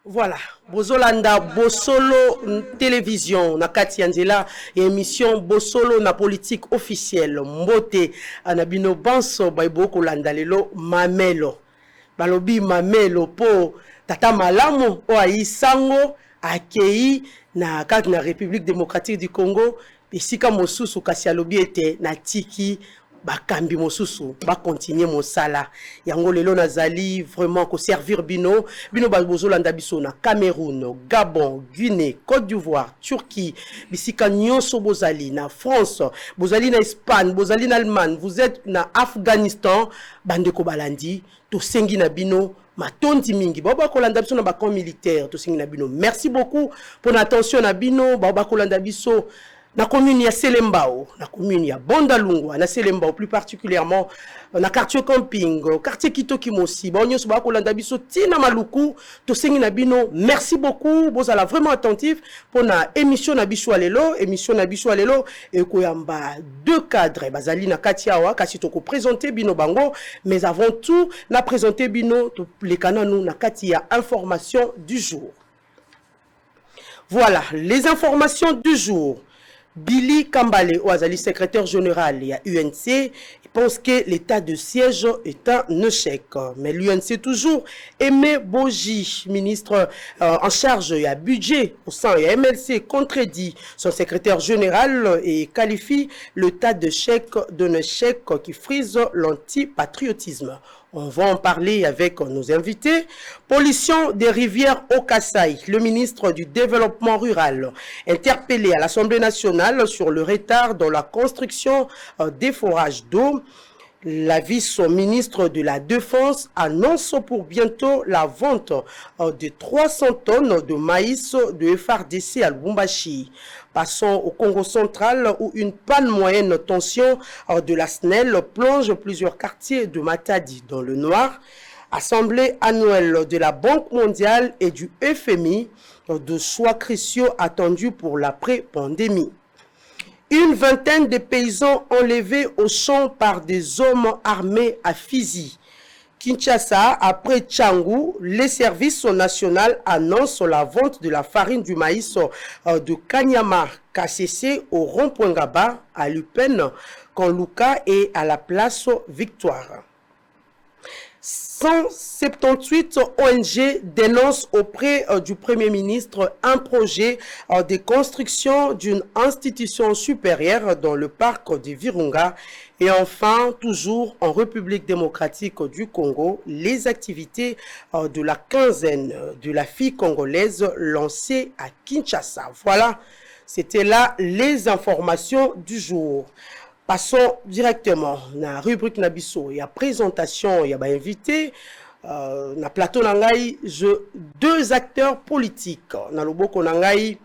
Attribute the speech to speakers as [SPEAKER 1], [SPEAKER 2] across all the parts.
[SPEAKER 1] Voilà, Bozolanda Bosolo télévision na kati ya nzela ya émission Bosolo na politique officielle mbote anabino banso baibo kolanda lelo mamelo balobi mamelo po tata malamu o aisango akei na kati na République démocratique du Congo esika mosusu kasi alobi ete na tiki bakambi mosusu ba continuer mosala yango lelo nazali vraiment ko servir bino bazolanda biso na Cameroun, Gabon, Guinée, Côte d'Ivoire, Turquie, bisika nyonso bozali na France, bozali na Espagne, bozali na Allemagne, vous êtes na Afghanistan, bandeko balandi to sengi na bino matondi mingi baba kolanda biso na ba camp militaire to sengi na bino. Merci beaucoup pour l'attention na bino baba kolanda biso na commune ya Selembao, na commune ya Bondalungwa, na Selembao plus particulièrement na quartier camping, quartier Kitoki Mosi, ba onyo soba ko landa biso tina maluku to sengi na bino. Merci beaucoup, bozala vraiment attentif pour na émission na biso alelo, et koyamba deux cadres bazali na katiawa kasi to ko présenter bino bango, mais avant tout na présenter bino to les canaux na katia information du jour. Voilà, les informations du jour. Billy Kambale, Ouazali, secrétaire général à UNC, pense que l'état de siège est un échec. Mais l'UNC toujours, Aimé Boji, ministre en charge à budget au sein de MLC, contredit son secrétaire général et qualifie l'état d'échec d'un échec qui frise l'antipatriotisme. On va en parler avec nos invités. Pollution des rivières au Kasaï. Le ministre du Développement rural, interpellé à l'Assemblée nationale sur le retard dans la construction des forages d'eau. La vice-ministre de la Défense annonce pour bientôt la vente de 300 tonnes de maïs de FRDC à Lubumbashi. Passons au Congo central où une panne moyenne tension de la SNEL plonge plusieurs quartiers de Matadi dans le noir. Assemblée annuelle de la Banque mondiale et du FMI, de choix cruciaux attendus pour l'après-pandémie. Une vingtaine de paysans enlevés au champ par des hommes armés à Fizi. Kinshasa, après Tchangou, les services nationaux annoncent la vente de la farine du maïs de Kanyama KCC au rond-point Gaba, à Lupen, Kanluka et à la place Victoire. 178 ONG dénoncent auprès du Premier ministre un projet de construction d'une institution supérieure dans le parc de Virunga. Et enfin, toujours en République démocratique du Congo, les activités de la quinzaine de la fille congolaise lancées à Kinshasa. Voilà, c'était là les informations du jour. Passons directement na rubrique Nabiso. Il y a présentation, il y a invité. Na plateau nangai, deux acteurs politiques. Na loboko nangai,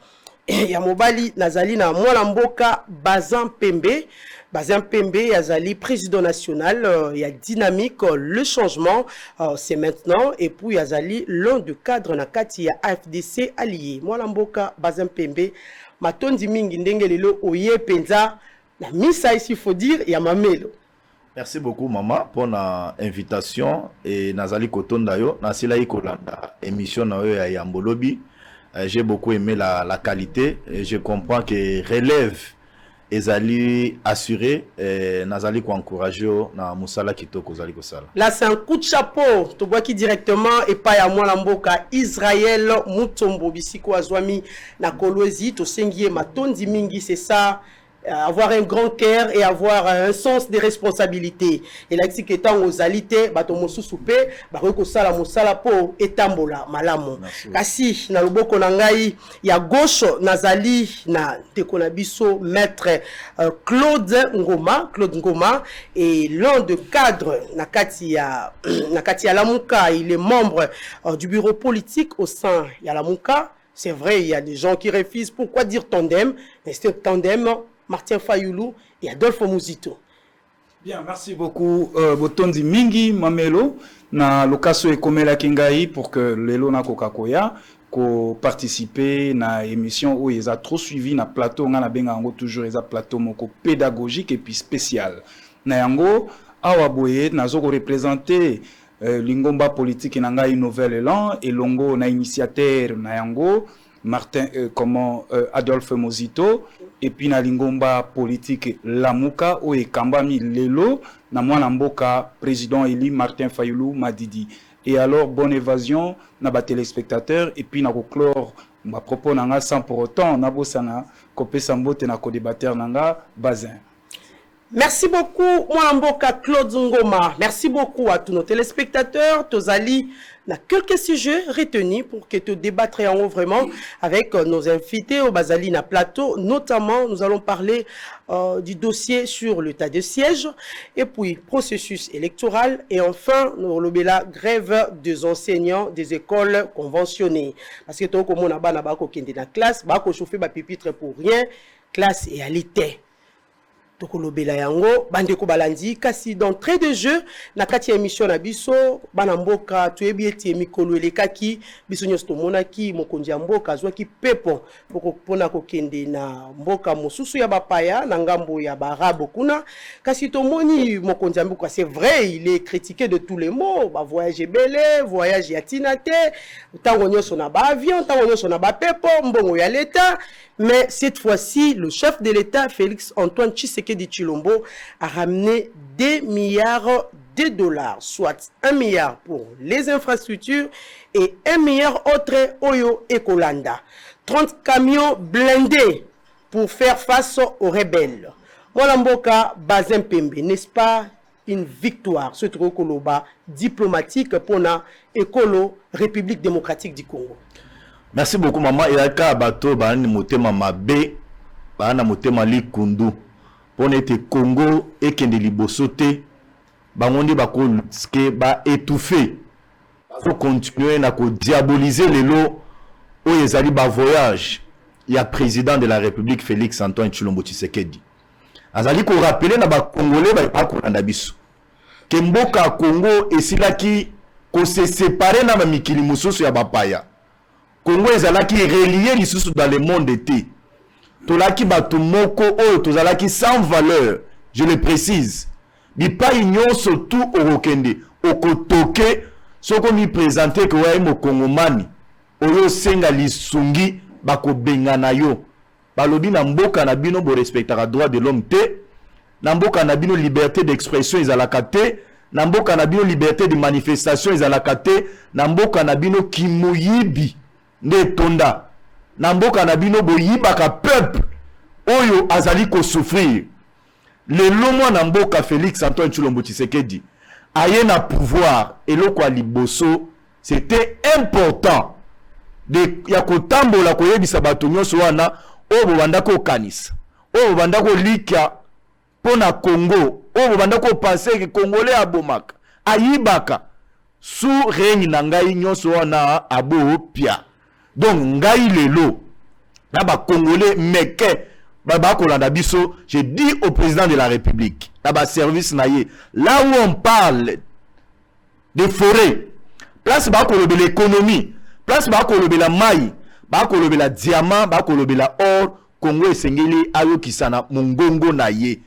[SPEAKER 1] il y a Mobali Nazali na Mwalamboka Bazan Pembe. Bazan Pembe, Yazali, président national, il y a dynamique, le changement, c'est maintenant. Et puis Yazali, l'un de cadres na kati ya AFDC allié. Mwalamboka Bazan Pembe, matondi mingi ndengelelo oye penza. La missa ici, il faut dire, il y a Mamelo.
[SPEAKER 2] Merci beaucoup, maman, pour l'invitation. Et Nazali Kotondayo, Nasila Ikolanda, émission à Yambolobi. J'ai beaucoup aimé la qualité. Et je comprends que relève Ezali assuré, Nazali ko encouragé na Musala Kitoko Zali Kosala.
[SPEAKER 1] Là, c'est un coup de chapeau. Tu vois qui directement et pas à moi l'amboka Israël Mutombo Bisiko Azwami na Kolwezi to sengie matondi mingi, c'est ça. Avoir un grand cœur et avoir un sens de responsabilité. Et là, si étant aux alités, batomosu soupe, baroko sala mosala po etambola malamo. Kasi na loboko nangai ya gauche nazali na tekonabiso maître Claude Ngoma et l'un de cadre na kati ya Lamuka, il est membre du bureau politique au sein ya Lamuka. C'est vrai, il y a des gens qui refusent. Pourquoi dire tandem? Mais c'est un tandem. Martin Fayoulou et Adolphe Mouzito.
[SPEAKER 3] Bien, merci beaucoup. Botondi Mingi Mamelo na lokaso ekomela kingai pour que lelo na Coca-Cola ko participer na émission où ils a trop suivi na plateau ngana benga ngo toujours les plateau moko pédagogique et puis spécial. Na yango awa boye nazo ko représenter lingomba politique nanga une nouvel élan et longo na initiateur na yango Martin Adolphe Mozito et puis na lingomba politique Lamuka o ekambami lelo na mwana mboka président élu Martin Fayulu Madidi. Et alors bonne évasion na ba téléspectateurs et puis na ko clore ma propos nanga sans pour autant na bosana ko pesa mbote na ko débatteur nanga Bazin.
[SPEAKER 1] Merci beaucoup, Mboka Claude Ngoma. Merci beaucoup à tous nos téléspectateurs. Tozali, n'a quelques sujets retenus pour que tu débattres en haut vraiment avec nos invités au Bazali na plateau. Notamment, nous allons parler du dossier sur l'état de siège et puis processus électoral. Et enfin, nous allons la grève des enseignants des écoles conventionnées. Parce que tout le monde a la classe, il chauffer ba pupitre pour rien, classe et à l'été. Tokolobela yango bandeko balandi kasi d'entrée de jeu na kati ya émission na biso bana mboka toyebi eti mikolo elekaki biso nyonso tomonaki mokonzi ya mboka azwaki pepo pona kokende na mboka mosusu ya bapaya na ngambo ya barabe kuna kasi tomoni mokonzi ya mboka c'est vrai il est critiqué de tous les mots ba voyage belé voyage ya tinate tango nyonso na ba avion tango nyonso na ba pepo mbongo ya l'état. Mais cette fois-ci, le chef de l'État, Félix Antoine Tshisekedi Tshilombo, a ramené 2 milliards de dollars, soit 1 milliard pour les infrastructures et 1 milliard autre Oyo et Kolanda. 30 camions blindés pour faire face aux rebelles. Molamboka Bazin Pembe, n'est-ce pas une victoire, ce Koloba diplomatique pour la République démocratique du Congo?
[SPEAKER 2] Merci beaucoup maman. Il y a un bateau bani motema mabe bana motema likundu pour être Congo et kende libosote bangondi bako ske ba étouffer faut continuer na ko diaboliser les lots où ils allaient ba voyage. Il y a président de la République Félix Antoine Tshilombo Tshisekedi azali ko rappeler na ba congolais ba ko na biso ke mboka Congo esilaki ko se séparer na mikili mususu ya bapaya. Congo ezalaki relié lisusu dans le monde été. Tolaki bato moko oyo tozalaki sans valeur, je le précise. Bipa union surtout au Rokende, au Kotoke, soko mi présenter que ouais mo Kongomani. Oyo senga lisungi bako bengana yo. Balobi na mboka na bino bo respectera droit de l'homme te. Na mboka na bino liberté d'expression ezalaka te. Na mboka na bino liberté de manifestation ezalaka te. Na mboka na bino kimoyibi. Nde tonda na mboka na bino boyibaka peuple oyo azali ko souffrir le lomo na mboka Félix Antoine Tshilombo Tshisekedi aye na pouvoir eloko ya liboso c'était important de ya kotambola koyebisa bato nyonso wana oyo banda ko kanisa oyo banda ko likia pona Congo oyo banda ko penser que congolais abomaka ayibaka sous règne na ngai nyonso wana abo pia. Donc, ngai lelo, na ba congolais meke, ba kolanda biso, j'ai dit au président de la République, na ba service naye, là où on parle des forêts, place ba kolobe l'économie, place ba kolobe la maille, ba kolobe la diamant, ba kolobe la or, Congo esengeli ayo kisana mongongo naye,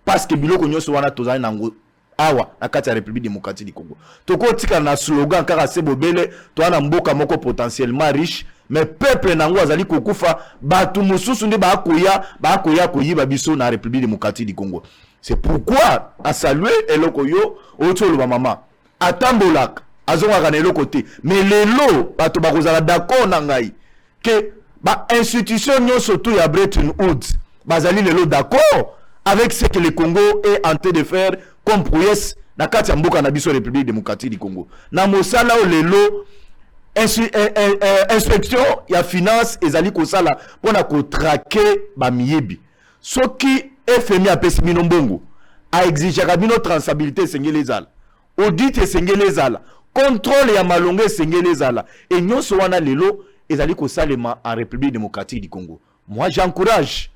[SPEAKER 2] parce que biloko nyonso wana tozali nango awa na kati ya République démocratique du Congo. Toko tika na slogan kaka sebobele, to ana mboka moko potentiellement riche, mais peuple nango azali kokufa batu mususu nde ba koya koyiba biso na République démocratique du Congo. C'est pourquoi à saluer eloko yo otolo ba mama atambolaka azonga na eloko te, mais lelo batu bakozala d'accord na ngai que ba institution nyonso to ya Bretton Woods bazali lelo d'accord avec ce que le Congo est en train de faire comme prouesse na kati ya mboka na biso République démocratique du Congo. Na mosala o lelo inspection ya finance ezali kosala pona ko traquer ba miyebi. Soki FMI apesi bino mbongo a exigera bino traçabilité sengele ezala. Audit esengele ezala. Contrôle ya malongo esengele ezala. Et nyonso wana lelo ezali kosalema en République démocratique du Congo. Moi j'encourage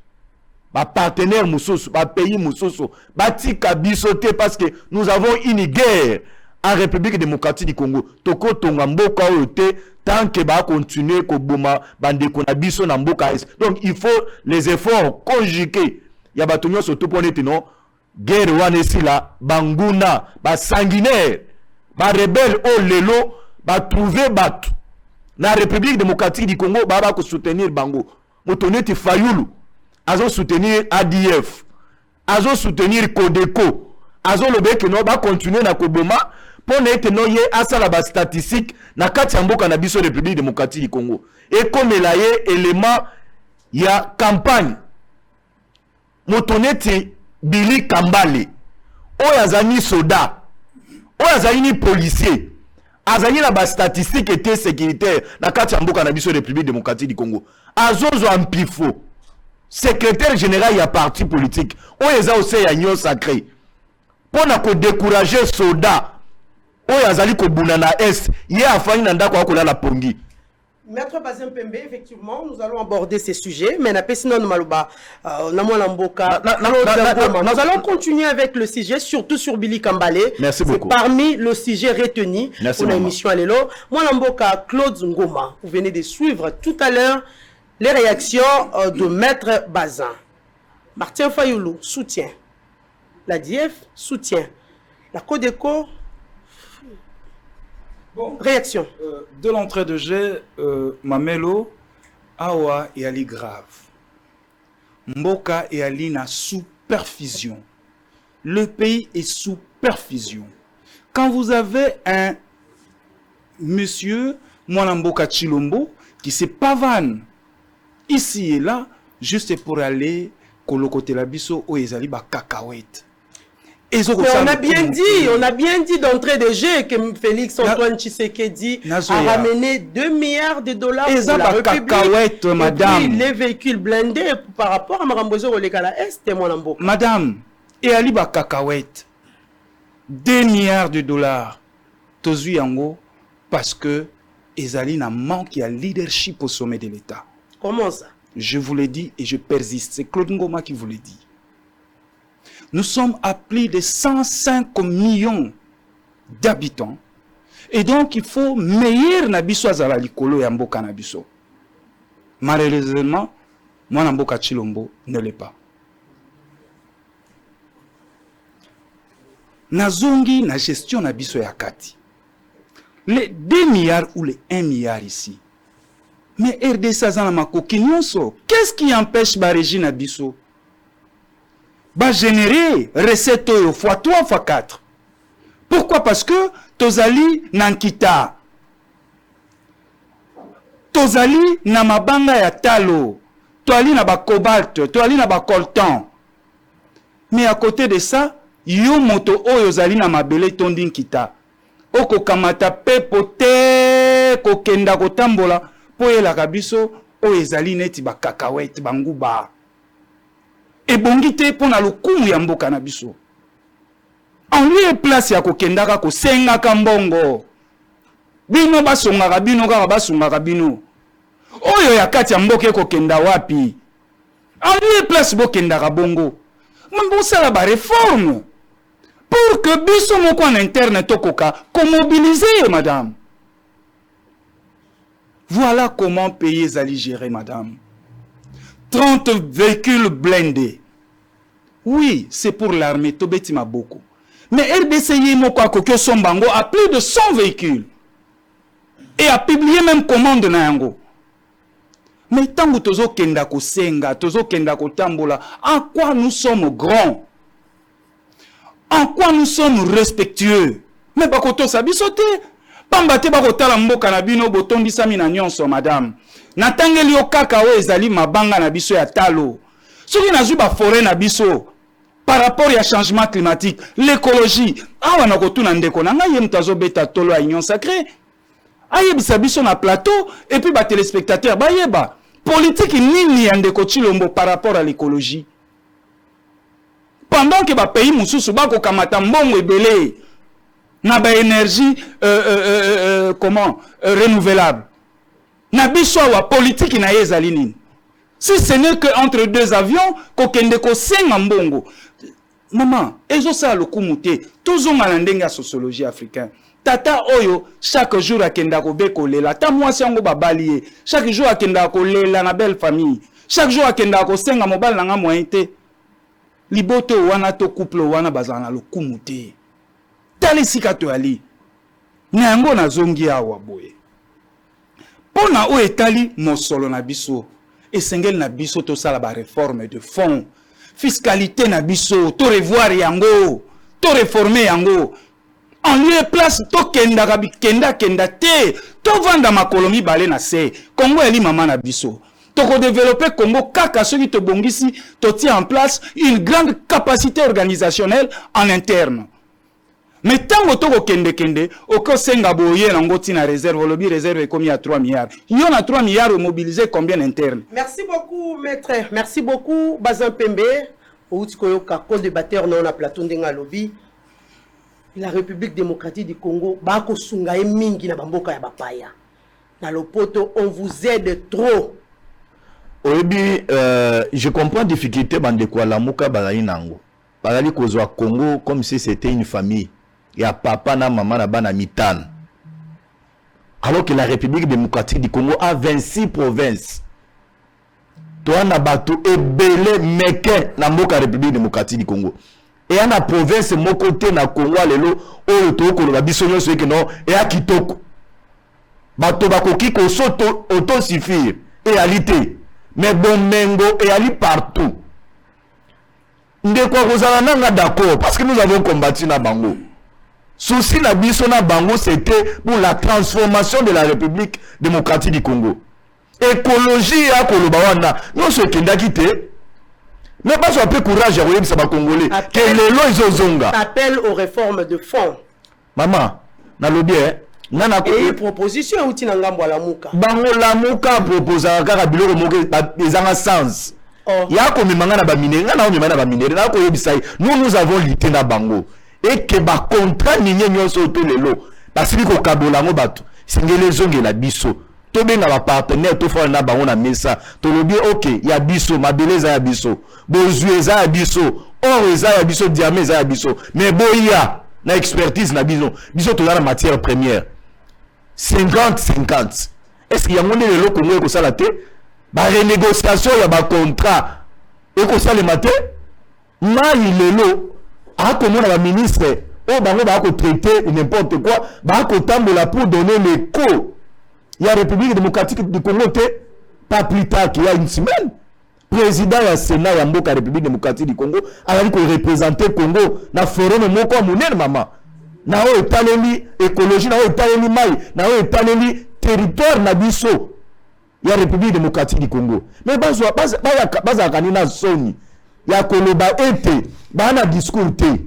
[SPEAKER 2] ba partenaire mususu, ba pays mususu, ba tika bisote parce que nous avons une guerre en République démocratique du Congo. Toko tonga mboka oyote tant que ba continuer ko boma bande ko na biso na mboka. Donc il faut les efforts conjugués. Ya ba tonyo surtout pour non guerre wana esila banguna ba sanguinaire
[SPEAKER 4] ba rebelle o lelo ba trouver batu na République démocratique du Congo ba ko soutenir bango motoneti Fayulu azo soutenir ADF azo soutenir Codeco azo lobe que no ba continuer na koboma pour n'être non ye asala ba statistique na kati ya mboka na biso République démocratique du Congo et comme la ye élément ya campagne motoneti Billy Kambale oyo azali soda oyo azali ni policier azali na ba statistique et sécuritaire na kati ya mboka na biso République démocratique du Congo azozo ampifo secrétaire général ya parti politique oyo eza ose ya union sacrée pona ko décourager soda oyo azali ko buna na est ye afani na ndako akola pongi.
[SPEAKER 1] Maître Bazin Pembe, effectivement, nous allons aborder ces sujets, mais nous allons continuer avec le sujet, surtout sur Billy Kambale.
[SPEAKER 4] Merci beaucoup.
[SPEAKER 1] Parmi le sujet retenu pour l'émission Alelo. Moi, Lamboka, Claude Ngoma, vous venez de suivre tout à l'heure les réactions de Maître Bazin. Martin Fayoulou soutient. La DIF soutient. La Codeco.
[SPEAKER 3] Bon,
[SPEAKER 1] réaction.
[SPEAKER 3] De l'entrée de jeu, Mamelo, Awa et Ali grave. Mboka et Ali na sous perfusion. Le pays est sous perfusion. Quand vous avez un monsieur, Mwanamboka Chilombo, qui se pavane ici et là, juste pour aller kolokote la biso ou ezali ba cacahuète.
[SPEAKER 1] On a bien dit d'entrée de jeu que Félix Antoine Tshisekedi a ramené 2 milliards de dollars pour la République.
[SPEAKER 3] Madame.
[SPEAKER 1] Et puis les véhicules blindés par rapport à Marambozo Olekala Est et Mwanamboka.
[SPEAKER 3] Madame, et Ali ba cacahuète 2 milliards de dollars. Tozu yango parce que ezali na manque de leadership au sommet de l'État.
[SPEAKER 1] Comment ça?
[SPEAKER 3] Je vous l'ai dit et je persiste. C'est Claude Ngoma qui vous l'a dit. Nous sommes à plus de 105 millions d'habitants. Et donc, il faut meilleur nabiso azala likolo ya mboka nabiso. Malheureusement, moi mboka Chilombo ne l'est pas. Nazongi na gestion nabiso ya kati. Les 2 milliards ou les 1 milliard ici. Mais RDC azana makoki nyonso. Qu'est-ce qui empêche ba régie nabiso? Va générer recette x3 x4. Pourquoi? Parce que tozali nankita, tozali na mabanga ya talo, toali na ba cobalt, toali na ba coltan. Mais à côté de ça, yo moto oyo zali na mabele tondi nkita. Oko kamata pepo te ko kenda ko tambola po yela kabiso oyo ezali neti ba cacahuète banguba. Et bongite pour na lokumu ya mboka na biso. En lieu et place ya kokendaka ko senga kambongo. Bino basongaka bino kaka basongaka bino. Oyo ya kati ya mboka kokenda wapi? En lieu et place bokendaka bongo. Mambo sala ba réforme. Pour que biso moko en interne tokoka ko mobiliser madame. Voilà comment payer zali gérer madame. 30 véhicules blindés. Oui, c'est pour l'armée. Tobeti Maboko. Mais RDCI Mokako Sombango a plus de 100 véhicules. Et a publié même commande na yango. Mais tant que tozo kendako senga, tozo kendako tambola, en quoi nous sommes grands? En quoi nous sommes respectueux? Mais bakoto sabisote. Pambate bakotala mboka na bino botondi sami na nyonso madame. Natangeli okaka o ezali mabanga na biso ya talo. Soki nazu ba forêt na biso par rapport ya changement climatique, l'écologie. Awa na kotuna ndeko na ngai mtazo beta tolo ya union sacrée. Ayebisa biso na plateau et puis ba téléspectateurs ba yeba. Politique nini ya ndeko Chilombo par rapport à l'écologie. Pendant que ba pays mususu ba ko kamata mbongo ebele na ba énergie renouvelable. Nabiso wa politique na yezali nini. Si ce n'est que entre 2 avions kokende ko senga mbongo. Maman, ezo sa lokumute, tozonga na ndenge ya sociologie africaine. Tata oyo chaque jour akenda ko beko lela, ta mwasi yango babali. Chaque jour akenda ko lela na belle famille. Chaque jour akenda ko senga mobile na nga moyen te. Liboto wana to couple wana bazana lokumute. Tali sika to ali. Nyango na zongi awa boye. Pona o etali mosolo na biso. Esengel na biso to sala ba réforme de fond. Fiscalité na biso to revoir yango, to réformer yango. En lieu et place to kenda kabi kenda te, to vanda makolomi balé na se. Congo eli mama na biso. To développer Congo kaka soki to bongisi to tient en place une grande capacité organisationnelle en interne. Mais tant que tu kende, au senga boye nango tina réserve, lobby réserve comme il y a 3 milliards. Il y en a 3 milliards mobilisés combien interne?
[SPEAKER 1] Merci beaucoup, maître. Merci beaucoup, Bazin Pembe. Outikoyo ka co-débatteur non na plateau ndenga lobby. La République démocratique du Congo, bako sunga mingi na bamboka ya bapaya. Na lopoto, on vous aide trop.
[SPEAKER 4] Oyebi, je comprends difficulté bande kwa la muka bazali nango. Bazali kozwa Congo comme si c'était une famille. Il y a papa na maman na bana mitane. Alors que la République démocratique du Congo a 26 provinces. Toi na bato ebele meke na mboka République démocratique du Congo. Et na province mon côté na Congo lelo oyo to ko ba biso nyonso eke no e a kitoko. Bato bakoki ko soto auto suffire et alité. Mais bon mengo et ali partout. Ndeko kozala nanga d'accord parce que nous avons combattu na bango. Souci na biso na bango c'était pour la transformation de la République démocratique du Congo. Écologie ya koloba wana nyonso ekendaki te. Mais pas un peu courage à regarder ça va congolais. Quel est l'ozonga?
[SPEAKER 1] Appel aux réformes de fond.
[SPEAKER 4] Maman, na lobby nana ko
[SPEAKER 1] et proposition outi na ngambo la muka.
[SPEAKER 4] Bango la muka proposa kaka biloko moko ezanga sens. Ya ko mimanga na ba minere, na o mimanga na ba minere, na ko yebisai. Nous avons lutté na bango et que ba contrat ninye nyonso to lelo. Parce que ko kabola ngo bato. Singele zongela biso. To benga ba partenaire to fa na bango na mesa. To lobby OK, ya biso, mabeleza ya biso. Bozueza ya biso, or eza ya biso, diamant eza ya biso. Mais boya na expertise na biso. Biso to la matière première. 50-50. Est-ce qu'il y a mon le Congo ko sala te? Ba renégociation ya ba contrat. Et ko sala maté? Ma ilelo a comme on a ministre o bango ba ko traiter n'importe quoi, ba ko tambola pour donner les cours. Il y a République démocratique du Congo te pas plus tard qu'il y a une semaine. Président ya Sénat ya mboka République démocratique du Congo a dit qu'on représentait Congo na forum moko monene mama. Na o etaleli écologie na o etaleli mai na o etaleli territoire na biso ya République démocratique du Congo. Mais baza kanina soni ya koloba ete bana discours te.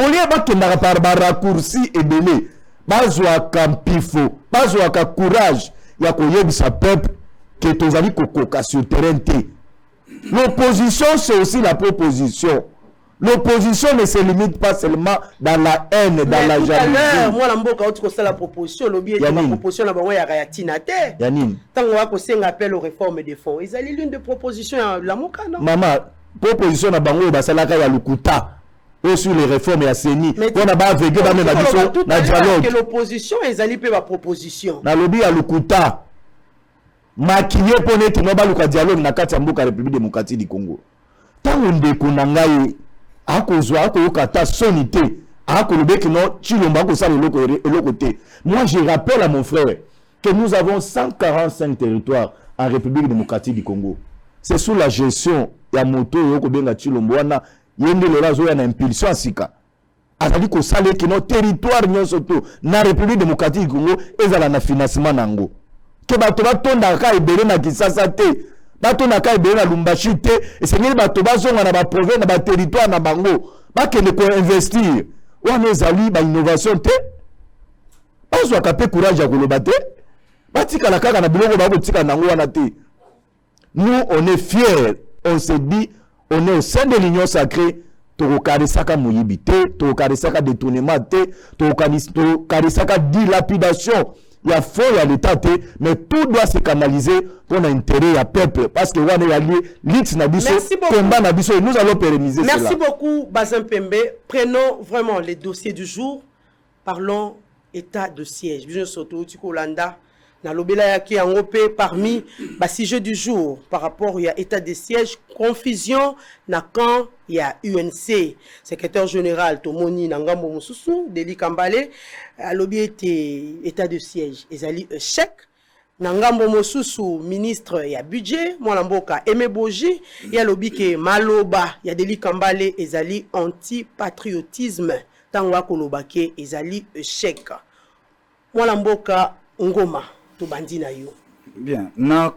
[SPEAKER 4] On lieu bakenda par raccourci et belé bazwa kampifo bazwa ka courage ya koyebisa peuple que tozali kokoka sur terrain te. L'opposition c'est aussi la proposition. L'opposition ne se limite pas seulement dans la haine, dans la jalousie.
[SPEAKER 1] Moi, la mboka autre que la proposition, le biais de la proposition, la banque ya rayatina te.
[SPEAKER 4] Yanine.
[SPEAKER 1] Tant on va qu'on appel aux réformes des fonds. Ils allaient l'une des propositions la moka non.
[SPEAKER 4] Maman, proposition na bango basalaka ya lukuta. Et sur les réformes et CENI. On a pas vécu dans la biso na dialogue.
[SPEAKER 1] Que l'opposition ils allaient payer la proposition.
[SPEAKER 4] Na lobby ya lukuta. Makiye pone te no ba luka dialogue na kati ya mboka République démocratique du Congo. Tango ndeko na ngai akozwa akoyoka ta sonité akolobeki no chilomba ko sala eloko te. Moi je rappelle à mon frère que nous avons 145 territoires en République démocratique du Congo. C'est sous la gestion ya moto yoko benga chilombo wana yende lorazo ya na impulsion asika. Azali ko sala ki no territoire nyonso to na République démocratique du Congo ezala na financement nango. Que bato batonda ka ebele na Kisasa te. Bato na ka ebele na Lumbashi te. Et c'est ngeli bato bazonga na ba province na ba territoire na bango. Ba kende ko investir. Wana ezali ba innovation te. Bazwa ka pe courage ya koloba te. Batika la kaka na biloko ba ko tika nango wana te. Nous on est fiers. On se dit on est au sein de l'union sacrée. Tokarisaka muyibi te, tokarisaka détournement te, tokarisaka dilapidation. Il y a faux, il y a l'état, mais tout doit se canaliser pour l'intérêt du peuple. Parce que nous allons pérenniser cela.
[SPEAKER 1] Merci beaucoup, Bazin Pembe. Prenons vraiment les dossiers du jour. Parlons état de siège. Bien surtout, Tikolanda, na lobela yaki yango pe parmi ba sujet du jour par rapport ya état de siège confusion na camp ya UNC secrétaire général Tomoni na ngambo mususu Deli Kambale alobi état de siège ezali échec na ngambo mosusu ministre ya budget mwana mboka Aimé Boji ya lobi ke maloba ya Deli Kambale ezali anti-patriotisme tango akoloba ke ezali échec mwana mboka ngoma to bandina yo.
[SPEAKER 3] Bien, na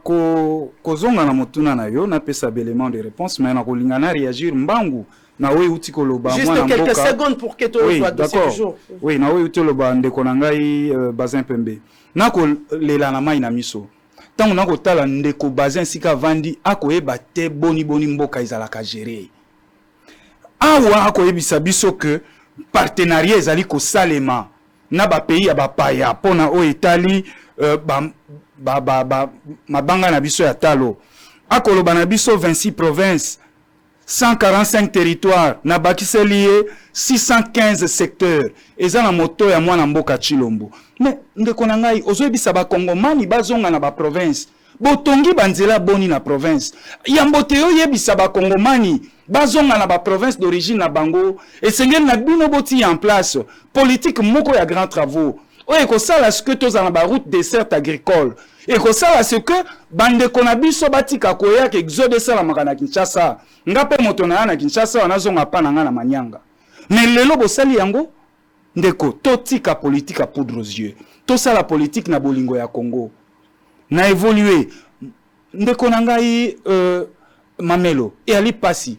[SPEAKER 3] kozonga na motuna na yo na pesa élément de réponse mais na kolingana réagir mbangu na we uti koloba
[SPEAKER 1] mwana mboka. Juste quelques secondes pour que to soit dossier du jour.
[SPEAKER 3] Oui, na we uti koloba ndeko na ngai Bazin Pembe. Na ko lela na mai na miso. Tango na ko tala ndeko Bazin sika vandi akoyeba te boni mboka ezalaka gérer. Awa akoyebisa biso que partenariat ezali ko salema na ba pays ya ba paya pona o Italie mabanga na biso ya talo akoloba na biso 26 provinces 145 territoires na bakiseli 615 secteurs eza na moto ya mwana mboka Chilombo mais ndeko na ngai ozoyebisa ba kongomani bazonga na ba province botongi banzela boni na province yambote yo yebisa ba kongomani bazonga na ba province d'origine na bango esengeli na bino boti en place politique moko ya grand travaux. Oui, ça là ce que tous en ba route dessert agricole. Et ça là ce que bande konabiso batika koya ke exode ça la makana Kinshasa. Ngape motona na Kinshasa wanazonga pana nga na manyanga. Mais lelo bosali yango ndeko totika politique à poudre aux yeux. Tout ça la politique na bolingo ya Congo. Na évolué ndeko na ngai mamelo et ali pasi.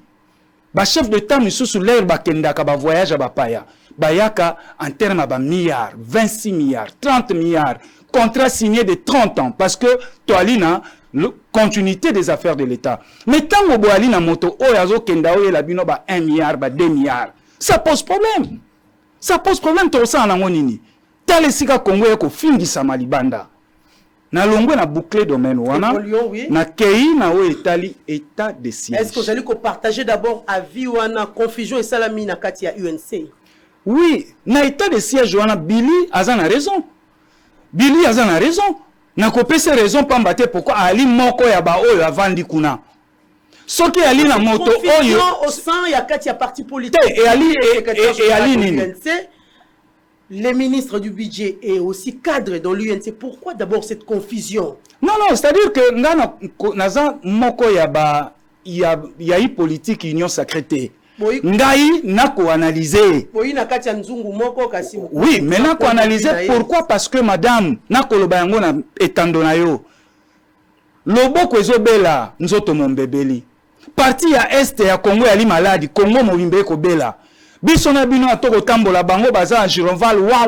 [SPEAKER 3] Ba chef de temps sous l'air ba kendaka ba voyage ba paya. Bayaka en termes de milliards, 26 milliards, 30 milliards, contrat signé de 30 ans, parce que Toalina, la continuité des affaires de l'État. Mais tant que Boalina moto, oyazo kenda la bino ba 1 milliard, ba 2 milliards, ça pose problème. Ça pose problème tout ça en angonini. Tale sika Congo yako fingi sa malibanda. Na longwe na bouclé domaine wana, na kei na o etali état de siège.
[SPEAKER 1] Est-ce que vous allez partager d'abord avis wana confusion et salami na kati ya UNC?
[SPEAKER 3] Oui, na état de siège wana Billy azana raison. Billy azana raison. Na kopesa raison pambate pourquoi ali moko ya ba oyo avandi kuna. Soki ali na moto oyo
[SPEAKER 1] au sein ya kati ya parti politique.
[SPEAKER 3] Et ali nini?
[SPEAKER 1] Les ministres du budget et aussi cadres dans l'UNC. Pourquoi d'abord cette confusion?
[SPEAKER 3] Non, c'est-à-dire que ngana naza moko ya ba ya politique union sacrée. Ngai nako analyser.
[SPEAKER 1] Oui,
[SPEAKER 3] mais nako analyser pourquoi parce que madame nako loba yango na etando na yo. Loboko ezobela nzoto mombebeli. Parti ya est ya Congo ya li maladi, Congo mobimbe ko bela. Biso na bino atoko tambola bango baza en Gironval wa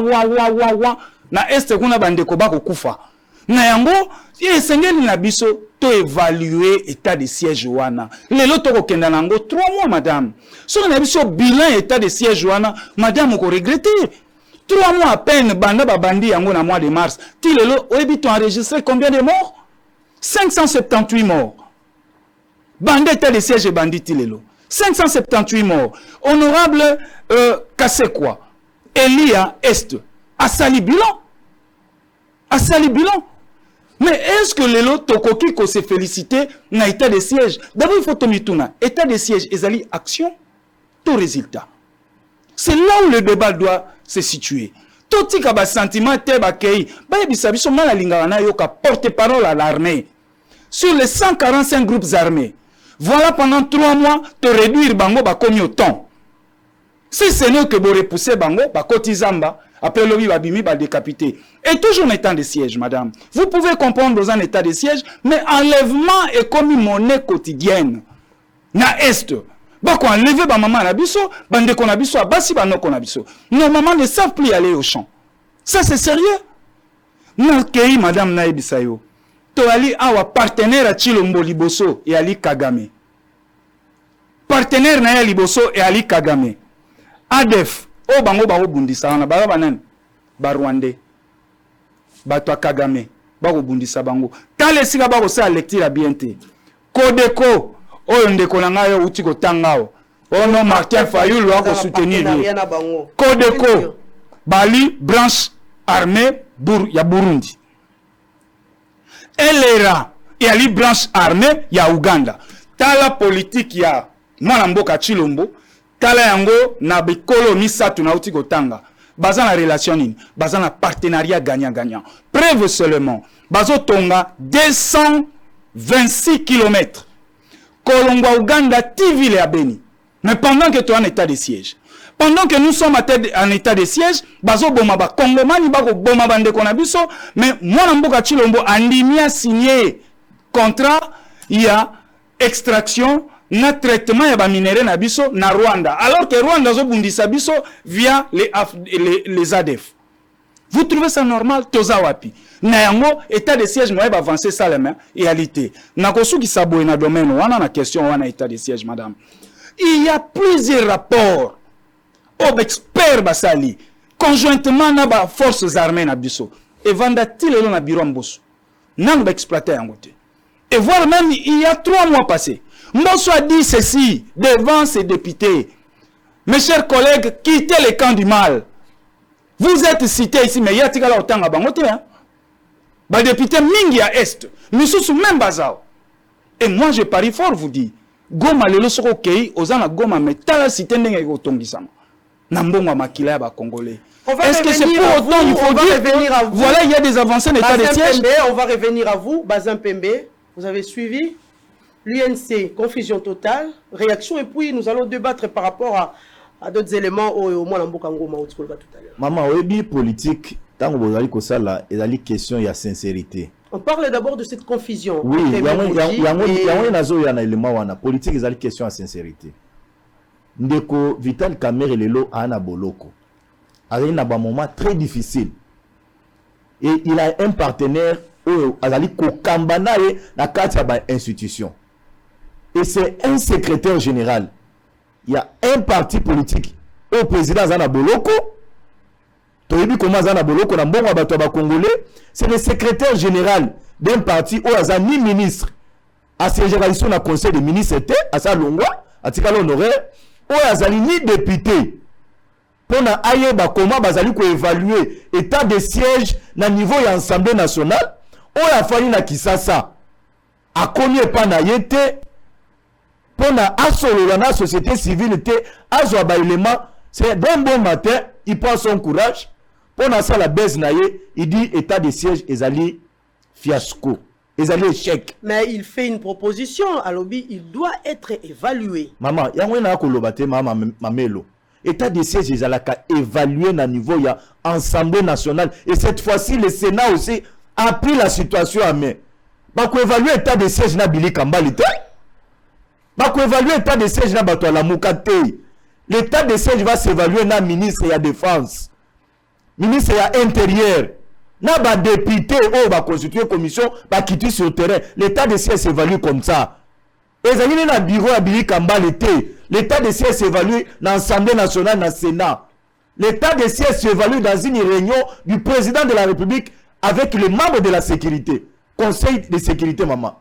[SPEAKER 3] na est kuna bandeko bako kufa. Na yango esengeli na biso to évaluer état de siège wana. Lelo toko kenda nango 3 mois madame. So na biso bilan état de siège wana, madame ko regretter. 3 mois à peine banda babandi yango na mois de mars. Ti lelo oyebi to enregistré combien de morts? 578 morts. Banda état de siège bandi ti lelo. 578 morts. Honorable Kasekwa, Elia Est, Asali bilan. Mais est-ce que les lots tokoki ko se féliciter na état de siège? D'abord il faut tomituna. État de siège ezali action, tout résultat. C'est là où le débat doit se situer. Toti ka ba sentiment te ba kei, ba yebisa biso mala lingana na yo ka porte-parole à l'armée. Sur les 145 groupes armés. Voilà pendant 3 mois te réduire bango ba komi autant. Si c'est nous que vous repoussez bango ba kotizamba. Après le babimi ba décapité. Et toujours en état de siège, madame. Vous pouvez comprendre dans un état de siège, mais enlèvement est comme une monnaie quotidienne. Na est. Bah quoi enlever ba maman na biso, bande qu'on a biso, basi ba no qu'on a biso. Nos mamans ne savent plus aller au champ. Ça c'est sérieux. Na kei madame na ebisayo. To ali awa partenaire à Chilombo Liboso et Ali Kagame. Partenaire na Liboso et Ali Kagame. ADF o bango ba bundisa wana ba banani ba Rwandais bato Kagame ba bundisa bango tale sika ba sa lecture bienté Kodeko oyo ndeko na ngayo uti ko tangao ono Martin Fayulu ako soutenir Kodeko Bali branche armée ya Burundi LRA ya li branche armée ya Uganda. Tala politique ya mwana mboka Chilombo, tala yango na bikolo misatu na uti kotanga. Baza na relation nini, baza na partenariat gagnant-gagnant. Preuve seulement, bazo tonga 226 km. Kolongwa Uganda Tivile à Beni. Mais pendant que tu es en état de siège, pendant que nous sommes en état de siège, bazo boma ba Congomani bako boma bande konabiso, mais mwana mboka Chilombo andimi a signé contrat, il y a extraction na traitement ya ba minéraux na biso na Rwanda, alors que Rwanda zo bundisa biso via les ADF. Vous trouvez ça normal? Toza wapi na yango état de siège moye ba avancer ça les mains réalité na kosu ki saboye na domaine wana na question wana état de siège madame. Il y a plusieurs rapports aux experts basali conjointement na ba forces armées na biso et vanda-t-il na bureau mbosso nang ba exploiter yango te. Et voir même il y a 3 mois passés, Mbosso a dit ceci devant ses députés. Mes chers collègues, quittez les camps du mal. Vous êtes cités ici, mais il y a tigala otanga bangote hein. Ba député mingi à est, misusu même bazao. Et moi je parie fort vous dis, Goma lelo soko kei ozana Goma mais tala cité ndenge kotongisama. Na mbongo makila ba congolais. Est-ce que c'est pour autant il faut dire voilà, il y a des avancées d'état de siège.
[SPEAKER 1] On va revenir à vous, Bazin Pembe. Vous avez suivi l'UNC, confusion totale, réaction, et puis nous allons débattre par rapport à d'autres éléments au moins tout à l'heure.
[SPEAKER 2] Maman, oui, politique, tant que vous allez que ça là, il y a une question, il y a sincérité.
[SPEAKER 1] On parle d'abord de cette confusion.
[SPEAKER 2] Oui, il y a un élément, politique, il y a une question à sincérité. Ndeko Vital Kamerhe lelo ana boloko. Il y a un moment très difficile. Et il a un partenaire azali kokambana ye na kati ya ba institution. Et c'est un secrétaire général. Il y a un parti politique au président Zana Boloko. Toyebi comment Zana Boloko na mbongo bato ba congolais, c'est le secrétaire général d'un parti au azani ministre. A ce généralisation na conseil de ministres était à sa longwa, à tika l'honoraire, au azali ni député. Pona aye ba comment bazali ko évaluer état de siège na niveau ya Assemblée nationale. Oya fali na Kisasa a connu pas na yete pona asolo la société civile te azwa ba élément c'est d'un bon matin il prend son courage pona ça la baisse na ye il dit état de siège ezali fiasco ezali échec
[SPEAKER 1] mais il fait une proposition à lobby il doit être évalué
[SPEAKER 2] maman yango na ko lobate mama mamelo état de siège ezalaka évalué na niveau ya Assemblée nationale et cette fois-ci le Sénat aussi a pris la situation à main. Bah qu'on évalue l'état de siège na Billy Kambalite. Bah qu'on évalue l'état de siège na Bato la Mukate. L'état de siège va s'évaluer na ministre ya défense, ministre ya intérieur, na ba député ou ba constituer commission ba quitter sur le terrain. L'état de siège s'évalue comme ça. Et ça y est na bureau ya Billy Kambalite. L'état de siège s'évalue dans l'Assemblée nationale, dans le Sénat. L'état de siège s'évalue dans une réunion du président de la République avec les membres de la sécurité, conseil de sécurité maman.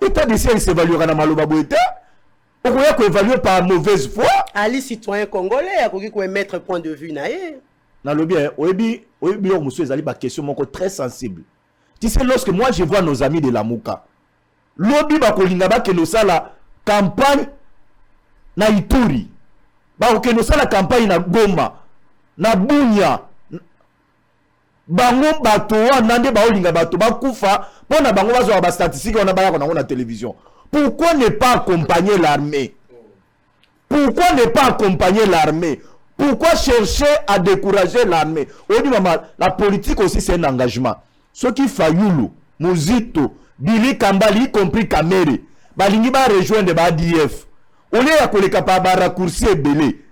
[SPEAKER 2] État de siège s'évaluera dans Maloba Boeta. On va évaluer par mauvaise foi.
[SPEAKER 1] Ali citoyen congolais, a qu'on émettre point de vue naé.
[SPEAKER 2] Dans le bien, oyebi monsieur ezali ba question moko très sensible. Tu sais lorsque moi je vois nos amis de la Mouka, lobi ba kolinga ba ke no sala campagne na Ituri. Ba ke no sala campagne na Goma, na Bunia. Bango bato wana nde baolinga bato bakufa pona bango bazwa ba statistique on a ba na télévision. Pourquoi ne pas accompagner l'armée? Pourquoi ne pas accompagner l'armée? Pourquoi chercher à décourager l'armée? On dit maman, la politique aussi c'est un engagement. Ceux qui Fayulu, Muzito, Billy Kambali y compris Kamerhe, balingi ba rejoindre ba ADF. On est à koleka pa ba raccourci belé.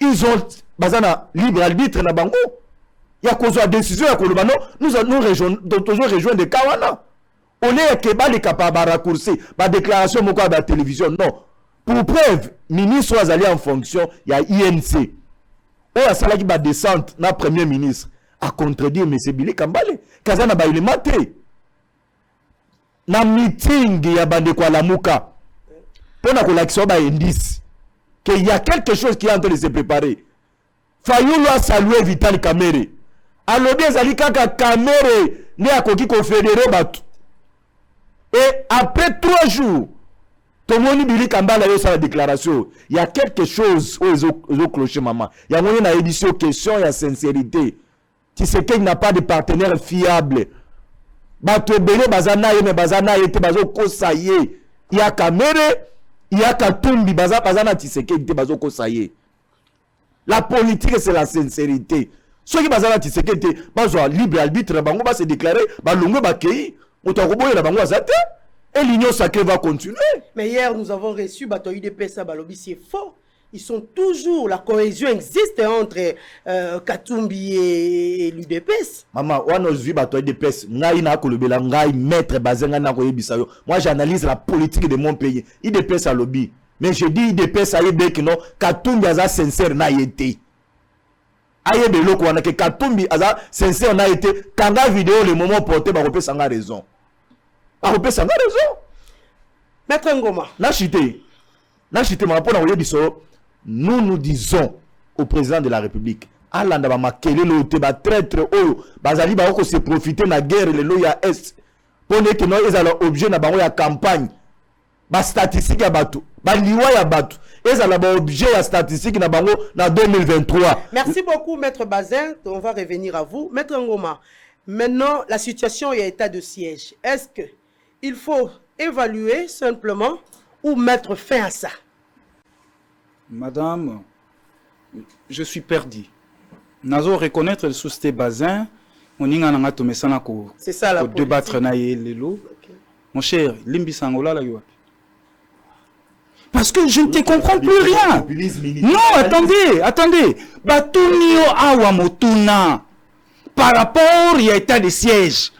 [SPEAKER 2] Ils ont bazana libre arbitre na bango. Il y a cause de décision à Kolobano, nous toujours rejoindre des Kawana. On est que les capables de raccourcir, la déclaration de la télévision. Non. Pour preuve, ministre soit allé en fonction, il y a INC. On a ça qui va descendre, na premier ministre, à contredire M. Billy Kambale. Kazana ba il est maté. Na meeting, il y a bande kwa la Mouka. Pour la collection ba indice. Qu'il y a quelque chose qui est en train de se préparer. Fayulu a salué Vital Kamerhe. Alors bien zali kaka Kamerhe ne akoki confédéré batu
[SPEAKER 4] Et après 3 jours, tout le monde Billy Kambala a eu sa déclaration. Il y a quelque chose aux clochers, maman. Il y a une édition question, il y a sincérité. Tu sais qu'il n'a pas de partenaire fiable. Bato Bele Bazana, mais Bazana était Bazoko Saye. Il y a Kamere, il y a Katumbi, Bazana, tu sais qu'il était Bazoko Saye. La politique, c'est la sincérité. Ceux qui Bazana, tu sais qu'il était libre arbitre, Bango va se déclarer, Balongo Bakei, Otarobo et la Bango Azate. Et l'union sacrée va continuer.
[SPEAKER 1] Mais hier, nous avons reçu Bato UDPS à Balobi, c'est faux. Ils sont toujours, la cohésion existe entre Katumbi et l'UDPS.
[SPEAKER 4] Maman, on a vu Bato UDPS, maître Bazenga na koyebisayo. Moi, j'analyse la politique de mon pays. UDPS à lobby. Mais je dis UDPS à yebe que non, Katumbi a sincère na été. Ayebe loko wana que Katumbi a sincère na été. Quand la vidéo le moment porté, ba repé sanga raison. Ba repé sanga raison.
[SPEAKER 1] Maître Ngoma.
[SPEAKER 4] La chité, ma pona oyebiso. Nous disons au président de la République, Alanda ba makele lo te ba traître o bazali ba ko se profiter na guerre le lo ya est pour que non ezala objet na bango ya campagne ba statistique ya batu ba liwa ya batu ezala ba objet ya statistique na bango na 2023.
[SPEAKER 1] Merci beaucoup Maître Bazin, on va revenir à vous. Maître Ngoma, maintenant la situation est état de siège. Est-ce que il faut évaluer simplement ou mettre fin à ça?
[SPEAKER 3] Madame, je suis perdu. Nazo reconnaître le sous-sté Bazin, on y a
[SPEAKER 1] c'est ça la
[SPEAKER 3] débattre na lelo. Mon cher, Limbi Sangola la yo. Parce que je ne te comprends plus rien. Non, attendez. Batunio awa motuna. Par rapport à l'état de siège.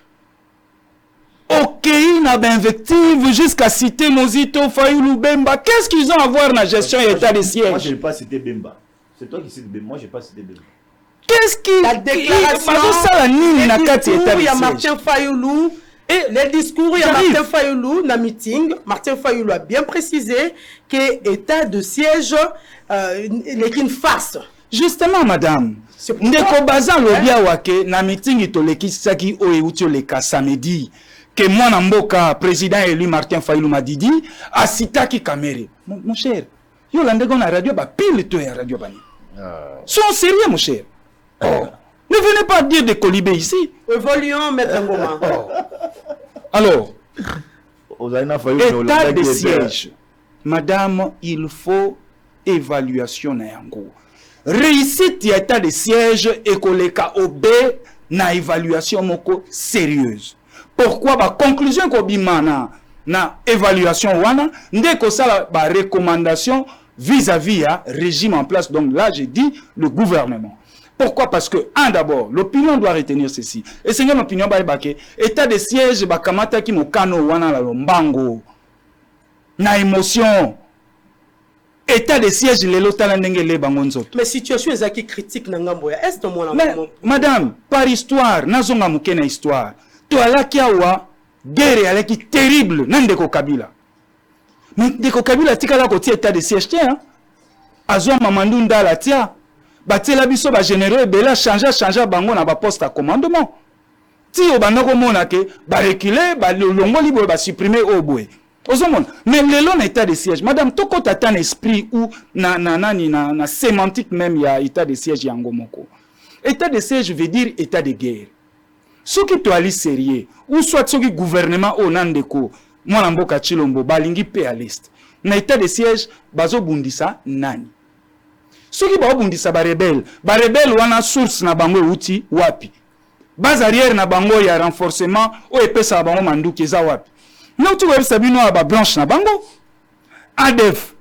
[SPEAKER 3] Ok, na invective jusqu'à citer Mozito, Fayoulou, Bemba. Qu'est-ce qu'ils ont à voir dans la gestion et l'état de siège?
[SPEAKER 2] Moi, je n'ai pas cité Bemba. C'est toi qui cites Bemba. Moi, je n'ai pas cité Bemba.
[SPEAKER 3] Qu'est-ce qui...
[SPEAKER 1] La déclaration, il y a Martin Fayoulou. Et les discours, il y a Martin Fayoulou dans le meeting. Martin Fayoulou a bien précisé que l'état de siège n'est qu'une farce.
[SPEAKER 3] Justement, madame, ndeko baza lobia wake na meeting itoleki saki oyeuti leka samedi que moi Mboka président élu Martin Fayoulou m'a dit asitaki kamere. Mon cher, yo landego na radio ba pile to ya radio bani. Sois sérieux mon cher. Ne venez pas dire de colibé ici.
[SPEAKER 1] Évoluons Maître Ngoma.
[SPEAKER 3] Alors, état de siège. Madame, il faut évaluation na yango. Réussite y état de siège et koleka obé na évaluation moko sérieuse. Pourquoi ba conclusion ko bimana na évaluation wana ndeko sala ba recommandation vis-à-vis à régime en place. Donc là je dis le gouvernement. Pourquoi? Parce que d'abord l'opinion doit retenir ceci. Et c'est une opinion ba baké état de siège ba kamata ki mokano wana la lombango na émotion. État de siège les lotala ndenge le bango nzoto.
[SPEAKER 1] Mais situation ezaki critique na ngambo ya est moi
[SPEAKER 3] mais madame par histoire nazonga muke na histoire to alaki awa guerre alaki terrible nandeko Kabila. Mais ndeko Kabila tikala ko ti état de siège hein. Azwa Mamadou Ndala tia batela biso ba généraux ebela changer bango na ba poste à commandement. Ti obandako mona ke ba reculer ba longo libo ba supprimer obwe. Mais le long état de siège, madame, tout côté un esprit ou na sémantique même il y a état de siège yangomoko. État de siège veut dire état de guerre. Ce qui te allie sérieux ou soit ce qui gouvernement au nandeko, moi namboka chilombo balingi pe à l'est. Na état de siège bazo bundisa nani. Ce qui ba bundisa ba rebelle wana source na bango outi wapi. Base arrière na bango ya renforcement o epesa bango manduki za wapi. Nous tu vois Sabino à branche na bango. ADF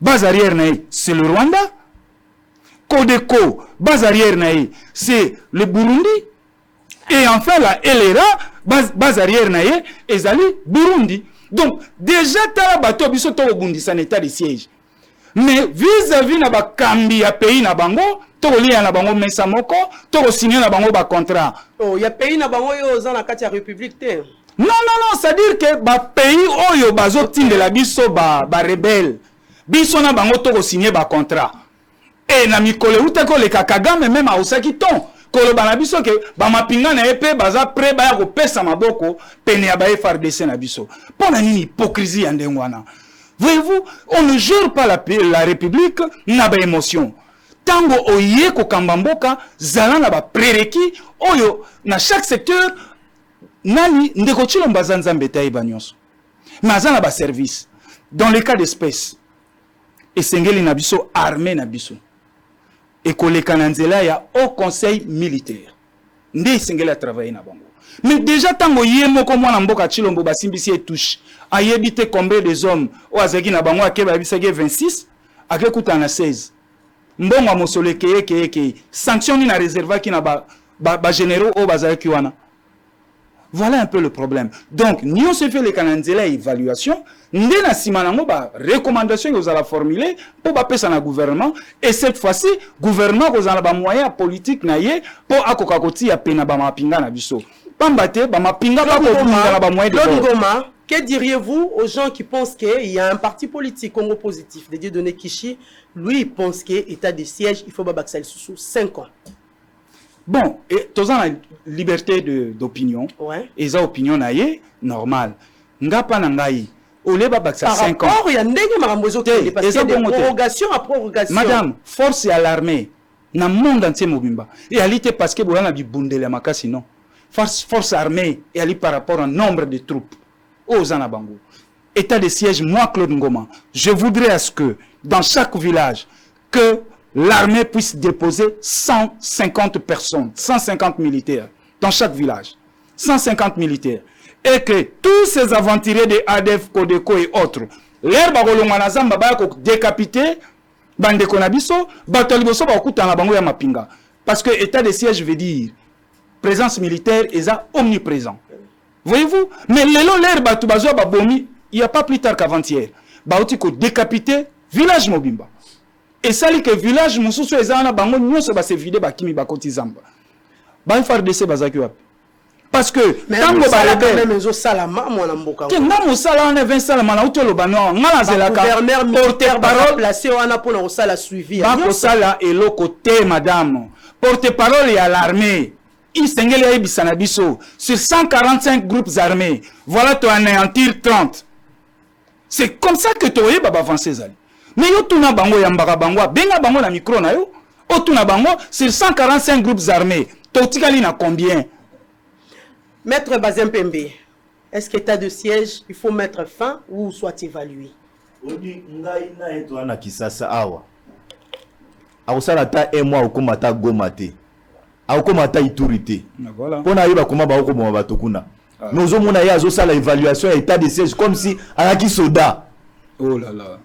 [SPEAKER 3] base arrière naï c'est le Rwanda. Codeco base arrière naï c'est le Burundi. Et enfin la LRA base arrière naï ezali Burundi. Donc déjà tala bato biso to Burundi ça état de siège. Mais vis-à-vis na ba kambi ya pays na bango to lia na bango mesa moko to signer na bango ba contrat.
[SPEAKER 1] Oh ya pays na bango yo za na kati ya république te.
[SPEAKER 3] Non, c'est-à-dire que ba pays oyo bazo tinde la biso ba rebelle. Biso na bango to signer ba contrat. Et na mikole uta ko le Kagame même a osaki ton koloba na biso ke ba mapinga na epe baza prêt ba ko pesa maboko pene ya ba FRDC na biso. Pona nini hypocrisie ya ndengwana. Voyez-vous, on ne jure pas la République na ba émotion. Tango oye ko kambamboka zala na ba prérequis oyo na chaque secteur nani ndeko chilomba zanzambe taïba nyonso. Mais na ba service. Dans le cas d'espèce, esengeli na biso armée na biso. Et koleka na nzela ya au conseil militaire. Nde esengeli a travailler na bango. Mais déjà tango yemo ko mwana mboka chilombo basimbisi etouche. Ayebite combien des hommes o azaki na bango akeba bisage 26 akekuta na 16. Mbongo mosole keye sanction ni na réserva ki na ba généraux o bazaki wana. Voilà un peu le problème. Donc, nous on se fait les cananzela évaluation, nous na simanango ba recommandation que vous allez formuler pour ba pesa na gouvernement et cette fois-ci gouvernement vous allez ba moyen politique na ye pour akokakoti ya pena ba mapinga na biso. Pambate ba mapinga ba ko na ba moyen de
[SPEAKER 1] Ngoma, que diriez-vous aux gens qui pensent qu'il y a un parti politique Congo positif, Dédé Doné Kishi, lui il pense que état de siège, il faut ba baksal sous 5 ans.
[SPEAKER 3] Bon, et tous en liberté d'opinion.
[SPEAKER 1] Ouais.
[SPEAKER 3] Et ça opinion naie normal. Ngapa nangai. Ole ba baksa 5 ans.
[SPEAKER 1] Par rapport, il y a ndenge marambozo parce qu'il y a des prorogations à prorogation.
[SPEAKER 3] Madame, force à l'armée. Na monde entier mobimba. Et alite parce que bola na bi bundele makasi non. Force armée et ali par rapport au nombre de troupes. Ozana bango. État de siège, moi Claude Ngoma, je voudrais à ce que dans chaque village que l'armée puisse déposer 150 personnes, 150 militaires dans chaque village. 150 militaires. Et que tous ces aventuriers de ADF, Codeco et autres, l'air barolonganaza mbaba ko décapité, bande konabiso, batoliboso ba okutana bango ya mapinga. Parce que état de siège veut dire présence militaire est omniprésent. Voyez-vous? Mais l'élo l'air batu bazo ba bomi, il n'y a pas plus tard qu'avant-hier. Ba oti ko décapité village mobimba. Et ça dit que village mususu ezana bango nyonso ba se vide ba kimi ba kotizamba. Ba FARDC bazaki wapi? Parce que tango ba rebelle
[SPEAKER 1] même zo salama mwana mboka.
[SPEAKER 3] Que ngamo sala na 20 salama na utelo bano ngala zelaka
[SPEAKER 1] porte-parole placé wana pona ko sala suivi.
[SPEAKER 3] Ba ko sala eloko te madame. Porte-parole ya l'armée. Isengeli ayebisa na biso sur 145 groupes armés. Voilà to anéantir 30. C'est comme ça que to yeba avancer zali. Mais yo tuna bango yambaka bango benga bango na micro na yo o tuna bango sur 145 groupes armés totikali na combien?
[SPEAKER 1] Maître Bazem Pembe, est-ce qu'état de siège il faut mettre fin ou soit évalué?
[SPEAKER 2] Odi ngai na eto ana kisasa awa akusala ta un mois okoma ta goma te akoma ta Ituri te
[SPEAKER 3] Voilà.
[SPEAKER 2] pona yeba koma ba okoma bato kuna mais ozomona ya azosala évaluation ya état de siège comme si alaki soda.
[SPEAKER 3] Oh là là.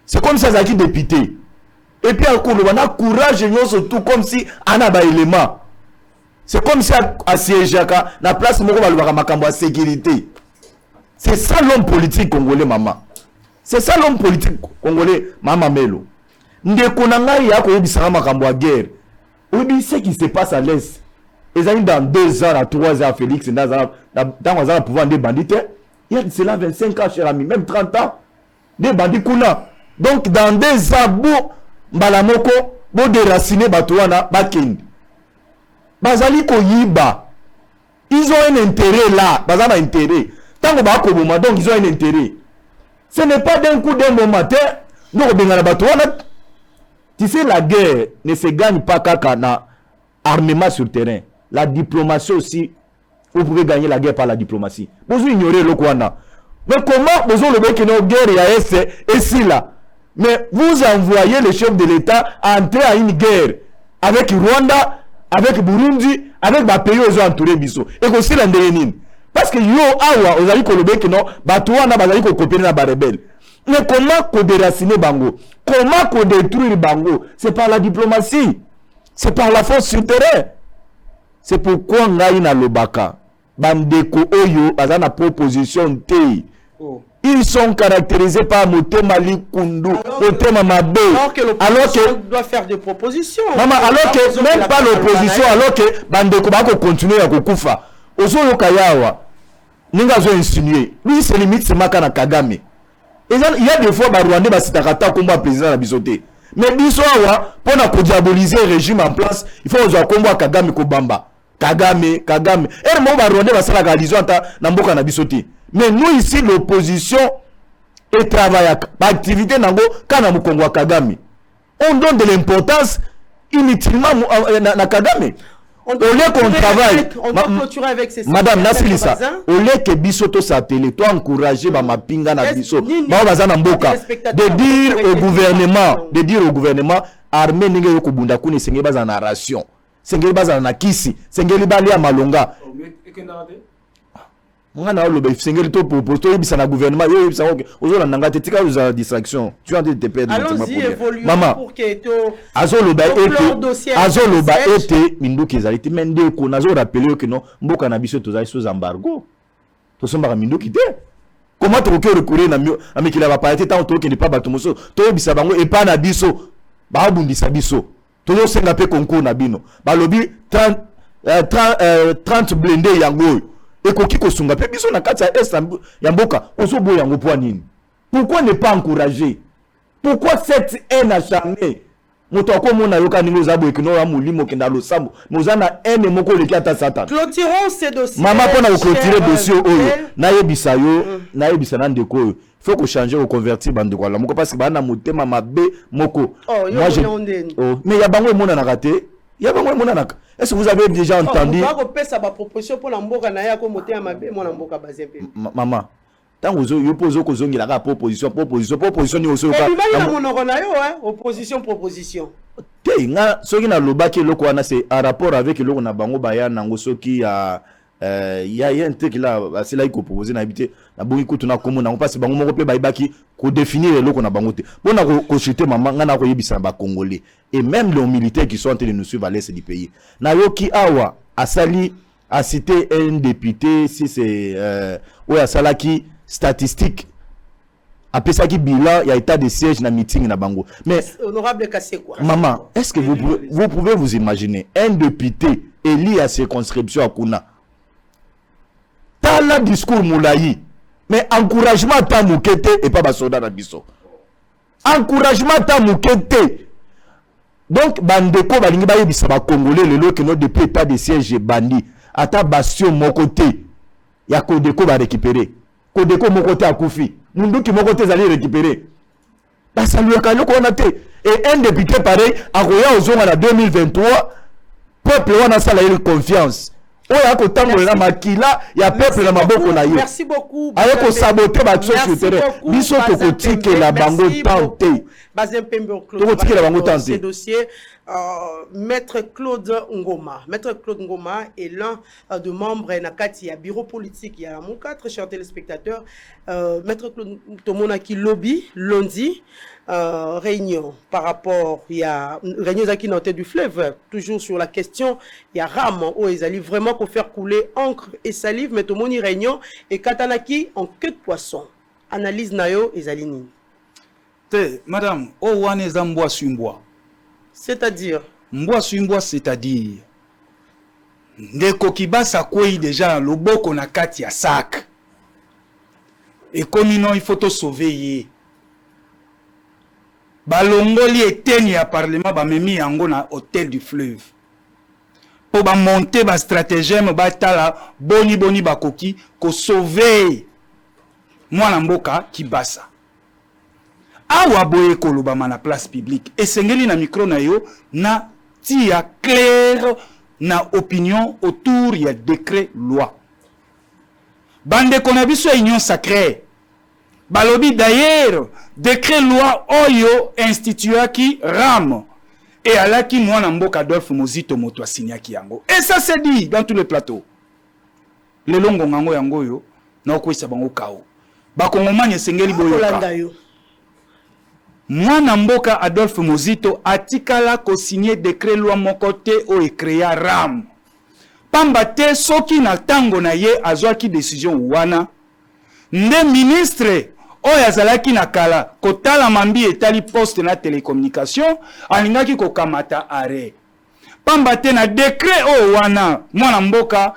[SPEAKER 2] C'est comme ça qui député. Et puis on a courage surtout comme si on a des éléments. C'est comme si à siéger na place moko balobaka makambo ya sécurité. C'est ça l'homme politique congolais maman. C'est ça l'homme politique congolais maman Melo. Ndeko na ngai ya ko yebisaka makambo ya guerre. Obi ce qui se passe à l'est. Ils ont dans 2 ans à 3 ans Félix dans un pouvoir des bandits. Il y a cela 25 ans cher ami, même 30 ans. Des bandits kuna. Donc dans 2 ans bo mbalamoko bo déraciner batouana bakendi. Bazali ko yiba. Ils ont un intérêt là, bazana intérêt. Tant que ba ko boma donc ils ont un intérêt. Ce n'est pas d'un coup d'un moment donc bengana batouana. Tu sais la guerre ne se gagne pas kaka na armement sur terrain. La diplomatie aussi, vous pouvez gagner la guerre par la diplomatie. Vous ignorez le Kwana. Mais comment vous avez le que nos guerres et si là? Mais vous envoyez le chef de l'État à entrer à une guerre avec Rwanda, avec Burundi, avec les pays où ils ont entouré Bisso. Et aussi l'Andérénine. Parce que yo awa, vous avez dit que non, Batouana, vous avez coopérer dans les rebelles. Mais comment qu'on déraciner Bango? Comment qu'on détruire Bango? C'est par la diplomatie. C'est par la force sur terrain. C'est pourquoi ngai na lobaka bandeko oyo azana proposition T. Ils sont caractérisés par Motema Likundu, Motema Mabe.
[SPEAKER 1] Alors que doit faire des propositions.
[SPEAKER 2] Maman, alors que même pas l'opposition, alors que bandeko bako continuer à kokufa. Ozo kayawa. Ninga zo insinuer. Lui c'est limite c'est Makana Kagame. Il y a des fois ba Rwanda ba sitakata komba président na bisoté.
[SPEAKER 4] mais biso awa pona ko diaboliser régime en place il faut ozo kombo Kagame ko bamba Kagame et mo ba rwanda ba sala ka lizo anta na mboka na biso te. Mais nous ici l'opposition et travaille par activité nango kana mukongo wa Kagame on donne de l'importance inutilement na Kagame. Au lieu qu'on travaille, Madame Nassilissa, au lieu que Bisoto s'appelle, toi encourager ma pinga na biso, de dire au gouvernement, armée n'inge yoko bunda kuni senge baza na ration, senge baza na kisi, senge libali ya malonga. Ngana oloba senge to propose to yebisa na gouvernement, yo yebisa oke, ozo na nanga te tika za distraction. Tu es en train de te perdre.
[SPEAKER 1] Allons-y, évoluons pour que to
[SPEAKER 4] azoloba ete minduki ezalite mende ko nazo rappeler que non mboka na biso tozali sous embargo. To somba minduki te. Comment tu peux recourir na mio amikila ba parité tant to ke ne pas batumoso. To yebisa bango e pa na biso. Ba bundisa biso. To yo senga pe concours na bino. Ba lobi 30 blindés yango. Et koki kosunga pe biso na kati ya est ya mboka ozobo yango po nini? Pourquoi ne pas encourager? Pourquoi cette haine acharnée? Moto akomona yoka ningo zabo ekino ya mulimo kenda lo sambo. Mozana haine moko leki ata Satan.
[SPEAKER 1] Clôturons ces dossiers.
[SPEAKER 4] Maman pona ko clôturer dossier oyo. Na yebisa yo, na yebisa na ndeko oyo. Faut ko changer ou convertir bande quoi la moko parce que bana motema mabe moko.
[SPEAKER 1] Moi je
[SPEAKER 4] mais ya bango mona na raté. Ya bango mona na. Est-ce que vous avez déjà entendu? Maman, tant que vous posez la proposition ni aussi
[SPEAKER 1] opposition.
[SPEAKER 4] Ce qui n'a pas c'est un rapport avec le na bango baya nango soki ya il y a un truc là c'est là il faut proposer na habiter na bongi kutuna komo na pas bango moko pe baibaki ko définir le ko na bango te bona ko chuter maman ngana ko yebisa ba congolais et même les militaires qui sont en train de nous suivre à l'est du pays na yoki awa asali a cité un député si c'est ou asalaki statistique après ça qui bilan il y a état de siège na meeting na bango mais
[SPEAKER 1] honorable Kassé quoi
[SPEAKER 4] maman est-ce que vous pouvez vous imaginer un député élu à circonscription à Kuna tala discours moulayi mais encouragement ta mukete et pas basoda na biso encouragement ta mukete donc bandeko balingi ba yebisa ba congolais lelo que notre depuis état de siège bandi ata bastion mon côté ya Kodeko ba récupérer Kodeko mon côté akufi munduki mon côté zali récupérer ba saluer ka loko na te et un député pareil a roya ozonga na 2023 peuple wana sala ile confiance.
[SPEAKER 1] Merci beaucoup.
[SPEAKER 4] Avec saboter ba sur terrain. Biso tokotike la bango tenté.
[SPEAKER 1] Tokotike la bango tenté. Ce dossier Maître Claude Ngoma. Maître Claude Ngoma est l'un de membres nakati ya bureau politique il y a mon 4 chers téléspectateurs. Maître Claude Tomona qui lobby lundi réunion par rapport il y a réunion qui dans tête du fleuve toujours sur la question il y a Ram où ils allaient vraiment pour faire couler encre et salive mais tout le monde réunion et Katanaki en queue de poisson analyse nayo et zalini
[SPEAKER 3] madame o wane za mbwa sumbwa
[SPEAKER 1] c'est-à-dire
[SPEAKER 3] mbwa sumbwa c'est-à-dire ndeko kibasa kwei déjà loboko na kati ya sac et comme non il faut te sauver balongoli eteni ya parlement ba memi yango na hôtel du fleuve po ba monter ba stratagème ba tala boni bakoki ko sauver mwana mboka kibasa awa boye koloba na place publique esengeli na micro na yo na tia clair na opinion autour ya décret loi bande konabiso union sacrée balobi d'ailleurs décret loi oyo instituaki Ram et alaki mwana mboka Adolphe Mozito moto asinyaki yango et ça c'est dit dans tous les plateaux le longo ngango yango yo na ko isa bango kao ba kongomanya sengeli boyo mwana mboka Adolphe Mozito atikala ko signer décret loi mokote o ekrea Ram pamba te soki na tango na ye azwaki décision wana nde ministre oya zalaki na kala kotala mambi etali poste na télécommunication alingaki kokamata arrêt pamba te na décret o wana mwana mboka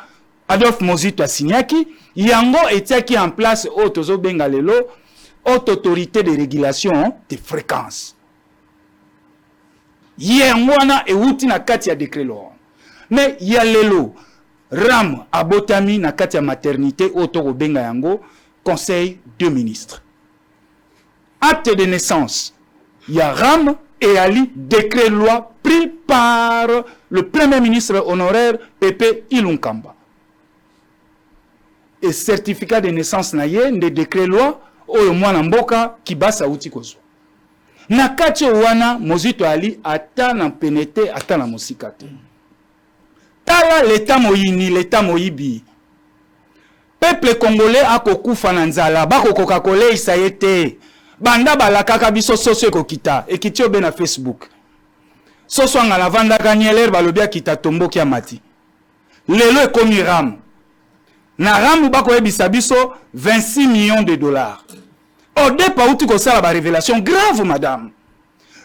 [SPEAKER 3] Adolphe Mozito asinyaki yango etiaki en place o tozo benga lelo haute autorité de régulation des fréquences Yengwana et outi na kati ya décret loi. Mais ya lelo Ram abotami na kati ya maternité otoko benga yango conseil de ministres. Acte de naissance. Ya Ram et Ali décret loi pris par le premier ministre honoraire Pepe Ilunkamba. Et certificat de naissance na ye de décret loi oyo mwana mboka kibasa uti kozo. Na kati wana Mozito Ali ata na penete ata na mosikate. Tala l'état moyini, l'état moyibi. Peuple congolais akokufa na nzala, bako kokakole isayete. Banda balakaka biso soso kokita, ekiti obe na Facebook. Soso nga na vanda kanyeler balobia kita tomboki ya mati. Lelo ekomi Ram. Na Ram bako ebisa biso 26 millions de dollars. Ode pa uti ko sala ba révélation grave madame.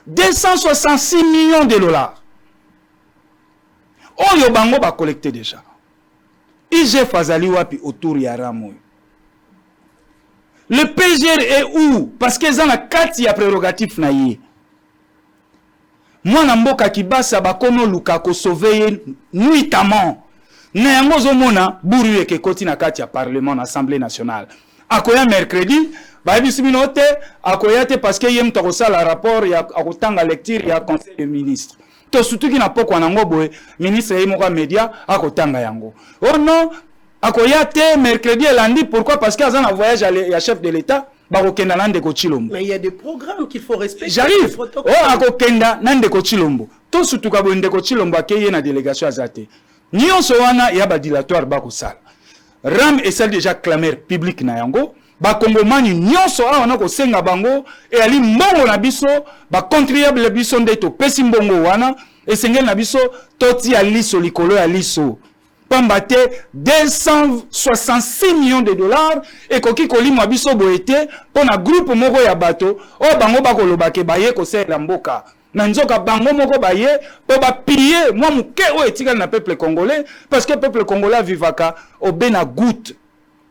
[SPEAKER 3] 266 millions de dollars. Oyo bango ba collecté déjà. IG Fazali wapi autour ya Ram. Le PGR est où? Parce que ça na kati ya prérogatif na ye. Mwana mboka kibasa bakono luka ko sauver nuitamment. Na yango zomona buru eke koti na kati ya parlement na assemblée nationale. Akoya mercredi ba bisiminote akoya te parce que yem to sala rapport ya akotanga lecture ya conseil des ministres. To surtout ki na poko na ngoboe ministre yemo ka média akotanga yango. Oh non, akoya te mercredi et lundi pourquoi? Parce qu'il y a un voyage à chef de l'État. Mais
[SPEAKER 1] il y a des programmes qu'il faut respecter.
[SPEAKER 3] J'arrive. Oh, akokenda nande ko chilombo. To surtout ka bonde ko chilombo akeye na délégation azate. Nyon sowana ya ba dilatoire ba ko sala. Ram et celle déjà clameur public na yango. Ba kongomani nyonso awana ko senga bango et ali mbongo na biso ba contribuable biso ndeto pesi mbongo wana et sengel na biso toti ya liso likolo ya liso. Pambate 266 millions de dollars et koki kolimo biso boete pona groupe moko ya bato o bango bakoloba ke baye ko sela mboka na nzoka bango moko baye po ba piller moi muke o etika na peuple congolais parce que peuple congolais vivaka o bena goutte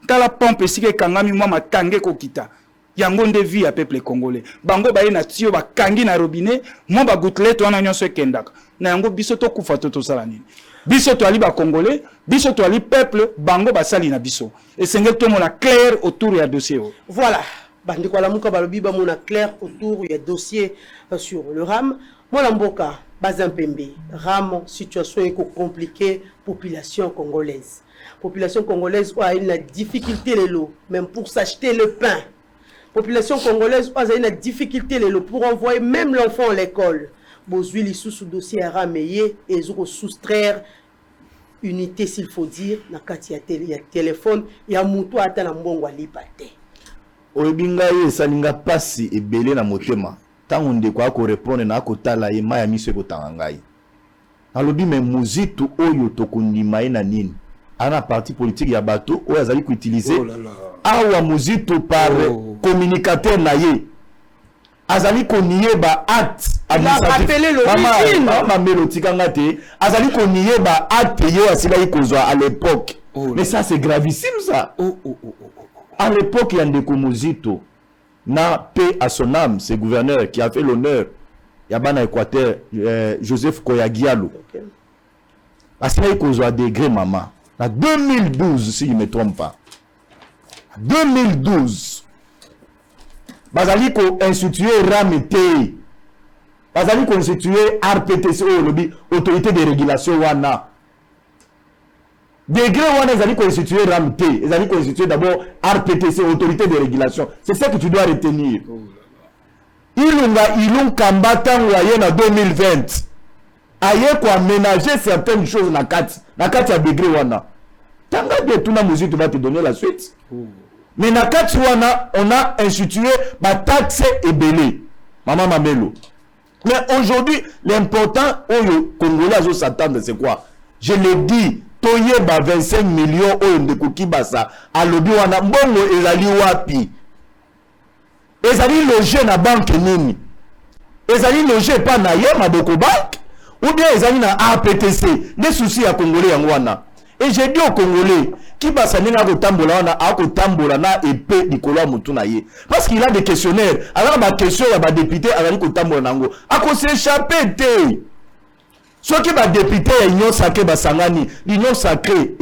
[SPEAKER 3] kala pompe sike kangami moi matange ko kita yango nde vie ya peuple congolais bango baye na tio ba kangi na robinet moi ba gouttelette wana nyonso ekendaka na yango biso to kufa to sala nini. Biso to ali ba congolais, biso to ali peuple bango basali na biso. Et sengel to mona clair autour ya dossier.
[SPEAKER 1] Voilà. Bandi kwa lamuka balobi ba mona clair autour ya dossier sur le Ram. Mona mboka Bazampembe. Ram situation eko compliquée population congolaise. Population congolaise a une difficulté les lots même pour s'acheter le pain. Population congolaise a une difficulté les lots pour envoyer même l'enfant à l'école. Bozui sous dossier à rameye et ils soustraire unité s'il faut dire na kati ya téléphone ya muto ata na mbongo alipate.
[SPEAKER 2] Oyebinga ye salinga pasi ebele na motema. Tango ndeko ako répondre na akotala ye maya miso ko tangangai. Alobi me muzitu oyo tokundima ye na nini? Ana parti politique ya bato oyo azali ko utiliser. Awa muzitu par communicateur na ye. Azali ko nié ba acte
[SPEAKER 1] administratif.
[SPEAKER 2] Maman Melotika ngate. Azali ko nié ba acte yo asila ikozwa à l'époque. Mais ça c'est gravissime ça. À l'époque il y a Ndeko Muzito na paix à son âme, c'est gouverneur qui a fait l'honneur. Yabana Équateur Joseph Koyagialo. Asila ikozwa degré maman. En 2012 si je ne me trompe pas. 2012 bazali ko instituer RAMT. Bazali ko instituer RPTC lobby autorité de régulation wana. Degré wana zali ko instituer RAMT, zali ko instituer d'abord RPTC autorité de régulation. C'est ça que tu dois retenir. Ilunga kambata ngoye na 2020. Aye ko aménager certaines choses na kati ya degré wana. Tanga de tuna Muzito va te donner la suite. Mais na kati wana on a institué ba taxe et belé. Maman Mamelo. Mais aujourd'hui l'important oyo Congolais zo s'attendre c'est quoi? Je le dis, toye ba 25 millions oyo ndeko kibasa alobi wana mbongo ezali wapi? Ezali logé na banque nini? Ezali logé pas na ye maboko bank ou bien ezali na APTC? Des soucis à Congolais yango wana.
[SPEAKER 4] Et j'ai dit aux Congolais, qui va s'en aller à Kotambola na épée Nicolas Moutunaye. Parce qu'il a des questionnaires. Alors, ma question, il y a des députés, à Kotambola nango. À quoi s'échapper, ceux qui va député, l'union sacrée, l'union sacrée,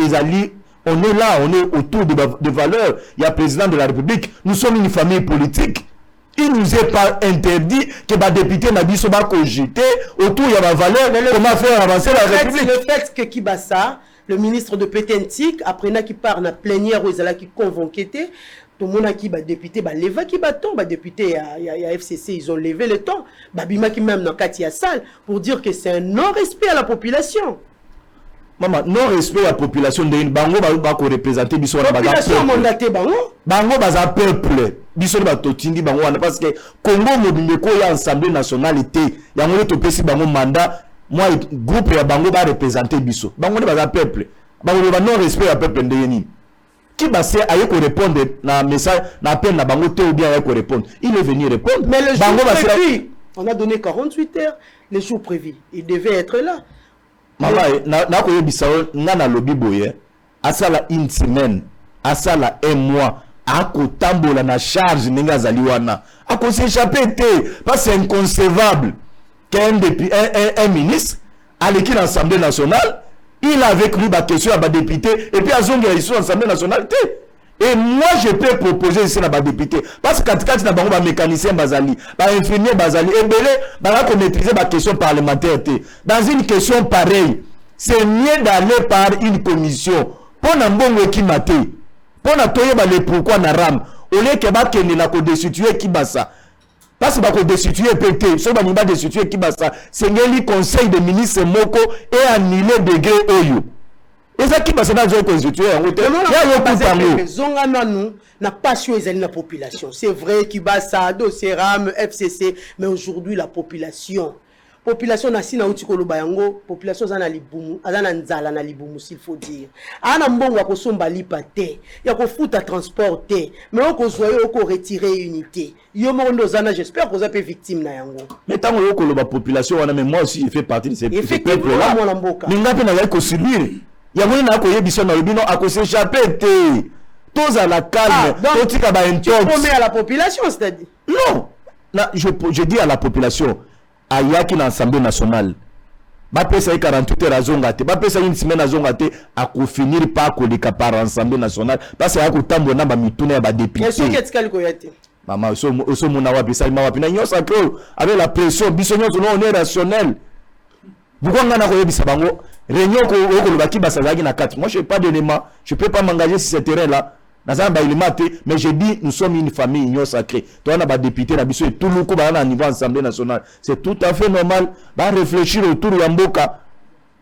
[SPEAKER 4] on est là, on est autour de valeurs. Il y a le président de la République. Nous sommes une famille politique. Il ne nous est pas interdit que les députés n'aient pas cogité autour de la valeur. Comment faire avancer la République?
[SPEAKER 1] Le fait que Kibasa, le ministre de Pétentique, après qu'il part dans la plénière où il a convoqué, tout le monde qui va député, bah lever qui bâton, bah député, il y a FCC, ils ont levé le temps, bah bima qui même dans Katia Salle pour dire que c'est un non-respect à la population.
[SPEAKER 4] Maman, non-respect à la population de Bango va représenter Bissot.
[SPEAKER 1] La population mandatée Bango.
[SPEAKER 4] Bango va peuple. Bissot va totindi Bango parce que Congo Mobimeko y a Assemblée nationale était. Il y a un autre Bango mandat. Moi, groupe ya Bango va représenter Bissot. Bango va peuple. Bango va non-respect à peuple de Yeni. Qui va se aille répondre na message na peine na Bango te ou bien aille répondre. Il est venu répondre.
[SPEAKER 1] Mais le jour prévu, on a donné 48 heures. Le jour prévu, il devait être là.
[SPEAKER 4] Maman, na koye bisao ngana lobby boye asala une semaine asala un mois ako tambola na charge ninga zaliwana ako s'échapper parce que c'est inconcevable qu'un ministre à l'équipe de l'Assemblée nationale il a avec lui la question à la député et puis à zongi à l'Assemblée nationale et moi je peux proposer ici la député parce que quand tu as un mécanicien bazali un infirmier bazali et belé bah qu'on maîtriser la question parlementaire dans une question pareille c'est mieux d'aller par une commission pour n'ambongo qui maté pour n'atoyer les pourquoi na ram au lieu que ba kende na ko destituer qui basa parce que ba ko destituer pété so ba ni ba destituer qui basa c'est ngeli conseil des ministres moko et annuler degré oyo. Et ça qui va se faire constituer en route.
[SPEAKER 1] Zonga nanou n'a pas choisi la population. C'est vrai qu'il va ça, dossier RAM, FCC, mais aujourd'hui la population n'a si na utikolo bayango, population zana libumu, azana nzala na libumu s'il faut dire. Ana mbongo ya kosomba lipate, ya ko futa transporter, mais on ko zoyer on ko retirer unité. Yo mondo zana j'espère que vous avez victime na yango.
[SPEAKER 4] Mais tant que ko la population wana mais moi aussi je fais partie de ces peuples là. Ninga pe na ya ko subir. Yamoni na koye biso na lobino a ko s'échapper te. Tous à la calme, tout ka ba intox.
[SPEAKER 1] Tu promets à la population c'est-à-dire?
[SPEAKER 4] Non. Là je dis à la population ayaki na l'Assemblée nationale. Ba pesa 48 heures azonga te. Ba pesa une semaine azonga te a ko finir par ko leka par l'Assemblée nationale parce que a ko tambo na ba mituna ba député.
[SPEAKER 1] Est-ce que tu koyate?
[SPEAKER 4] Maman so mona wapi sa ma wapi na nyosa ko avec la pression biso nyoso on est rationnel. Pourquoi ngana ko yebisa bango réunion ko ko baki basazaki na 4. Moi je n'ai pas d'éléments, je peux pas m'engager sur ce terrain là. Mais je dis nous sommes une famille union sacrée. Toi on a des députés na biso et tout le coup à niveau Assemblée nationale. C'est tout à fait normal. Va réfléchir autour de Yamboka.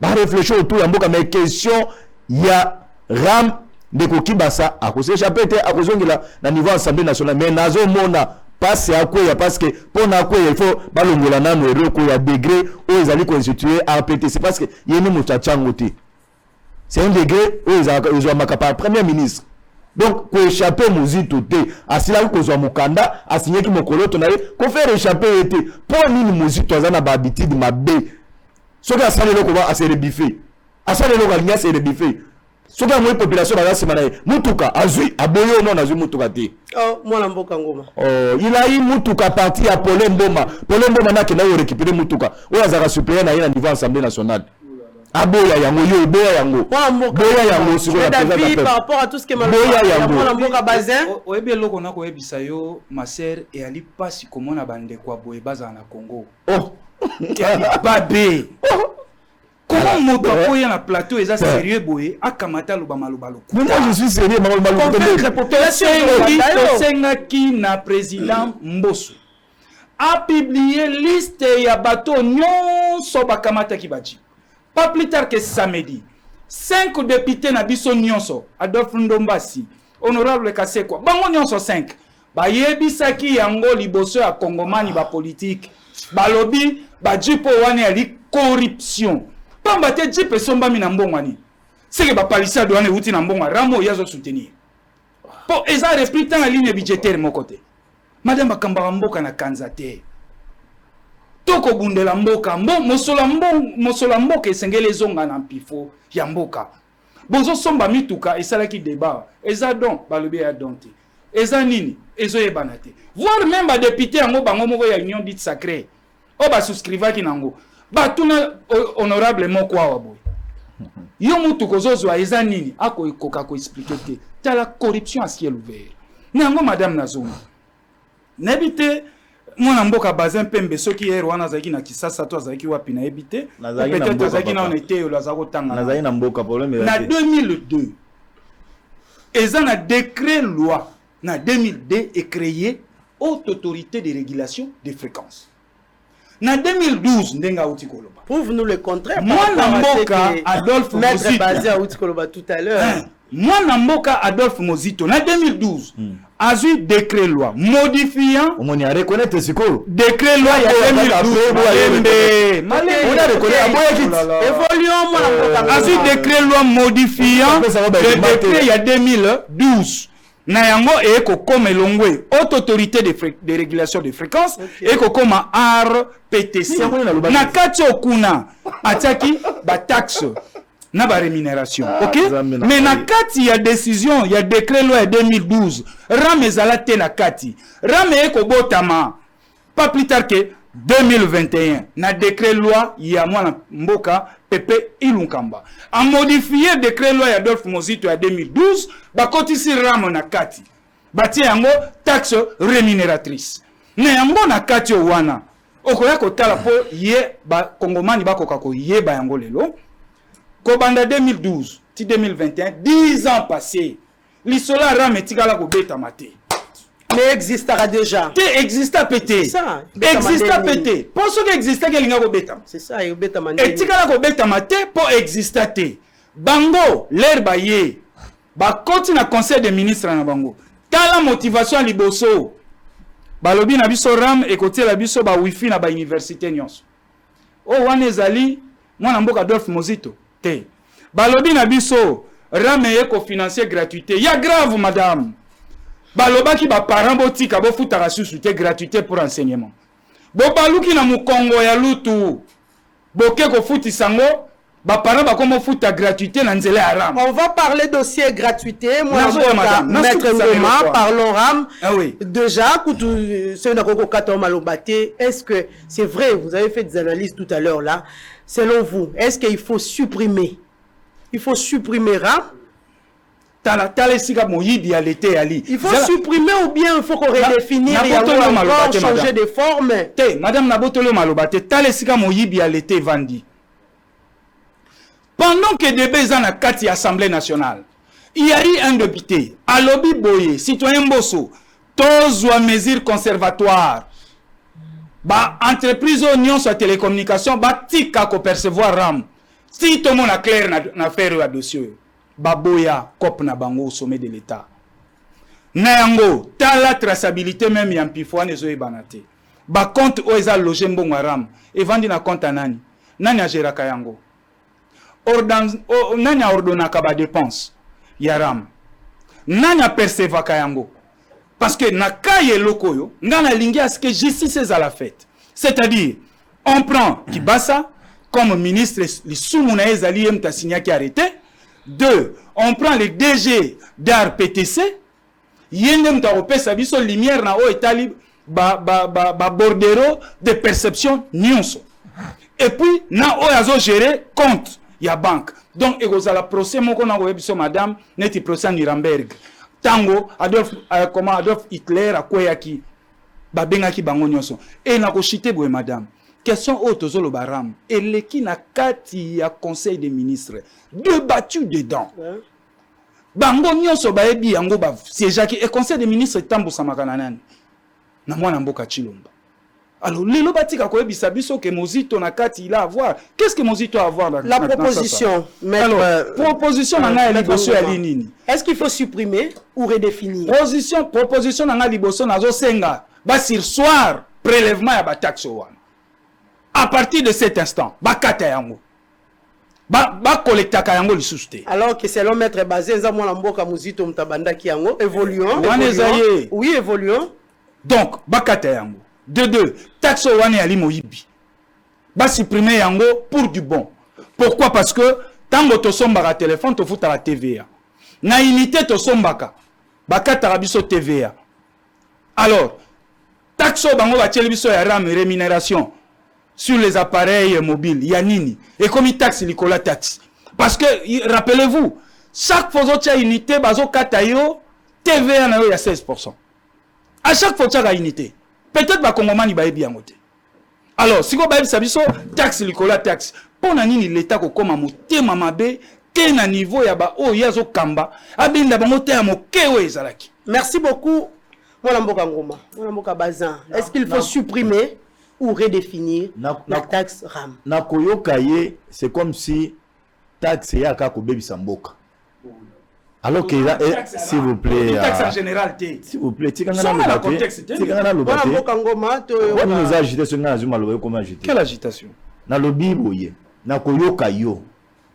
[SPEAKER 4] Mais question il y a ram de kokibasa à cause échapper à cause na niveau Assemblée nationale mais nazo mona passe à quoi parce que pour na quoi il faut balongola na no reko ya degré où ils allaient constituer à PT c'est parce que yeni mutachangote. C'est un degré où ils ont makapa premier ministre. Donc, pour échapper Mouzito T, à cela que vous avez Mukanda, à signer que mon colote n'a qu'on fait échapper été. Pour une Mouzito, on a l'habitude de ma baie. Ce qui a salé le combat à se rebiffer. À ça, le local, c'est rebiffer. Ce qui a moins de population, c'est que Moutuka, Azui, Aboyo, non, Azui Moutuka T.
[SPEAKER 1] Oh, moi, l'amboka ngoma.
[SPEAKER 4] Oh, il a eu Moutuka parti à Polemboma. Polemboma n'a qu'à récupérer Moutuka. Où il a suppléé à niveau Assemblée nationale. Aboya yango yo boya yango sur la
[SPEAKER 1] présidente par rapport à tout ce que boya yango bazin
[SPEAKER 3] oyebi eloko na ko yebisa yo ma sœur et ali pasi komona bande kwa boye baza na Congo
[SPEAKER 4] oh
[SPEAKER 3] babe comment moto akoya na plateau eza sérieux boye akamata loba maloba loko
[SPEAKER 4] moi je suis sérieux maloba
[SPEAKER 1] la population
[SPEAKER 3] qui na président Mbosso a publié liste ya bateau nyonso bakamata kibaji. Pas plus tard que samedi, 5 députés na biso nyonso, Adolphe Ndombasi, honorable Kasekwa, bango nyonso 5. Ba yebisaki yango liboso ya Kongomani ba politique. Ba lobby, ba jipo wane ali corruption. Pamba te jipe somba mi na mbongwani. Seke ba palisa douane uti na mbongwa ramo yazo soutenir. Po eza repris tant la ligne budgétaire mon côté. Madame Bakamba mboka na kanzate. Toko bundela mboka mosola mboka esengele zonga na mpifo ya mboka bozo somba mituka esalaki débat eza donc balobi ya donte eza nini ezoyebana te voir même ba député yango bango moko ya union dite sacrée o ba souscrivaki nango batuna honorable moko awa boy yo mutuka ozozwa eza nini akokoka ko expliquer te tala corruption à ciel ouvert nango madame Nazoma n'habite mwana mboka bazin pembe soki yer wana zaki na kisasa to azaki wapi na ebite peut-être azaki na onete yo lazako tanga
[SPEAKER 2] nazaki na mboka problème
[SPEAKER 3] na 2002 eza na décret loi na 2002 est créé haute autorité de régulation des fréquences na 2012 ndenga uti koloba
[SPEAKER 1] prouve-nous le contraire
[SPEAKER 3] mwana mboka Adolphe
[SPEAKER 1] Mozito basé à uti koloba tout à l'heure
[SPEAKER 3] mwana mboka Adolphe Mozito na 2012 azui décret loi modifiant
[SPEAKER 2] on y a reconnaître siko
[SPEAKER 3] décret loi ya 2012
[SPEAKER 2] on a reconnaître
[SPEAKER 1] évoluons mwana mboka
[SPEAKER 3] azui décret loi modifiant le décret ya 2012 na yango eko koma elongwe haute autorité de régulation des fréquences eko koma RPTC na kati okuna atiaki ba taxe na ba rémunération OK mais na kati ya décision ya décret loi 2012 ram ezala te na kati ram eko botama pas plus tard que 2021 na décret loi ya mwana mboka Pepe Ilunkamba a modifié décret loi ya Adolphe Mozito ya 2012 bakotisi ram na kati batie yango taxe rémunératrice na yango na kati wana okoya kotala po ye ba kongomani bakoka ko yeba yango lelo ko banda 2012 ti 2021 10 ans passés l'isola ram etikala ko beta maté
[SPEAKER 1] mais existera déjà
[SPEAKER 3] te exista pété
[SPEAKER 1] ça
[SPEAKER 3] exista pété pour ce qui exista kelinga ko beta
[SPEAKER 1] c'est ça et beta mandé
[SPEAKER 3] etikala ko beta maté pour exista te bango l'air baye ba koti na conseil des ministres na bango tala motivation liboso balobi na biso ram ekote la biso ba wifi na ba université nyonso o wana ezali mwana mboka Adolphe Mozito te balobi na biso ram eko financer gratuité ya grave madame balobaki ba parents botika bo futaka susu te gratuité pour enseignement bo baluki na mukongo ya lutu boke ko futi sango ba parents ba komo futa gratuité na nzela ya ram
[SPEAKER 1] on va parler dossier gratuité moi maître Ngoma parlons ram déjà kutu c'est na koko kato malobate est-ce que c'est vrai vous avez fait des analyses tout à l'heure là selon vous est-ce qu'il faut supprimer ram
[SPEAKER 3] il
[SPEAKER 1] faut supprimer ou bien il faut qu'on redéfinir et encore changer de forme.
[SPEAKER 3] Madame Nabotolo Malobate, Talesika Moyibi a l'été Vandi. Pendant que débat est à Kati Assemblée nationale, il y a eu un député, Alobi Boye, citoyen Bosso, tous ou mesures conservatoires, ba entreprise union sur télécommunication, ba tika ko percevoir ram. Si tout le monde a clair na faire le dossier. Baboya cop na bango au sommet de l'État. Nayango, tala traçabilité même yampifouane zoe banate. Ba compte oeza loge mbongo ram. Et vandi na compte nani. Nani a géré kayango. Nani a ordonné kaba dépense. Yaram. Nani a perceva kayango. Parce que na kaye lokoyo, ngana lingi à ce que justice est à la fête. C'est-à-dire, on prend Kibasa comme ministre, les soumounaïs ezali mta signa qui arrêté. 2. On prend les DG d'RPTC. Yendem tarope sabiso lumière na o etali ba bordero de perception nyonso. Et puis na o yazo gérer compte ya banque. Donc ekozala procès moko na ko biso madame neti procès Nuremberg. Tango Adolf Hitler akweyaki ba bengaki bango nyonso. Et na ko chité boye madame. Question haute aux baram et les qui na kati ya conseil des ministres débattu dedans. Bango nyonso ba ebi yango ba siège et conseil des ministres tambo samakana nani na mwana mboka Chilomba. Alors lelo batika ko ebisa biso que Mozito na kati il a à voir. Qu'est-ce que Mozito a à voir là?
[SPEAKER 1] La proposition.
[SPEAKER 3] Alors proposition na liboso ya linini.
[SPEAKER 1] Est-ce qu'il faut supprimer ou redéfinir?
[SPEAKER 3] Proposition na liboso nazo senga ba sur soir prélèvement ya ba taxe wana. À partir de cet instant, bakata yango. Ba collecta yango lisuste.
[SPEAKER 1] Alors que selon maître Bazé nzamo na mboka Mozito mtabanda ki yango évoluons. Oui, évoluons.
[SPEAKER 3] Donc bakata yango. De 2, taxe wana ali moyibi. Ba supprimer yango pour du bon. Pourquoi? Parce que tango to sombaka téléphone to futa la TVA na unité to sombaka bakata biso TVA alors taxe bango ba biso ya RAM rémunération sur les appareils mobiles ya nini et comme taxe likola taxe parce que rappelez-vous chaque fois que unité bazo kata yo TVA na yo ya 16%. À chaque fois que unité peut-être ba kongomani ba ebi yango te. Alors si ko ba ebi biso taxe likola taxe pour na nini l'état ko koma motema mabe ke na niveau ya ba o yazo kamba abinda bango te ya mokewe ezalaki.
[SPEAKER 1] Merci beaucoup Mwana Mboka Ngoma. Mwana Mboka Bazin. Est-ce qu'il faut supprimer ou redéfinir la taxe RAM?
[SPEAKER 4] Na koyoka ye, c'est comme si taxe ya ka ko bebisa mboka. Alors que s'il vous plaît,
[SPEAKER 3] taxe en général té.
[SPEAKER 4] S'il vous plaît, tikanga na contexte. Tikanga na
[SPEAKER 1] Mwana Mboka Ngoma to
[SPEAKER 4] on nous agiter ce nga azuma lobe comment agiter.
[SPEAKER 3] Quelle agitation?
[SPEAKER 4] Na lobi boye. Na koyoka yo.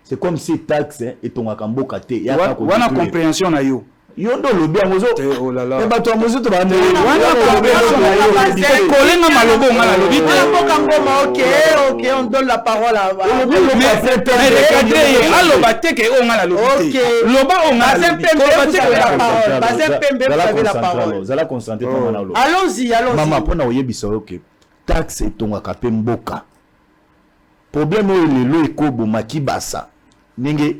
[SPEAKER 4] C'est comme si taxe etongaka mboka te. Ya ka ko.
[SPEAKER 3] Wana compréhension na yo.
[SPEAKER 4] Yondo lobi amozo.
[SPEAKER 3] Oh là là.
[SPEAKER 4] Mais bato amozo to bande.
[SPEAKER 3] Wana compréhension na yo. Kolenga malobo ngala lobi.
[SPEAKER 1] Mwana Mboka Ngoma, OK, on donne la parole à
[SPEAKER 3] mais recadrer aloba teke o ngala lobi.
[SPEAKER 1] OK.
[SPEAKER 3] Loba o ngala lobi.
[SPEAKER 1] Vous avez la parole. Bazin Pembe, vous avez la parole.
[SPEAKER 4] Vous allez concentrer pour moi.
[SPEAKER 1] Allons-y.
[SPEAKER 4] Maman, pour na oyebisa OK. Taxe etongaka pe mboka. Problème o lelo ekobo makibasa. Ninge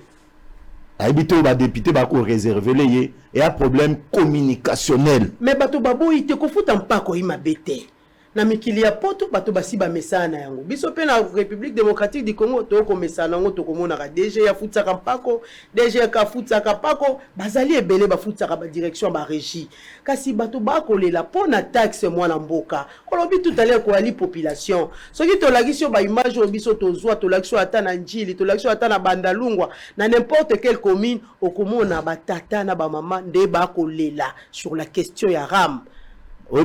[SPEAKER 4] habité ba député ba ko réserver les et un problème communicationnel.
[SPEAKER 1] Mais bato babo ite ko futa mpako imabete. Na mikili ya poto bato basi ba mesana yango. Biso pe na République démocratique du Congo to ko mesana ngo to ko mona ka DG ya futa ka mpako, DG ka futa ka pako, bazali ebele ba futa ka ba direction ba régie. Kasi bato ba ko lela pona taxe mwana mboka. Kolobi tout à l'heure ko ali population. Soki to lagisi ba image o biso to zwa to lagisi ata na njili, to lagisi ata na bandalungwa, na n'importe quelle commune o ko mona ba tata na ba mama nde ba ko lela sur la question ya RAM.
[SPEAKER 4] Ils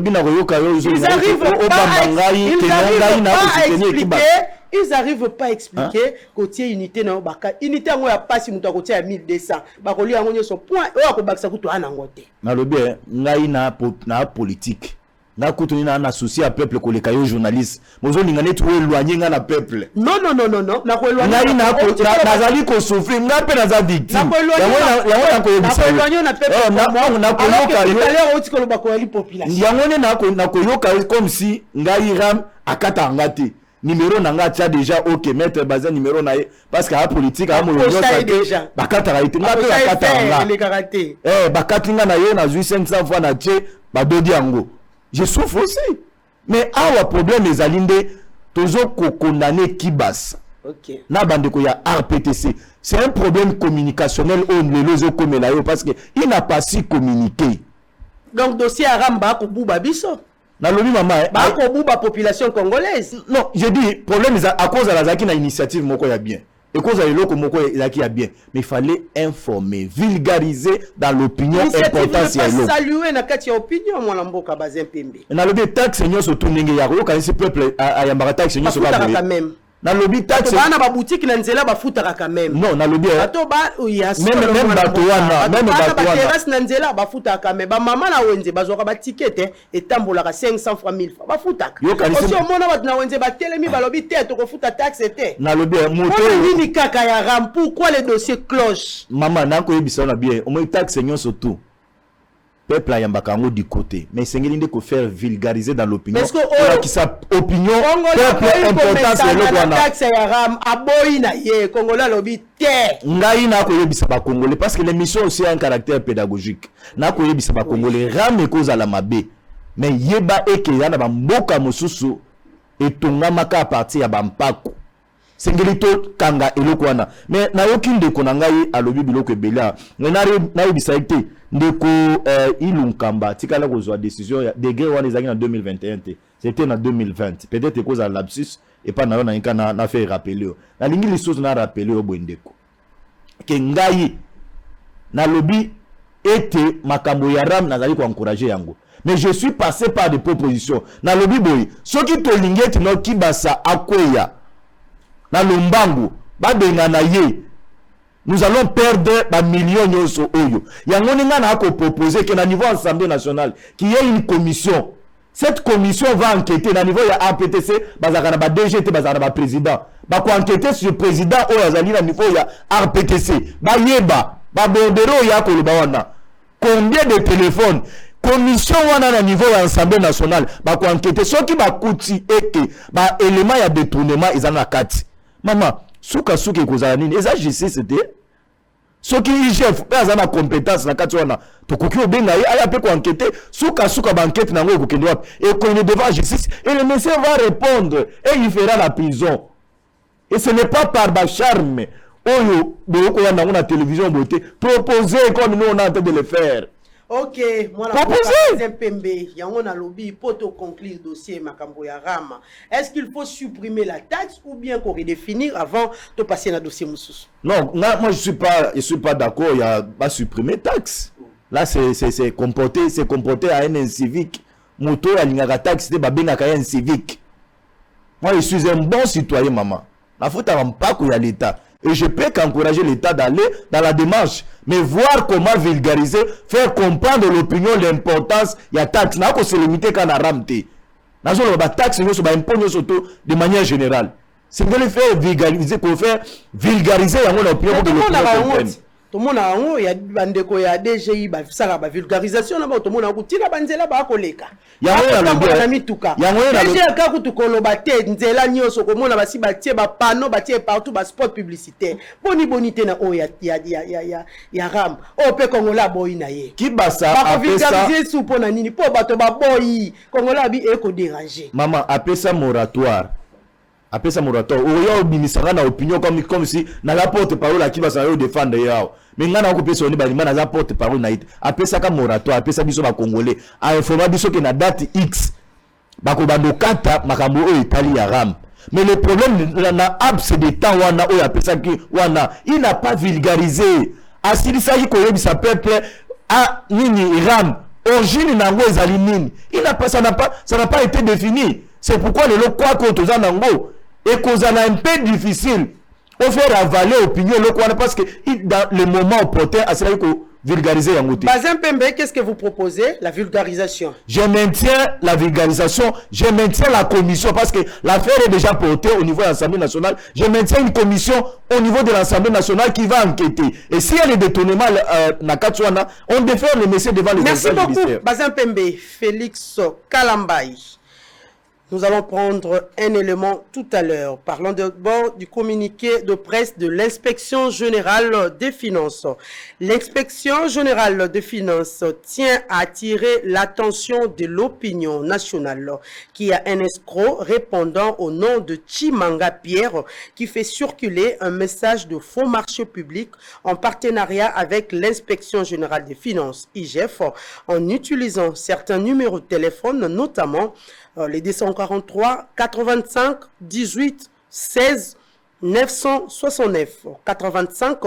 [SPEAKER 4] n'arrivent
[SPEAKER 1] pas à expliquer côté unité na baka unité ngo ya pasi mutu akotia ya 1200 bakoli yango nyoso point o akobakisa kutu ana ngote
[SPEAKER 4] na lobi ngai na politique na kutu na associé à peuple ko le kayo journaliste mozo lingane tu éloigner nga na peuple
[SPEAKER 1] non na ko éloigner
[SPEAKER 4] ngai na nazali ko souffrir nga pe naza victime na ko
[SPEAKER 1] éloigner na peuple
[SPEAKER 4] na ko yoka yo
[SPEAKER 1] alors on dit que le bako ali population
[SPEAKER 4] yango ne na ko yoka comme si ngai ram akata ngati numéro nanga tia déjà OK maître Bazin numéro na parce que la politique a mo
[SPEAKER 1] déjà
[SPEAKER 4] bakata raité nga pe bakata nga bakati nga na yo na 500 fois na tie ba dodi yango. Je souffre aussi. Mais awa problème les alinde toujours condamné Kibas.
[SPEAKER 1] OK.
[SPEAKER 4] Na bande ko ya RPTC. C'est un problème communicationnel on les lozo comme là parce que il n'a pas su communiquer.
[SPEAKER 1] Donc dossier Aramba ko buba biso.
[SPEAKER 4] Na lobi maman
[SPEAKER 1] ba ko buba population congolaise.
[SPEAKER 4] Non, je dis problème à cause de la zaki na initiative moko ya bien. Et cause de l'oko moko zaki ya bien. Mais il fallait informer, vulgariser dans l'opinion importance ya l'eau.
[SPEAKER 1] Saluer na kati ya opinion mwana mboka Bazin Pembe.
[SPEAKER 4] Na lobi taxe nyoso tunenge ya ko kanisi peuple a yambaka taxe nyoso ba
[SPEAKER 1] même.
[SPEAKER 4] Na lobi taxe
[SPEAKER 1] bana ba boutique na nzela ba futaka quand même.
[SPEAKER 4] Non, na lobi
[SPEAKER 1] bato ba
[SPEAKER 4] même bato wana, même bato wana.
[SPEAKER 1] Terrasse na nzela ba futaka mais ba mama na wenze bazoka ba ticket etambola ka 500 francs 1000 francs ba futaka. Aussi au mona bato na wenze ba telemi ba lobi te to ko futa taxe te.
[SPEAKER 4] Na lobi moto
[SPEAKER 1] nini kaka ya RAM pourquoi les dossiers cloche?
[SPEAKER 4] Maman na ko yebisa na bien, au moins taxe nyoso tout. Peuple a yambakango du côté mais c'est ngeli ndeko faire vulgariser dans l'opinion pour qui sa opinion peuple important c'est le wana
[SPEAKER 1] taxe ya RAM aboyi na ye congolais lobi te
[SPEAKER 4] ngai na ko yebisa ba congolais parce que l'émission aussi a un caractère pédagogique na ko yebisa ba congolais RAM e cause à la mabe mais yeba eke yana ba mboka mosusu etongama ka partir ya ba mpako Sengelito kanga eloko wana mais na yoki ndeko na ngai alobi biloko ebela na yebisa ite ndeko ilunkamba tikala kozwa décision ya degré wana ezaki na 2021 te c'était na 2020 peut-être cause à lapsus et pas na nka na fait rappeler na lingi lisusu na rappeler yo bwendeko ke ngai na lobi ete makambo ya RAM nazali ko encourager yango mais je suis passé par des propositions na lobi boy soki to lingeti no kibasa akweya na lombangu babenga na ye nous allons perdre ba millions nyoso oyo yango ninga na ko proposer que na niveau assemblée nationale qu'il y ait une commission Cette commission va enquêter na niveau ya RPTC, bazaka na ba DGT, bazaka na ba président. Ba ko enquêter sur le président o azali na niveau ya RPTC. Ba yeba, ba bordero ya ko wana. Combien de téléphones commission wana na niveau ya Assemblée nationale ba ko enquêter soki ba kuti eke ba élément ya détournement ezana kati. Mama, suka kozala nini? Eza justice c'était soki IGF pe azana compétence na kati wana tokoki obenga ye aya pe ko enquêter suka ba enquête nango ekokende wapi et qu'on est devant justice et le monsieur va répondre et il fera la prison et ce n'est pas par ba charme oyo boko ya nango na télévision beauté proposer comme nous on est en train de le faire.
[SPEAKER 1] Ok, moi la Pembe, yango na lobby pour te conclure dossier makambo ya Rama. Est-ce qu'il faut supprimer la taxe ou bien qu'on redéfinir avant de passer dans dossier Moussous?
[SPEAKER 4] Non, moi je suis pas d'accord, il y a pas supprimer taxe. Là c'est comporter à un incivique. Moto ya lingaka taxe de babenga ka un civique. Moi je suis un bon citoyen maman. La faute à pas qu'il y a l'état. Et je peux qu'encourager l'État d'aller dans la démarche. Mais voir comment vulgariser, faire comprendre l'opinion, l'importance, il y a taxe. N'a pas se limiter qu'à la ramte. N'a pas taxe, de manière générale. C'est de le faire vulgariser, pour faire vulgariser l'opinion de l'opinion.
[SPEAKER 1] Tout le monde a un, il y a bandeko ya DGI ça ba vulgarisation na ba tout le monde a kutina banzela ba koleka. Ya na mituka. Ya DGI ka kutu koloba te nzela nyoso ko mona basi batie ba panneau batie partout ba spot publicitaire. Bonité na o ya ram. O pe kongola boy na ye.
[SPEAKER 4] Ki basa
[SPEAKER 1] a fait ça. Vulgariser sous pona nini po bato ba boy kongola bi e ko déranger.
[SPEAKER 4] Maman appelle ça moratoire. Après ça moratoire oyo bimisanga na opinion comme si na la porte-parole qui va s'aller défendre yao mais ngana ko pesa oni ba na la porte-parole na it après ça ka moratoire après ça biso ba congolais a informer biso que na date X ba ko bando kata makambo o Italie ya ram mais le problème na abs de temps wana o après ça ki wana il n'a pas vulgarisé asili ça ko yebisa peuple a nini ram origine nango ezali nini ça n'a pas été défini. C'est pourquoi le lot quoi que tous en nango et qu'on a un peu difficile au faire avaler l'opinion parce que dans le moment opportun à cela que vulgariser en côté.
[SPEAKER 1] Bazin Pembe, qu'est-ce que vous proposez? La vulgarisation.
[SPEAKER 4] Je maintiens la vulgarisation, je maintiens la commission parce que l'affaire est déjà portée au niveau de l'Assemblée nationale. Je maintiens une commission au niveau de l'Assemblée nationale qui va enquêter. Et s'il y a des détournements on défère le messieurs devant les
[SPEAKER 1] Merci beaucoup, Bazin Pembe. Félix Kalambay. Nous allons prendre un élément tout à l'heure. Parlons d'abord du communiqué de presse de l'Inspection générale des finances. L'Inspection générale des finances tient à attirer l'attention de l'opinion nationale qui a un escroc répondant au nom de Chimanga Pierre qui fait circuler un message de faux marché public en partenariat avec l'Inspection générale des finances, IGF, en utilisant certains numéros de téléphone, notamment les 243 85 18 16 969 85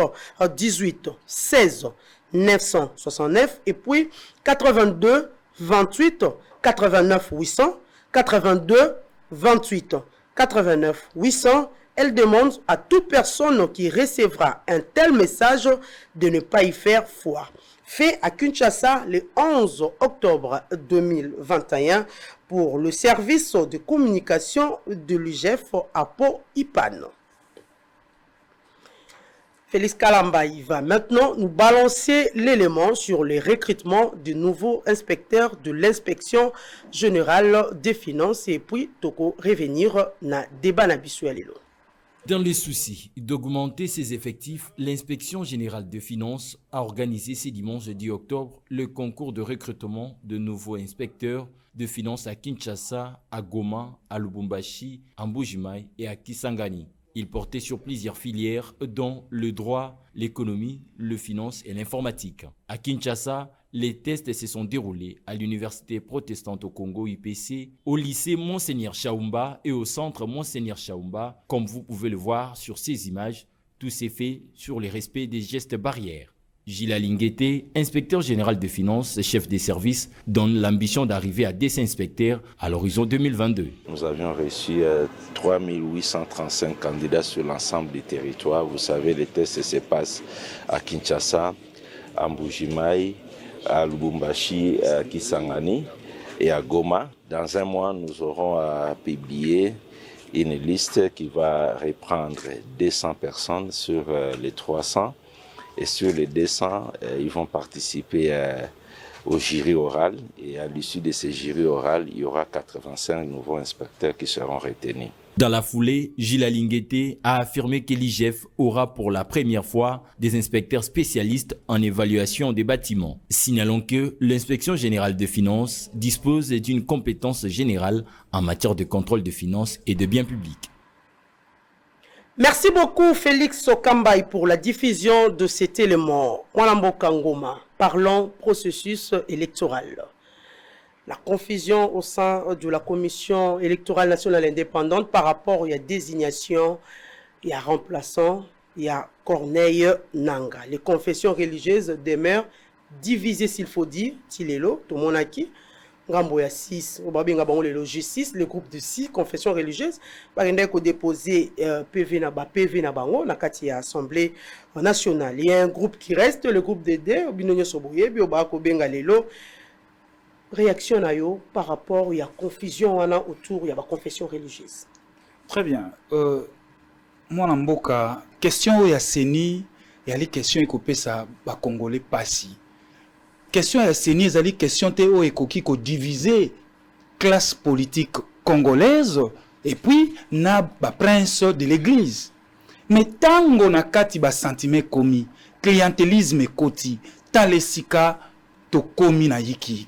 [SPEAKER 1] 18 16 969 et puis 82 28 89 800 82 28 89 800. Elle demande à toute personne qui recevra un tel message de ne pas y faire foi. Fait à Kinshasa le 11 octobre 2021 pour le service de communication de l'UGF à Pau-Ipan. Félix Kalambay va maintenant nous balancer l'élément sur le recrutement du nouveau inspecteur de l'inspection générale des finances et puis toko revenir na débat na bisuelelo.
[SPEAKER 5] Dans le souci d'augmenter ses effectifs, l'Inspection générale des finances a organisé ce dimanche 10 octobre le concours de recrutement de nouveaux inspecteurs de finances à Kinshasa, à Goma, à Lubumbashi, à Mbuji-Mayi et à Kisangani. Il portait sur plusieurs filières dont le droit, l'économie, le finance et l'informatique. À Kinshasa, les tests se sont déroulés à l'Université protestante au Congo UPC, au lycée Monseigneur Chaoumba et au centre Monseigneur Chaoumba. Comme vous pouvez le voir sur ces images, tout s'est fait sur le respect des gestes barrières. Gilles Alinguete, inspecteur général de finances et chef des services, donne l'ambition d'arriver à 10 inspecteurs à l'horizon 2022.
[SPEAKER 6] Nous avions reçu 3835 candidats sur l'ensemble du territoire. Vous savez, les tests se passent à Kinshasa, à Mbuji-Mayi, à Lubumbashi, à Kisangani. et à Goma. Dans un mois, nous aurons à publier une liste qui va reprendre 200 personnes sur les 300. Et sur les 200, ils vont participer au jury oral. Et à l'issue de ces jurys oraux, il y aura 85 nouveaux inspecteurs qui seront retenus.
[SPEAKER 5] Dans la foulée, Gilles Alinguete a affirmé que l'IGF aura pour la première fois des inspecteurs spécialistes en évaluation des bâtiments. Signalons que l'inspection générale de finances dispose d'une compétence générale en matière de contrôle de finances et de biens publics.
[SPEAKER 1] Merci beaucoup Félix Sokambaï pour la diffusion de cet élément. Mwalamboka Ngoma, parlons processus électoral. La confusion au sein de la Commission électorale nationale indépendante par rapport à désignation, il y a remplaçant, il y a Corneille Nanga. Les confessions religieuses demeurent divisées s'il faut dire, Tilelo, tout le monde a qui. Ngambo ya 6, le G6, le groupe de 6 confessions religieuses, par exemple, déposé PV na bango, na kati ya Assemblée nationale. Il y a un groupe qui reste, le groupe de D, Binonyo Soboye, Biobako Bengalelo. Réaction na yo par rapport à la confusion autour de la confession religieuse.
[SPEAKER 3] Très bien. Moi, Namboka, question ya Seni, il y a les questions qui ça ba Congolais passi. Question ya Seni, il y a les questions théo et qui diviser classe politique congolaise et puis na ba prince de l'église. Mais tango na kati ba sentiment commis, clientélisme koti, talesika to komi na yiki.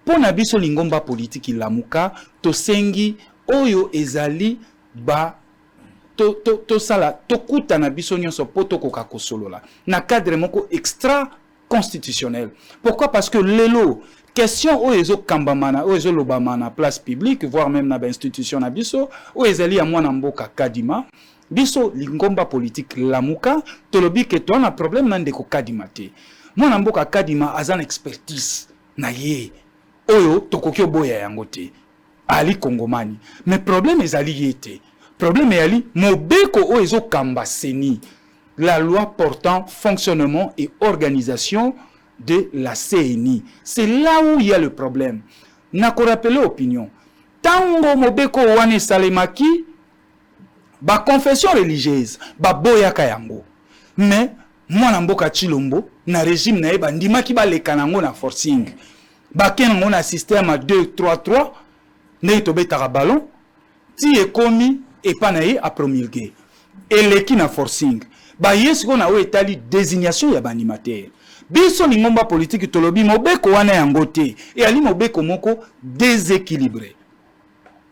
[SPEAKER 3] Pour na biso lingomba politique lamuka to sengi oyo ezali ba to sala to kuta na biso nyonso poto koka kosolola na cadre moko extra constitutionnel. Pourquoi? Parce que lelo question oyo ezo kambamana oyo ezo lobama na place publique voire même na ba institution na biso oyo ezali ya mwana mboka Kadima biso lingomba politique lamuka tolobi ke to na problème na ndeko Kadima te. Mwana mboka Kadima azan expertise na ye oyo tokokyo boya yango te ali kongomani mais problème ezali yete problème ezali mobeko oyo ezo kamba Seni la loi portant fonctionnement et organisation de la CENI. C'est là où il y a le problème. Nako rappeler opinion tango mobeko wane salemaki ba confession religieuse ba boya kayango mais mwana mboka Chilombo na régime na eba ndimaki ba lekanango na forcing baken on a système à 2-3-3 ne tobetaka ballon ti ekomi epanaye a promulguer eleki na forcing ba yesko na o etali désignation ya banimateur biso lingomba politique tolobi mobeko wana yango te et ali mobeko moko déséquilibré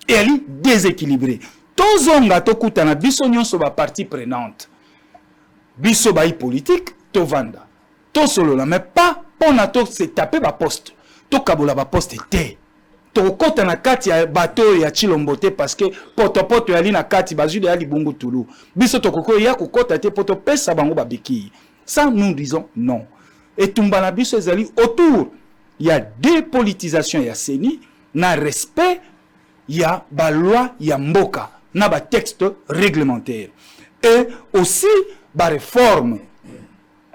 [SPEAKER 3] et ali déséquilibré tozonga tokutana biso nyonso ba partie prenante biso ba politique tovanda to solola mais pas pona to se taper ba poste to kabola ba poste te to kota na kati ya bateau ya Chilombo te parce que poto yali na kati bazude ya libungu tulu biso to koko ya kokota te poto pesa bango ba biki ça nous disons non et tumbana biso ezali autour il y a dépolitisation ya Seni na respect ya ba loi ya mboka na ba texte réglementaire et aussi ba réforme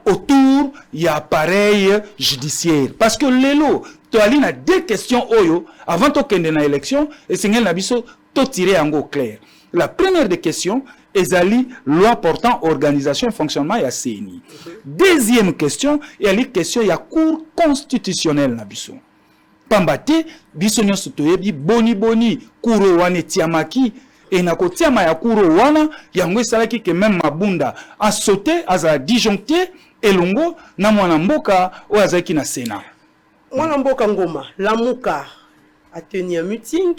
[SPEAKER 3] autour il y a appareil judiciaire parce que lelo to ali na deux questions oyo avant to kende na élection et singel na biso to tirer en clair. La première des questions ezali loi portant organisation et fonctionnement ya CENI. Deuxième question ezali question ya cour constitutionnelle na biso. Pambate biso nyonso toyebi boni kuro wane tiamaki et na kotiama ya kuro wana yango esalaki ke même mabunda a sauté aza disjoncté elongo na mwana mboka oyo azaki na Sénat.
[SPEAKER 1] Mwana mboka Ngoma Lamuka a tenu un meeting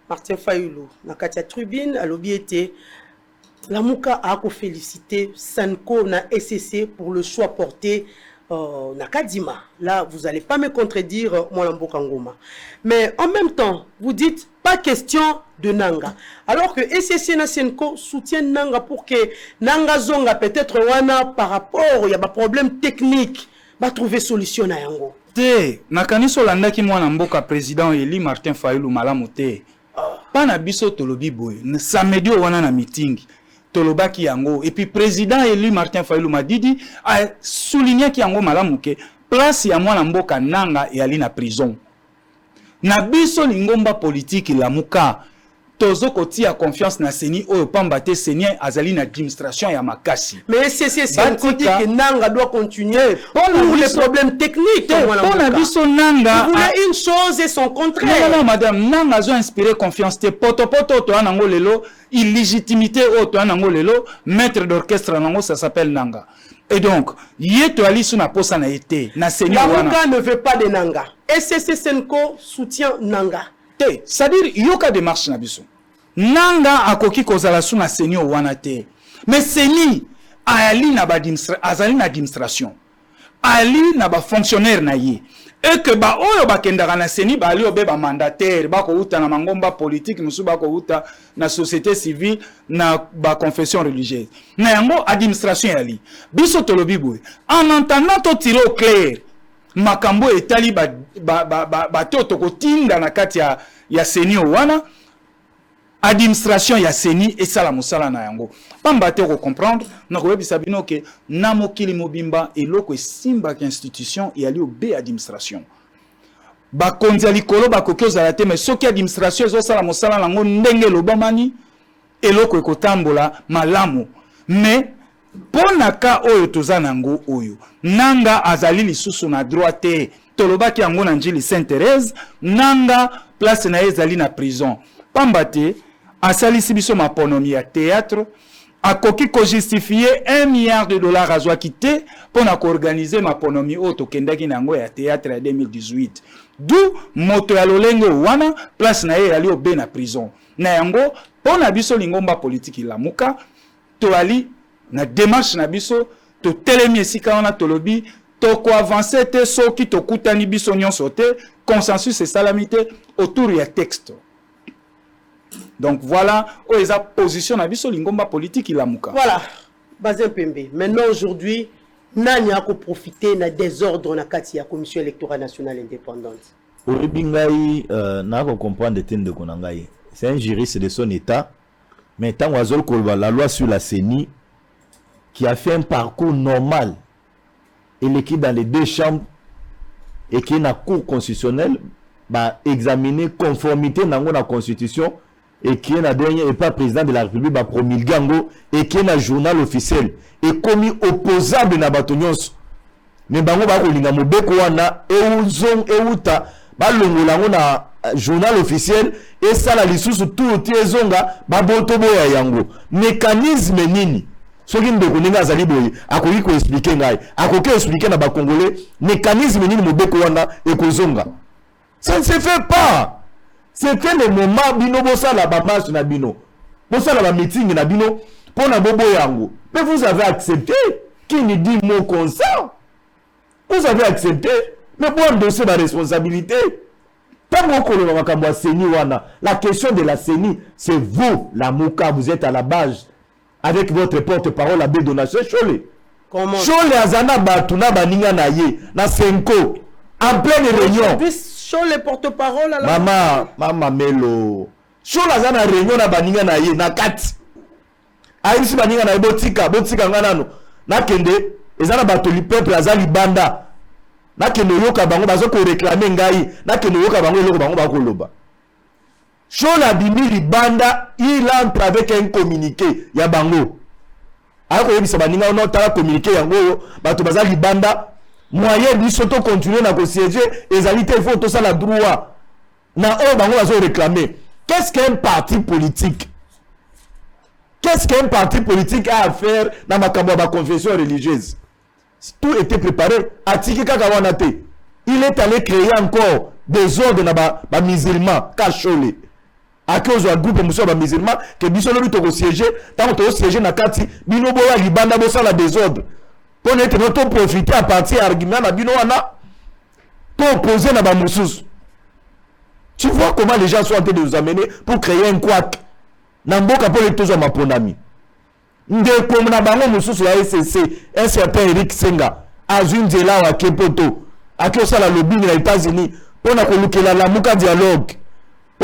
[SPEAKER 1] Martin Fayulu na kati ya tribune alobi ete Lamuka a félicité Sanko na SCC pour le choix porté na Kadima. Là, vous n'allez pas me contredire, Mwana mboka Ngoma. Mais en même temps, vous dites pas question de Nanga. Alors que SCC na Senko soutient Nanga pour que Nanga Zonga peut-être wana par rapport il y a des problèmes techniques, va trouver solution na yango.
[SPEAKER 3] Te nakaniso landaki mwana mboka président Eli Martin Fayulu malamu te. Pana biso tolobi boy, samedi wana na meeting. Tolobaki yango et puis président Eli Martin Fayulu Madidi a souligné ki yango malamu ke place ya mwana mboka Nanga et ali na prison. na biso lingomba politique lamuka tozo kotia confiance na seni oyo pamba te seni azali na administration ya makasi.
[SPEAKER 1] Mais c'est un côté que Nanga doit continuer pour les problèmes techniques.
[SPEAKER 3] Pour la biso Nanga
[SPEAKER 1] il voulait une chose et son contraire.
[SPEAKER 3] Non, madame, Nanga a inspiré confiance. Te poto to anango lelo, illégitimité to anango lelo, maître d'orchestre anango, ça s'appelle Nanga. Et donc, yeto ali suna posa na été na seni wana.
[SPEAKER 1] Lamuka ne veut pas de Nanga. SCC Senko soutient Nanga.
[SPEAKER 3] C'est-à-dire yoka démarche na biso. Nanga akoki kozala suna seni wana te. Mais seni ali na ba administration. Ali na ba fonctionnaire na ye. Et que ba oyo bakendaka na seni ba ali obe ba mandataire ba ko uta na mangomba politique musu ba ko uta na société civile na ba confession religieuse. Na yango administration ali. Biso tolobi boy. En entendant to tirer au clair makambo etali ba toto ko tinda na kati ya seni wana administration ya seni et sala musala na yango. Pamba te ko comprendre na ko yebisa bino ke na mokili mobimba eloko simba ka institution et ali obe administration. Ba konzi likolo ba kokoza la te mais soki administration zo sala musala nango ndenge lobamani eloko ekotambola malamu. Mais ponaka oyo toza nango oyo Nanga azali lisusu na droite tolobaki yango na njili Sainte-Thérèse Nanga place na ezali na prison pamba te asalisi biso maponomi ya théâtre akoki ko justifier $1 milliard azwaki te pona ko organiser maponomi oyo tokendaki nango ya théâtre ya 2018 d'où moto ya lolengo wana place na ye ali obe na prison na yango pona biso lingomba politique lamuka to ali na démarche na biso to telemi esika wana tolobi to ko avancer te soki to kutani biso nyonso te consensus et salamité autour ya texte. Donc voilà où est la position na biso lingomba politique ilamuka.
[SPEAKER 1] Voilà, Bazin Pembe. Maintenant aujourd'hui, nani a profiter na désordre na kati ya commission électorale nationale indépendante.
[SPEAKER 2] Oribingai na ko comprendre tende konangai. C'est un juriste de son état, mais tant oazol kolba la loi sur la CENI qui a fait un parcours normal et l'équipe dans les deux chambres et qui est dans la cour constitutionnelle va examiner conformité dans la constitution et qui est dans dernier et pas président de la République va promulguer et qui est dans le journal officiel et commis opposable na batonyos mais bango ba kolinga mobeko wana euzong euta ba longola na journal officiel et ça la lisusu tout tiezonga ba botobo ya yango mécanisme nini soki ndeko ninga azali boye akoki ko expliquer ngai akoki expliquer na ba congolais mécanisme nini mobeko wana ekozonga ça ne se fait pas. C'était le moment bino bosa la ba marche na bino bosa la ba meeting na bino pour na bobo yango mais vous avez accepté qui nous dit mot comme ça vous avez accepté mais bon dossier la responsabilité tant qu'on le makambo ya CENI wana la question de la CENI c'est vous la Muka vous êtes à la base avec votre porte-parole à Donation Chole.
[SPEAKER 1] Comment
[SPEAKER 2] Chole azana batuna baninga na ye na Senko en pleine réunion.
[SPEAKER 1] Chole les porte-parole à la
[SPEAKER 2] Mama Melo. Chole azana réunion na baninga na ye na kati. Aïsi baninga na botika nganano. Na kende ezana batoli peuple azali banda. Na kende yoka bango bazo ko réclamer ngai. Na kende yoka bango eloko bango bakoloba. Chola Bimili Banda, il entre avec un communiqué. Ya bango. Alors que ça baninga on a communiqué yango bato bazali banda moyen du soto continuer na ko siéger les alités faut tout ça la droit. Na o bango bazo réclamer. Qu'est-ce qu'un parti politique? Qu'est-ce qu'un parti politique a à faire dans ma confession religieuse? Tout était préparé. Atiki Kakawanate. Il est allé créer encore des ordres na ba musulmans cachole. A cause du groupe monsieur ba musulman que biso lobi to siéger tant to siéger na kati bino boya libanda bosa la désordre pour être notre profiter à partir argument na bino wana to poser na ba mususu. Tu vois comment les gens sont en train de nous amener pour créer un couac na mboka pour les toujours maponami ndeko na bango mususu ya SCC un certain Eric Senga azunzela wa kepoto akiosa la lobby na États-Unis pour na kolukela la muka dialogue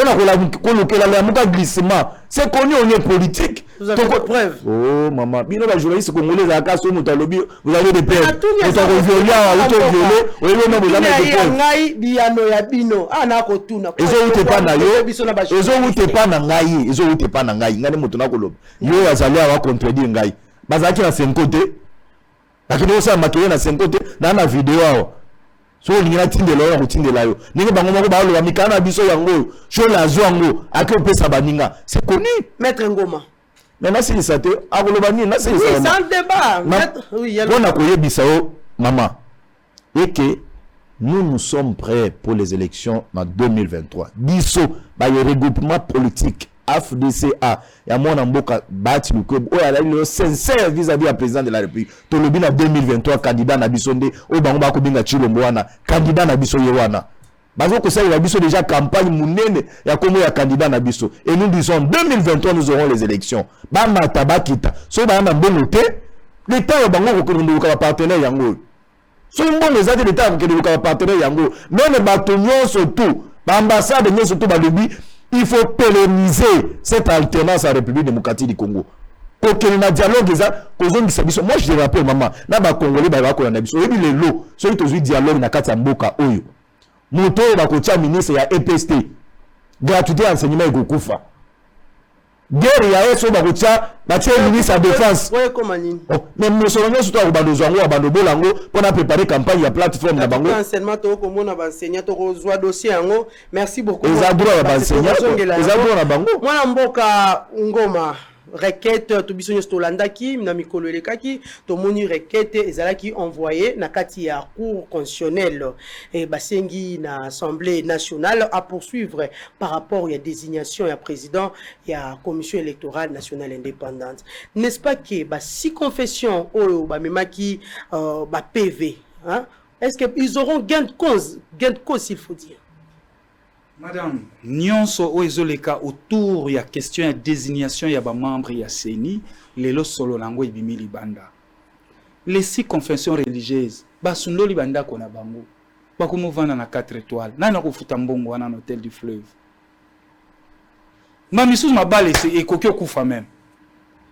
[SPEAKER 4] On a la glissement. C'est connu, on est politique.
[SPEAKER 1] Vous avez des preuves.
[SPEAKER 4] Oh, maman. Bien, les journalistes congolais, à Kasso, vous avez des preuves.
[SPEAKER 1] Vous avez des preuves. So lingina tindela yo kutindela yo ninge bango moko ba lo mikana biso yango so la zwango ake pesa baninga c'est connu Maître Ngoma
[SPEAKER 4] mais na c'est ça te akolo bani na c'est ça
[SPEAKER 1] oui sans débat maître oui y'a
[SPEAKER 4] on a koyé bisao maman et que nous sommes prêts pour les élections en 2023 biso ba le regroupement politique AFDCA ya mona mboka bati le club o ya le sincère vis-à-vis à président de la République to lobi na 2023 candidat na bisonde o bango ba ko binga Chilombo wana candidat na biso ye wana bazo ko ça biso déjà campagne munene ya komo ya candidat na biso et nous disons 2023 nous aurons les élections ba mata bakita so ba na bongo te l'état ya bango ko nduka ba partenaire yango so mbongo za l'état ko nduka ba partenaire yango même ba tonyo surtout ba ambassade nyo surtout ba lobi. Il faut pérenniser cette alternance à la République démocratique du Congo. Pour qu'il y ait un dialogue, moi je te rappelle, maman, na ba Congolais, ba ko na biso, et puis les lots, ceux qui ont dialogue na kati mboka oyo. Moto ba ko tia ministre ya EPST. Gratuité enseignement et gokufa. Guerre ya eso ba ko tia ba tia ministre de défense.
[SPEAKER 1] Ouais comme anini.
[SPEAKER 4] Mais nous sommes surtout au bando zango, bando bolango pour na préparer campagne ya plateforme na bango.
[SPEAKER 1] Enseignement to ko mona ba enseignant to ko zwa dossier yango. Merci beaucoup.
[SPEAKER 4] Les adroits ba enseignant. Les adroits na bango.
[SPEAKER 1] Mwana mboka Ngoma requête to biso stolandaki na mikolo elekaki to moni requête ezalaki envoyé na kati ya cour constitutionnelle et basengi na assemblée nationale à poursuivre par rapport à la désignation ya président ya commission électorale nationale indépendante. N'est-ce pas que si confession o ba memaki ba PV hein, est-ce que ils auront gain de cause s'il faut dire.
[SPEAKER 3] Madame, nyonso oezoleka autour ya question ya désignation ya ba membre ya CENI, lelo solo lango ibimi libanda. Les 6 confessions religieuses, basundo libanda kona bango. Bakumu vana na 4 étoiles. Nana ko futa mbongo wana hôtel du fleuve. Mamisu mabale se ekokyo kufa même.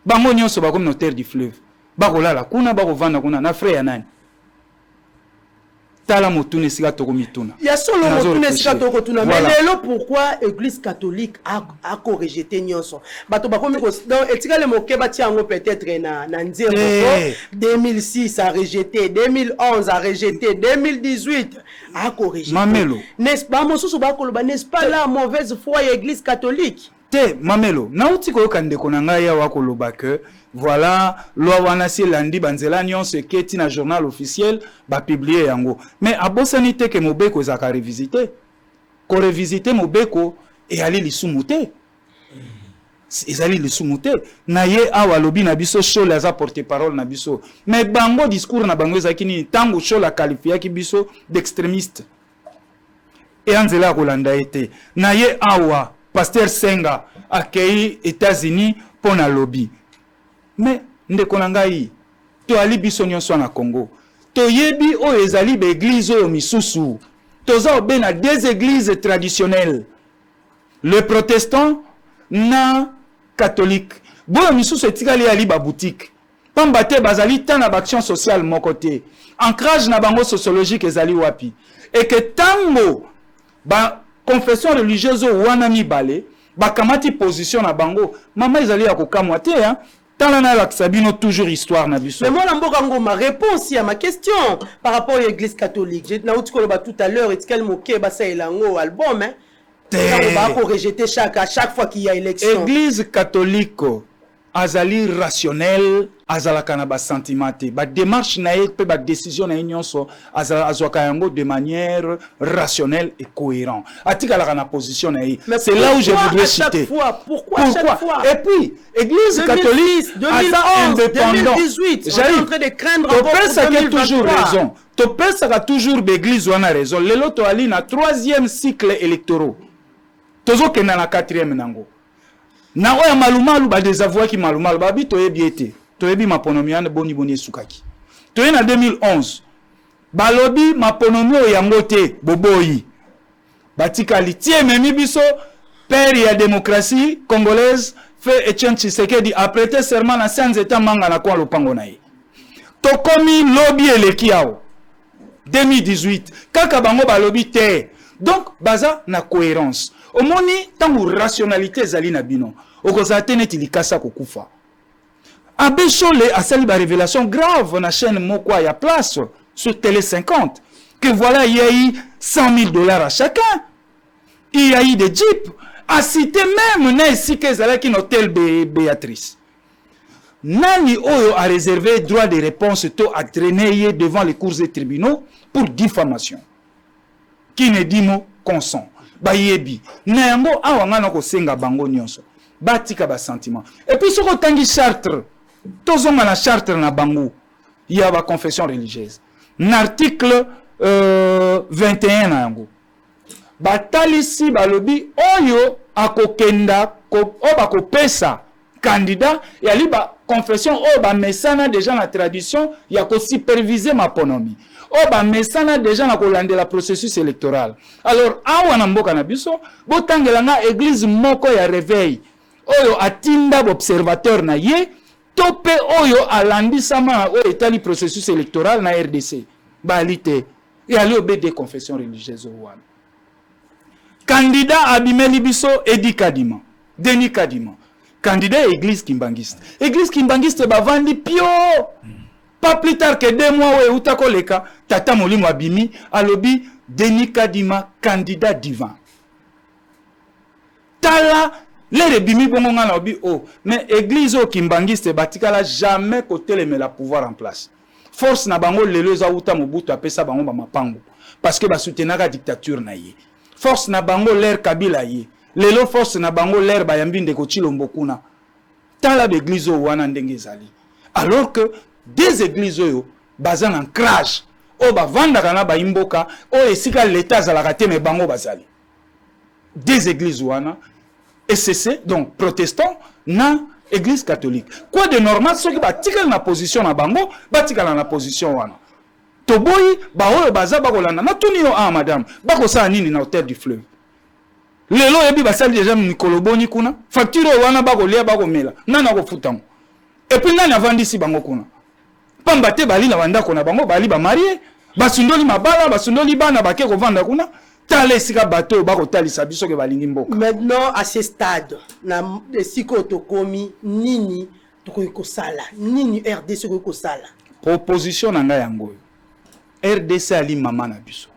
[SPEAKER 3] Bango nyonso bakomi hôtel du fleuve. Bakolala kuna bakovanda kuna na frère ya nani. Tala motune sika toko mituna.
[SPEAKER 1] Il y a solo motune sika toko tuna. Mais lelo pourquoi église catholique a rejeté nyonso. Bato bakomi ko donc etika le moke bati yango peut-être na nzero 2006 a rejeté, 2011 a rejeté, 2018 a rejeté.
[SPEAKER 3] Mamelo.
[SPEAKER 1] N'est-ce pas mosusu bakoloba n'est-ce pas la mauvaise foi ya église catholique?
[SPEAKER 3] Te mamelo nauti ko kandeko na ngai ya wakoloba que voilà loi wana si landi banzela nyonso eketi na journal officiel ba publier yango mais abosani te ke mobeko ezaka revisiter ko revisiter mobeko et ali lisumuté ezali lisumuté na ye awa lobi na biso show la za porter parole na biso mais bango discours na bango ezaki ni tango show la qualifier ki biso d'extrémiste et anzela kolanda ete na ye awa Pasteur Senga accueilli États-Unis pour na lobby. Mais ndeko na ngai to ali biso nyonso na Congo. To yebi o ezali be église o misusu. Toza obe na 2 églises traditionnelles. Le protestant na catholique. Bo misusu etikali ali ba boutique. Pamba te bazali tana ba action sociale mon côté. Ancrage na bango sociologique ezali wapi. Et que tango ba confession religieuse wana mibale bakamati position na bango mama ezali ya kokamwa te hein tala na la sabino toujours histoire na biso.
[SPEAKER 1] Mais moi Mboka Ngoma réponse à ma question par rapport à l'église catholique. J'ai na outi koloba tout à l'heure etikal moke ba sa elango album hein. On va rejeter à chaque fois qu'il y a élection.
[SPEAKER 3] Église catholique azali rationnel azalaka na ba sentiment te ba démarche na ye pe ba décision na nyonso azwaka yango de manière rationnelle et cohérent atikala na position na ye. C'est là où je voudrais citer
[SPEAKER 1] pourquoi à chaque fois
[SPEAKER 3] et puis église catholique
[SPEAKER 1] 2011 2018 on est en train de craindre encore pour 2023
[SPEAKER 3] toujours raison to pesa toujours l'église wana raison lelo to ali na 3e cycle électoral tozo kena na 4e nango na oya malumalu ba désavoué ki malumalu ba bi toyebi ete toyebi maponomi ane boni esukaki toye na 2011 balobi maponomi o yango te boboyi batikali tie memi biso père ya démocratie congolaise fait Etienne Tshisekedi a prêté serment na 5 états manga na kwa lopango na ye. Tokomi lobby eleki yao 2018 kaka bango ba lobby te. Donc baza na cohérence. Omoni tangu rationalité ezali na bino. Okoza te neti likasa kokufa. Abbé Cholé a sali ba révélation grave na chaîne moko ya place sur Télé 50 que voilà il y a eu $100,000 à chacun. Il y a eu des jeeps. A cité même Nessi Kezalaki Hôtel Béatrice. Nani Oyo a réservé droit de réponse to à traîner devant les cours et tribunaux pour diffamation. Qui ne dit mot consent. Bayebi. Nayango awanga na ko senga bango nyonso. Batika ba sentiment. Et puis ce qu'on tangi Chartres. Tozonga na Chartres na bango. Il y a ba confession religieuse. L'article 21 na yango. Batalisi balobi oyo akokenda ko pesa candidat et ali ba confession o ba mesana déjà na tradition ya ko superviser ma ponomi o ba mesana déjà na ko landela processus électoral. Alors awa na mboka na biso botangela nga église moko ya réveil oyo atinda observateur na ye tope oyo alandisama o etali processus électoral na RDC balite et ali obede confession religieuse wana. Candidat Abimeli Biso Edi Kadima, Denis Kadima. Candidat Église Kimbangiste. Église Kimbangiste bavandi pio. Pas plus tard que 2 mois où utako leka tata molimo abimi alobi Denis Kadima candidat divin. Tala les bimi bongo ngana obi oh mais église au Kimbangiste batikala jamais côté la pouvoir en place. Force na bango lelo za uta mobutu apesa bango ba mapango parce que ba soutenaka dictature na ye. Force na bango l'air Kabila ye. Lelo force na bango l'air bayambi ndeko Chilombokuna. Tala l'église o wana ndenge zali. Alors que des églises yo bazan en crash. O ba vanda kana ba imboka o esika l'état zalaka te me bango bazali. Des églises wana SCC donc protestants na église catholique. Quoi de normal ceux qui ba tikala na position na bango ba tikala na position wana. Toboyi baoyo baza bakolanda na tuni yo madame bako sa nini na hôtel du fleuve lelo yebi basali déjà mikolo boni kuna facture wana bakolia bakomela nana ko futango et puis nani avandisi bango kuna pamba te bali na banda kuna bango bali ba marié basundoli mabala basundoli bana bake ko vanda kuna tale sika bateau bakotalisa biso ke balingi mboka.
[SPEAKER 1] Maintenant à ce stade na siko tokomi nini tokoiko sala nini RDC ko sala
[SPEAKER 3] proposition na ngai yango RDC ali mama na biso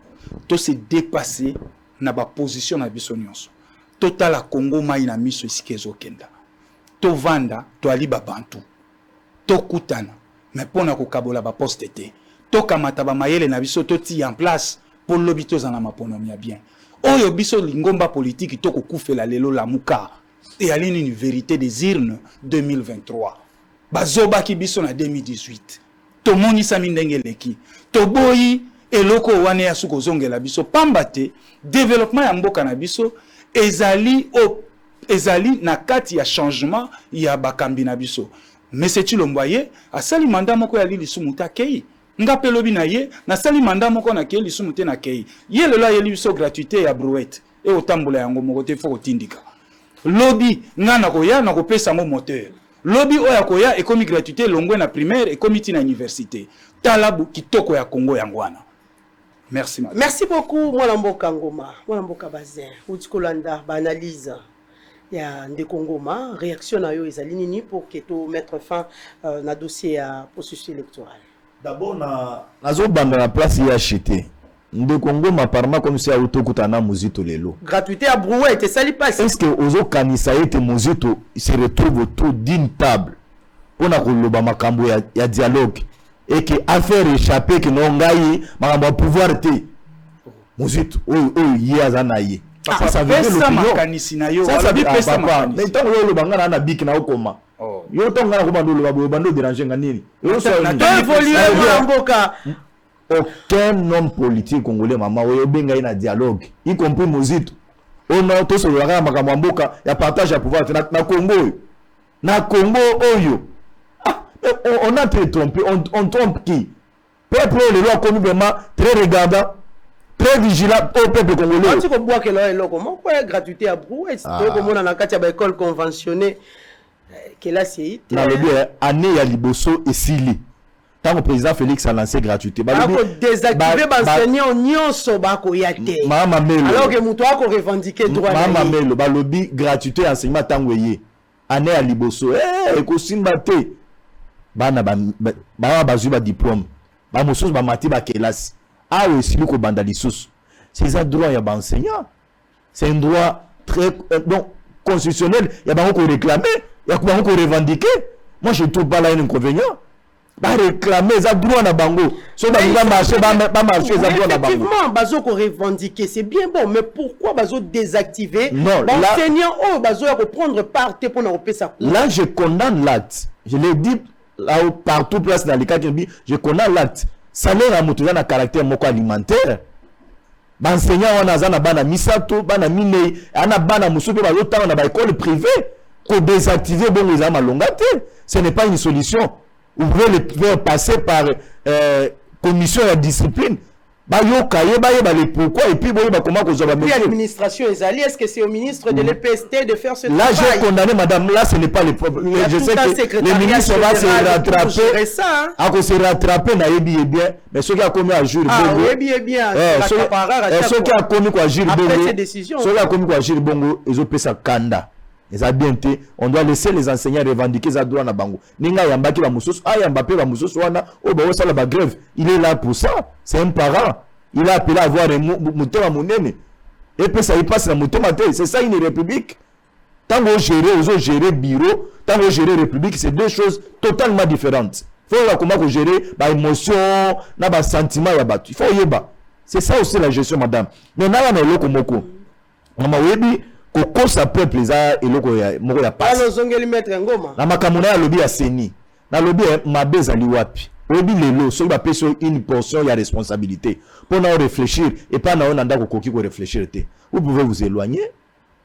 [SPEAKER 3] to se dépasser na ba position na biso nyonso total Congo mai na miso isikezo kenda to vanda to ali ba bantu to kutana mais pona ko kabola ba poste te to kamata ba mayele na biso to ti en place pour lobito za na maponomi bien oyo biso lingomba politique to ko kufela lelo la muka et ali une vérité des urnes 2023 bazoba ki biso na 2018 to moni sami ndenge leki to boyi eloko wane ya suko zongela biso pambate développement ya mboka na biso ezali na kati ya changement ya bakambi na biso Monsieur Chilomboye asali mandat moko ya lili sumuta kei ngape lobi na ye na sali mandat moko na kei lisumute na kei ye lelo ya biso gratuité ya brouette e otambola yango moko te foko tindika lobi ngana ko ya na ko pesa mo moteur lobby oya koya ekomi gratuité longwe na primaire ekomi tina université talabu kitoko ya Congo yangwana. Merci madame.
[SPEAKER 1] Merci beaucoup mwana mboka ngoma mwana mboka bazin utikolanda ba analyse ya ndeko ngoma réaction na yo ezali nini pour que to mettre fin na dossier ya processus électoral.
[SPEAKER 4] D'abord nazo banda na place ya acheter ndeko ngoma parma comme si autokutana muzito lelo
[SPEAKER 1] gratuité à brouette sali pas.
[SPEAKER 4] Est-ce que ozo kanisa ete muzito se retrouve autour d'une table on a koloba makambo ya dialogue et que affaire échapper que non ngai makambo pouvoir te muzito oyo yazana ye
[SPEAKER 3] parce ça veut dire l'opinion
[SPEAKER 4] ça veut pesa papa mais tant que bangana na biki na okoma yo tonga na ko bando bando déranger nganini yo so
[SPEAKER 1] na évoluer mboka.
[SPEAKER 4] Aucun homme politique congolais maman oyo benga ina dialogue y compris muzito ono to solo la makambo mboka ya partage ya pouvoir na Congo oyo on a été trompé on trompe qui peuple le loi commis vraiment très regardant très vigilant au peuple congolais.
[SPEAKER 1] Tu vois que là, comment quoi gratuité à Brou, est-ce que comme on a une école conventionnée que là c'est
[SPEAKER 4] dans le bien année ya liboso et sili. Tant que président Félix a lancé gratuité.
[SPEAKER 1] Bah désactiver l'enseignant nyonso ba ko yate. Alors que muto a ko revendiquer droit.
[SPEAKER 4] Mama melo ba lobby gratuité enseignement tangoyé. Année ya liboso ko simba te. Bana ba bazuba diplôme. Ba mosusu ba mati ba kelasi. Ah oui, si ko banda lisusu. C'est un droit ya ba enseignant. C'est un droit très donc constitutionnel, il y a pas qu'on réclamer, il y a pas qu'on revendiquer. Moi je trouve pas là un inconvénient. Ba réclamer ça droit na bango. So ba marcher ba marcher ça droit na bango.
[SPEAKER 1] Effectivement, bazo ko revendiquer, c'est bien bon, mais pourquoi bazo désactiver?
[SPEAKER 4] Non,
[SPEAKER 1] l'enseignant bazo ya ko prendre part pour na repé ça.
[SPEAKER 4] Là je condamne l'acte. Je l'ai dit là partout place dans les cas je condamne l'acte. Salaire à moto na caractère moko alimentaire. Enseignant on a zana bana misato bana mine ana bana musupe ba lotanga na ba école privée ko désactiver bon les âmes longate. Ce n'est pas une solution. Vous pouvez le faire passer par commission de discipline. Ba yo kaye ba les pourquoi et puis ba comment ko zoba
[SPEAKER 1] métier. L'administration est-ce que c'est au ministre de l'EPST de faire ce travail?
[SPEAKER 4] Là j'ai condamné madame, là ce n'est pas le problème. Je sais que le ministre va se rattraper. A ko se rattraper na yebi bien mais ceux qui a commis à jour
[SPEAKER 1] bongo. Oui bien.
[SPEAKER 4] Ceux qui a commis quoi jour bongo. Après ces décisions. Ceux qui a commis quoi jour bongo, ils ont payé ça kanda. Ils ont bien été. On doit laisser les enseignants revendiquer ça droit na bango. Ninga yambaki ba mususu, yambape ba mususu wana, ba ça la grève. Il est là pour ça. C'est un parent. Il a appelé à avoir un mouton à mon nez. Et puis ça il passe la mouton matin. C'est ça une république. Tant que vous gérez bureau, tant que vous gérez république, c'est deux choses totalement différentes. Il faut comment vous gérez ba émotion, na ba sentiment ya batu. Il faut yeba. C'est ça aussi la gestion madame. Mais na na loko moko. Mama webi ko sa peuple za eloko ya moko ya passe.
[SPEAKER 1] Alors zongeli mettre ngoma.
[SPEAKER 4] Na makamona ya lobi ya seni. Na lobi mabeza liwapi. Lobi lelo so ba peso une portion ya responsabilité. Pour nous réfléchir et pas na on anda ko koki ko réfléchir te. Vous pouvez vous éloigner.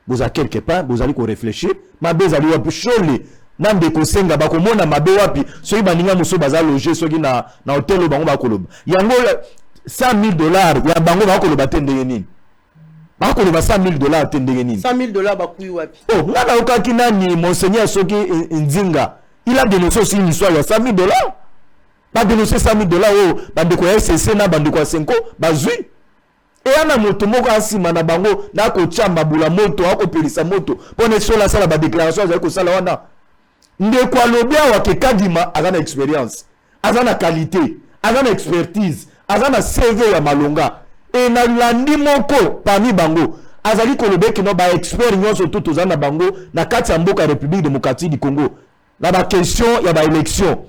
[SPEAKER 4] Vous à quelque part, vous allez ko réfléchir. Mabeza liwapi chole. Nande ko senga ba ko mona mabe wapi. So ibaninga muso baza loger so ki na hotel bango ba koloba. Yango $100,000 ya bango ba koloba tende nini. Ba koloba $100,000 tende nini.
[SPEAKER 1] $100,000 ba kuyi wapi.
[SPEAKER 4] Oh, ngana okaki nani monseigneur soki Nzinga. Il a dénoncé aussi une histoire de $100,000. Pas dénoncer $100,000 oh, bande ko SCC na bande ko Senko, bazui. Et ana moto moko asima na bango na ko chamba bula moto ako pelisa moto. Pone sola sala ba déclaration za ko sala wana. Nde kwa lobia wa ke kadima azana expérience, azana qualité, azana expertise, azana CV ya malonga. Et na landi moko parmi bango azali ko lobeki no ba expert nyonso tout ozana bango na kati ya mboka République démocratique du Congo. Na ba question ya ba élection.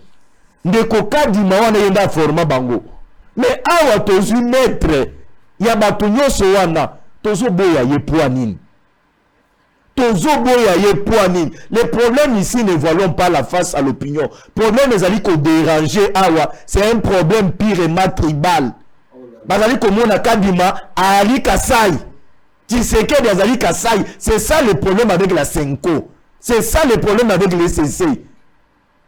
[SPEAKER 4] Ndeko kadima wana yenda forma bango. Mais awa tozu maître ya bato nyonso wana tozo boya ye poa nini. Tozo boya ye poa nini. Les problèmes ici ne voilons pas la face à l'opinion. Problème ezali ko déranger awa, c'est un problème pire et mat tribal. Bazali ko mona kadima ali Kasai. Tshisekedi azali Kasai, c'est ça le problème avec la Senko. C'est ça le problème avec les CC.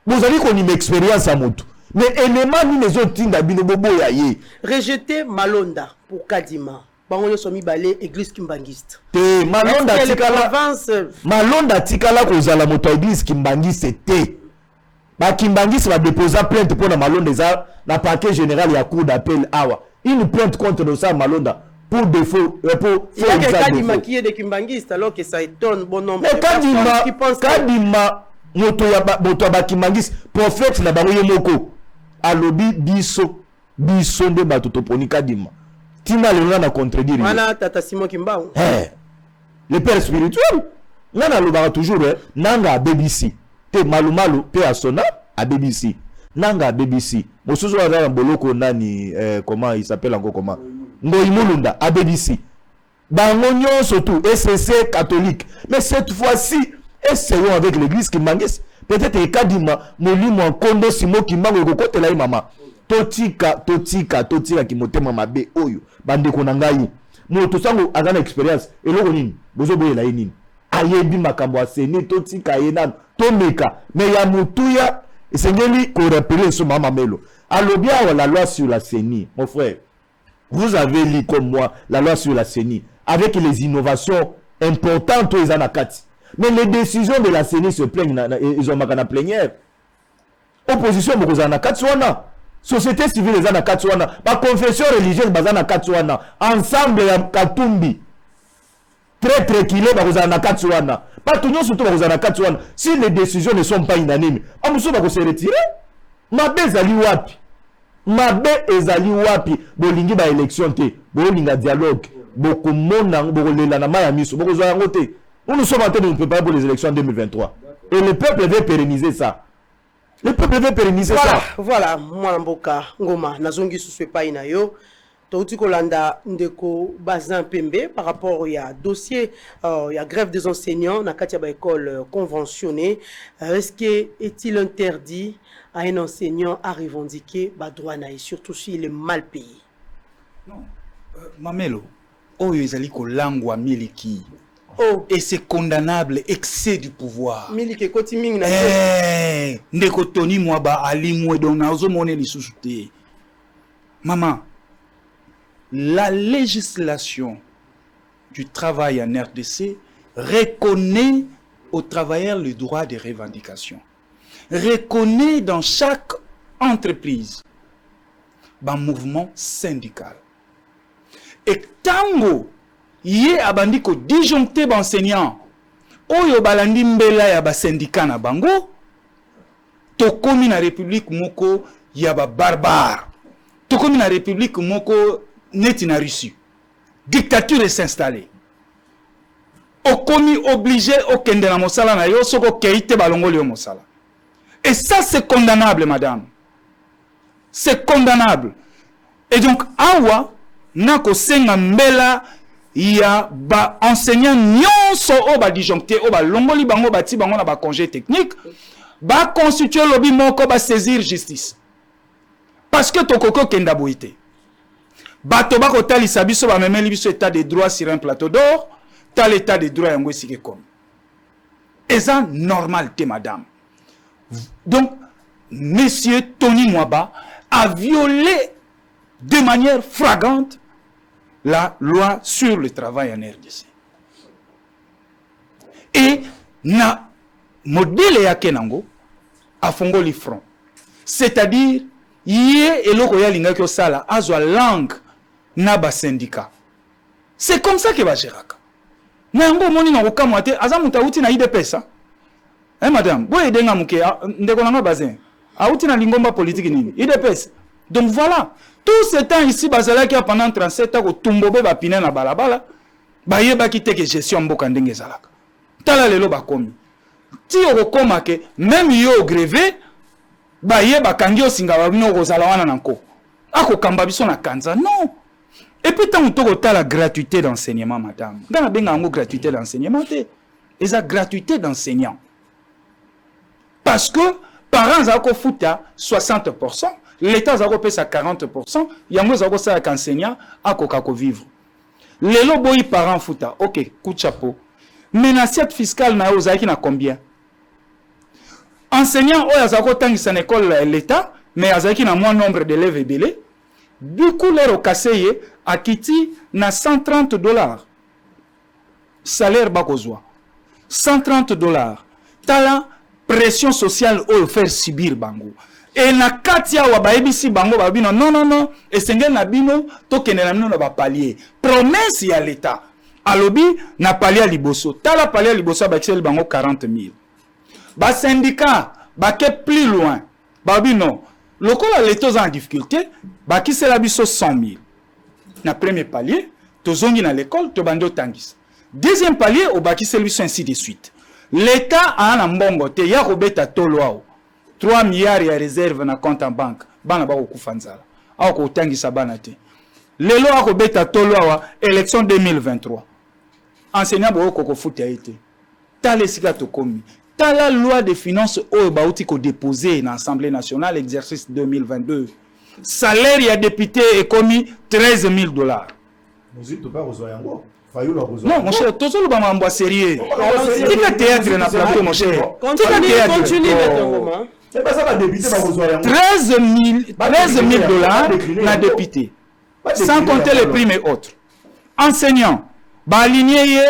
[SPEAKER 4] Vous avez connu une expérience à moto. Mais élément ni les autres tinda bino bobo ya ye.
[SPEAKER 1] Rejeter Malonda pour Kadima. Bango somi balé église kimbangiste.
[SPEAKER 4] Te Malonda tikala. Malonda tikala ko zala moto église kimbangiste te. Ba kimbangiste va déposer plainte pour na Malonda za na parquet général ya cour d'appel awa. Une plainte contre ça Malonda pour défaut pour
[SPEAKER 1] il y a Kadima qui est de kimbangiste alors que ça étonne bon nombre
[SPEAKER 4] de personnes qui pensent Kadima moto ya bakimangisi prophète na bango yemoko alobi biso de batotoponi kadima tina le na contredire
[SPEAKER 1] wana tata Simon Kimbao
[SPEAKER 4] le père spirituel ngana lobaka toujours nanga BBC te malumalu pe asona a BBC nanga BBC mosusu wa boloko nani comment il s'appelle encore comment Ngoimulunda a BBC bango nyonso tout SCC catholique mais cette fois-ci essayons avec l'église qui mangue peut-être Kadima molimo en kondo simo ki mango ko kotela mama totika ki motema mabe oyo bande ko nangai moto sango azana experience eloko nini bozo boyela nini ayebi makambo aseni totika yena tomeka mais ya mutuya esengeli ko rappeler so mama melo alobia la loi sur la CENI mon frère Vous avez lu comme moi la loi sur la CENI, avec les innovations importantes aux Anakati. Mais les décisions de la CENI se plaignent, ils ont ma plénière. Opposition, aux Anakati, société civile, les Anakati, ma confession religieuse, les Anakati, ensemble, Katumbi. Très très kilo, aux Anakati, pas tout le monde, surtout aux Anakati. Si les décisions ne sont pas unanimes, on va se retirer. Ma bezali wapi. Mabe ezali wapi bolingi ba élection te bolinga dialogue beaucoup mona bokolela na maya miso bokozwa yango te. Nous sommes en train de nous préparer pour les élections 2023 et le peuple veut pérenniser ça. Le peuple veut pérenniser ça.
[SPEAKER 1] Voilà mwana mboka ngoma nazongi suswe pa inayo touti kolanda ndeko Bazin Pembe par rapport à dossier il y a grève des enseignants na kati ya ba école conventionnée. Est-il interdit à un enseignant à revendiquer ba droit na et surtout s'il est mal payé?
[SPEAKER 3] Non, Mamelo, oyo ezali ko langwa miliki.
[SPEAKER 1] Oh,
[SPEAKER 3] et c'est condamnable, excès du pouvoir.
[SPEAKER 1] Miliki koti mingi na
[SPEAKER 3] ndeko Tony Mwaba ali mwedo na ozo mone lisusu te. Maman, la législation du travail en RDC reconnaît aux travailleurs le droit de revendication. Reconnaît dans chaque entreprise un mouvement syndical. Et tango yé abandi ko disjoncté enseignant oyo balandi mbela ya ba syndicat na bango to komi na république moko ya ba barbare to komi na république moko neti na Russie dictature s'installer o komi obligé au kende na mosala na yo soko keite balongoli yo mosala. Et ça, c'est condamnable, madame. C'est condamnable. Et donc, awa, nako senga mbela, ya ba enseignant nyonso o ba disjoncté, o ba longoli bango bati bango na ba congé technique, ba constituer lobby moko ba saisir justice. Parce que tokoko kenda boité. Bato ba ko tali sabiso ba memeli biso état de droit sur un plateau d'or, tal état de droit yango sike comme. Et ça normal te madame. Donc, monsieur Tony Mwaba a violé de manière flagrante la loi sur le travail en RDC. Et na modèle ya kenango a fongoli front. C'est-à-dire, yé eloko ya linga kyo sala azwa langue na ba syndicat. C'est comme ça que va géraka. Na yango moni na kokamwa te azamuta uti na IDPS. Eh madame, vous aidez nga muke ndeko nanga Bazin. Auti na lingomba politique nini? IDPS. Donc voilà, tout ce temps ici bazala qui a pendant 37 ans ko tumbobe ba pina na balabala, ba yeba ki teke gestion mboka ndenge zalaka. Tala lelo ba komi. Ti yo koma ke même yo grévé, ba yeba kangi o singa ba bino ko zala wana nanko. Ako kamba biso na kanza. Non. Et puis tant to ko tala gratuité d'enseignement madame. Ngana benga ngo gratuité d'enseignement te. Eza gratuité d'enseignant. Parce que parents ont fait 60%, l'État a fait 40%, il y a des enseignants qui vivre. Les loboyi parents foutent, ok, coup de chapeau. Mais l'assiette fiscale na combien? Enseignants ont école l'État, mais ils ont moins nombre d'élèves et du coup, leur cassé a quitté na $130. Salaire bakozwa. $130. Tala pression sociale ou faire subir bango. Et na katia wa baebisi bango babino non et sengel na bino to kenela no ba palier. Promesse ya l'État. Alobi na palier liboso. Tala palier liboso ba excel bango 40 000. Ba syndicat ba ke plus loin. Babino lokola l'État en difficulté, ba ki c'est la biso 100 000. Na premier palier, to zongi na l'école to bando tangis. Deuxième palier au baki c'est lui ainsi de suite. L'État a un mbongo te ya robeta tolwao 3 milliards ya réserve na compte en banque bana ba ko kufanzala a ko tangisa bana te lelo a robeta tolwao élection 2023 enseignant bo ko futa été tale sika to komi tala loi de finances o bauti ko déposer na Assemblée nationale exercice 2022 salaire ya député est commis $13 000.
[SPEAKER 2] Nous y pas yango.
[SPEAKER 3] Non, mon cher, tout le monde est sérieux. C'est un théâtre dans plateau, mon cher. C'est un théâtre. $13 000 na député. sans compter les primes et autres. Enseignant, aligné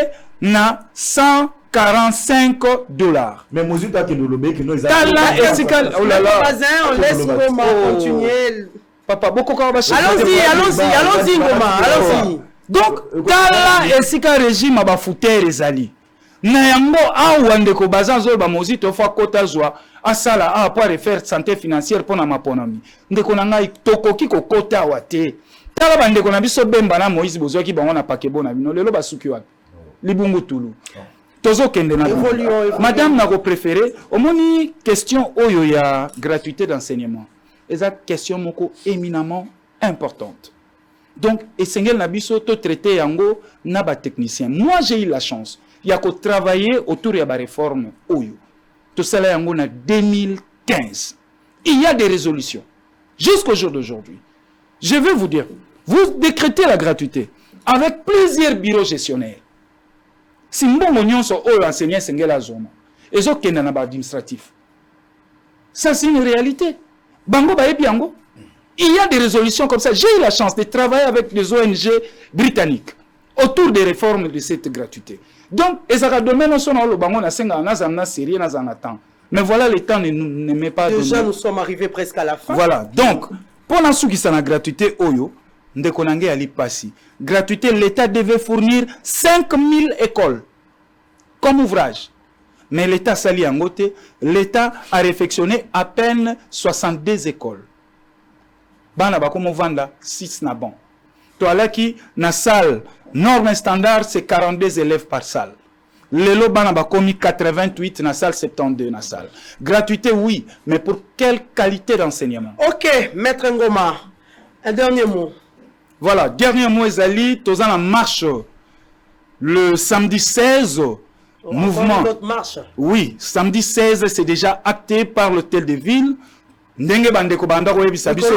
[SPEAKER 3] na 145 $.
[SPEAKER 4] Mais Mozuta qui nous le met, qui nous a.
[SPEAKER 3] Tala et Sikal, oh là là.
[SPEAKER 1] On laisse Ngoma continuer.
[SPEAKER 3] Papa, beaucoup de
[SPEAKER 1] Allons-y, Ngoma, allons-y.
[SPEAKER 3] Donc, Tala et Sikal régime à bafouter les alliés. Na yango awa ndeko bazanzo ba mozito fa kota zwa asala a pour refaire santé financière pour na maponami ndeko na ngai tokoki ko kota wate tala ba ndeko na biso bemba na Moïse bozwaki bango na pakebo na bino lelo basuki wapi libungu tulu tozo kende na madame na ko préféré omoni question oyo ya gratuité d'enseignement eza question moko éminemment importante. Donc essengel na biso to traiter yango na ba technicien. Moi j'ai eu la chance il y a qu'à travailler autour de la réforme Oyo. Tout cela en 2015. Il y a des résolutions. Jusqu'au jour d'aujourd'hui. Je vais vous dire, vous décrétez la gratuité avec plusieurs bureaux gestionnaires. Si nous avons enseigné la zone, et ce qui est administratif. Ça, c'est une réalité. Bango ba biango. Il y a des résolutions comme ça. J'ai eu la chance de travailler avec des ONG britanniques autour des réformes de cette gratuité. Donc, mais voilà, le temps ne met pas.
[SPEAKER 1] Déjà, nous sommes arrivés presque à la fin.
[SPEAKER 3] Voilà. Donc, pour la gratuité, Oyo, gratuité, l'État devait fournir 5000 écoles comme ouvrage. Mais l'État sali en côté, l'État a réfectionné à peine 62 écoles. Bana ba comme vanda 6 na bon. Toi qui na salle norme standard c'est 42 élèves par salle. Lelo bana ba komi 88 na salle 72 na salle. Gratuité oui, mais pour quelle qualité d'enseignement?
[SPEAKER 1] OK, maître Ngoma. Un dernier mot.
[SPEAKER 3] Voilà, dernier mot Ezali, tous en marche le samedi 16 mouvement.
[SPEAKER 1] Marche.
[SPEAKER 3] Oui, samedi 16 c'est déjà acté par l'hôtel de ville. Ndenge bandeko banda ko yebisa biso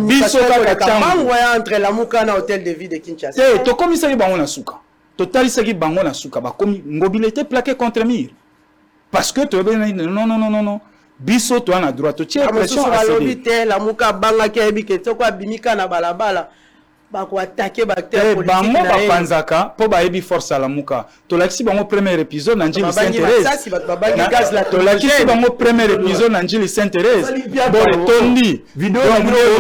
[SPEAKER 1] biso kaka entre la muka na hôtel de ville de Kinshasa.
[SPEAKER 3] To komisa ki bango na suka. To talisa ki bango na suka ba komi mobilité plaqué contre mur. Parce que to non. Biso to na droit to tire pression à
[SPEAKER 1] l'hôtel la muka banga ki ebike to ko bimika na balabala. Ba ko attaquer bactère politique.
[SPEAKER 3] Bango ba panzaka po ba yebi force à la muka. To laksi bango premier épisode na Njili Sainte-Thérèse.
[SPEAKER 1] Ça si ba bangi gaz la
[SPEAKER 3] to laksi bango premier épisode na Njili Sainte-Thérèse. Bon tondi vidéo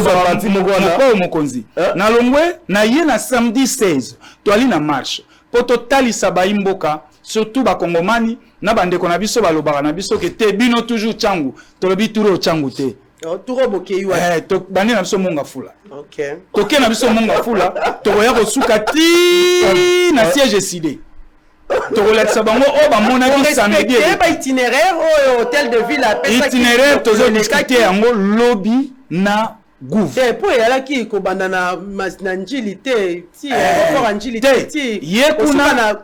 [SPEAKER 3] za parti moko mokonzi. Na longwe na ye na samedi 16. To ali na marche. Po to talisa ba imboka surtout ba kongomani na bandeko na biso balobaka na biso ke te bino toujours changu. To lobi turo changu te.
[SPEAKER 1] to
[SPEAKER 3] bani na biso monga fula.
[SPEAKER 1] OK.
[SPEAKER 3] Toke na biso monga fula, to ya ko suka ti na siège sidé. To relaxa bango o ba mona ki samedi.
[SPEAKER 1] Ba itinéraire au hôtel de ville à
[SPEAKER 3] Pesa. Itinéraire to zo discuter yango lobby na gouv.
[SPEAKER 1] Po yala ki ko banda na njili te, ti ko njili te.
[SPEAKER 3] Ye kuna na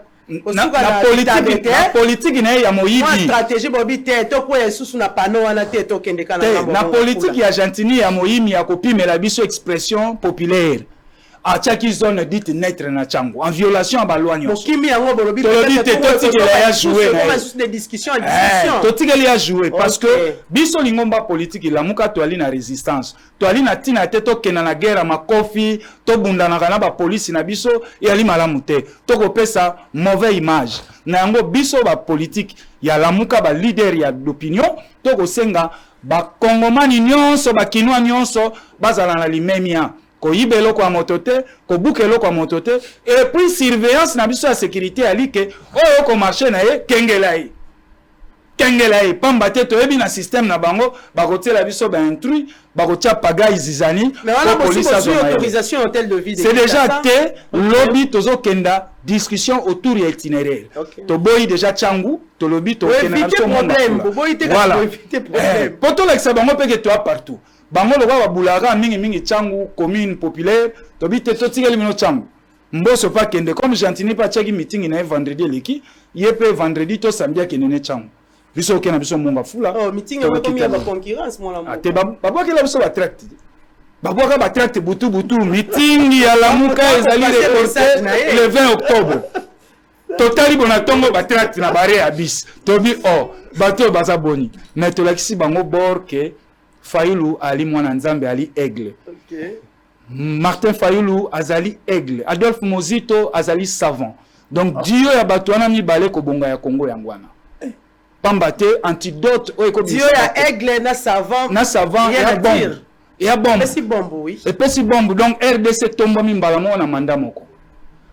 [SPEAKER 3] politique na ya moyibi
[SPEAKER 1] stratégie bobi te to ko yesusu na pano wana te to kende kana
[SPEAKER 3] na politique ya Argentine ya moyimi ya kopimela biso expression populaire a chaki zone dite naître na chango en violation à balwanyo
[SPEAKER 1] kimi yango bolobi
[SPEAKER 3] te totikela ya jouer
[SPEAKER 1] na des discussions
[SPEAKER 3] totikela ya jouer parce que biso lingomba politique la muka to ali na résistance to ali na tina te to kena na guerre makofi to bundana kana ba police na biso ya ali malamu te to kopesa mauvaise image na yango biso ba politique ya la muka ba leader ya d'opinion to ko senga ba kongomani nyonso ba kinwa nyonso bazala na limemia ko yibelo kwa motote ko bukelo kwa motote et puis surveillance na biso ya sécurité alike oyo ko marché na ye kengelai pamba te to ebi na système na bango ba kotela biso ba intrus ba kotia pagai zizani
[SPEAKER 1] ko police autorisation hôtel de ville
[SPEAKER 3] c'est déjà acté lobby tozo kenda discussion autour ya itinéraire to boyi déjà changu to lobby to kena
[SPEAKER 1] biso problème boyi te
[SPEAKER 3] voilà
[SPEAKER 1] problème
[SPEAKER 3] poto la bango pe que toi partout bango lo ba bulaka mingi changu commune populaire to bite to tigeli mino changu mboso pa kende comme Gentini pa chaki meeting na vendredi leki yepe vendredi to samedi kenene changu biso okena biso monga fula
[SPEAKER 1] meeting na komi ya ba concurrence mona mo
[SPEAKER 3] te babo ke la biso ba tract babo ka ba tract butu meeting ya la muka ezali reporté le 20 octobre totali bona tongo ba tract na bare abis tobi bato baza boni mais to lakisi bango bor ke Faïlou Ali mwana nzambe ali aigle.
[SPEAKER 1] OK.
[SPEAKER 3] Martin Fayulu azali aigle, Adolphe Mozito azali savant. Donc Dio ya batuana mi balé ko bonga ya Congo yangwana. Pambate antidote o eko
[SPEAKER 1] Dio ya aigle na savant
[SPEAKER 3] ya bombe. Ya bombe.
[SPEAKER 1] Pesi bombe oui.
[SPEAKER 3] Et pesi bombe donc RDC tomba mi mbalamo na manda moko.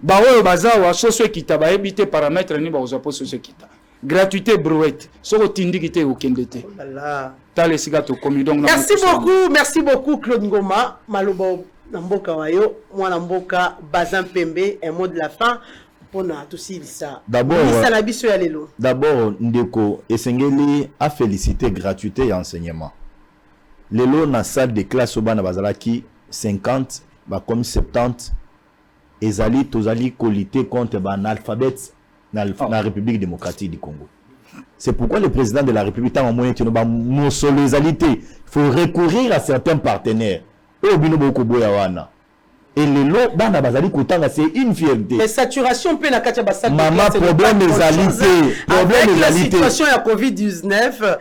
[SPEAKER 3] Ba oyo bazawa soso ekita ba ebite paramètre ni ba ozapo soso ekita. Gratuité brouette. Soko tindikite okendete.
[SPEAKER 1] Oh là là.
[SPEAKER 3] Merci
[SPEAKER 1] beaucoup Claude Ngoma. Malobo Namboka Wayo, moi Namboka Bazin Pembe, un mot de la fin pour tout ça.
[SPEAKER 2] D'abord, Ndeko Esengeli a félicité gratuité et enseignement. Lelo na salle de classe au bana bazalaki 50, ba comme 70 ezali tozali kolite contre ba analphabète na République démocratique du Congo. C'est pourquoi le président de la République a un moyen qui nous solidarité. Il faut recourir à certains partenaires. Et les lots, c'est une fierté.
[SPEAKER 1] Mais saturation peut na katia basal.
[SPEAKER 2] Maman, problème des alités.
[SPEAKER 1] Avec la situation de la Covid-19,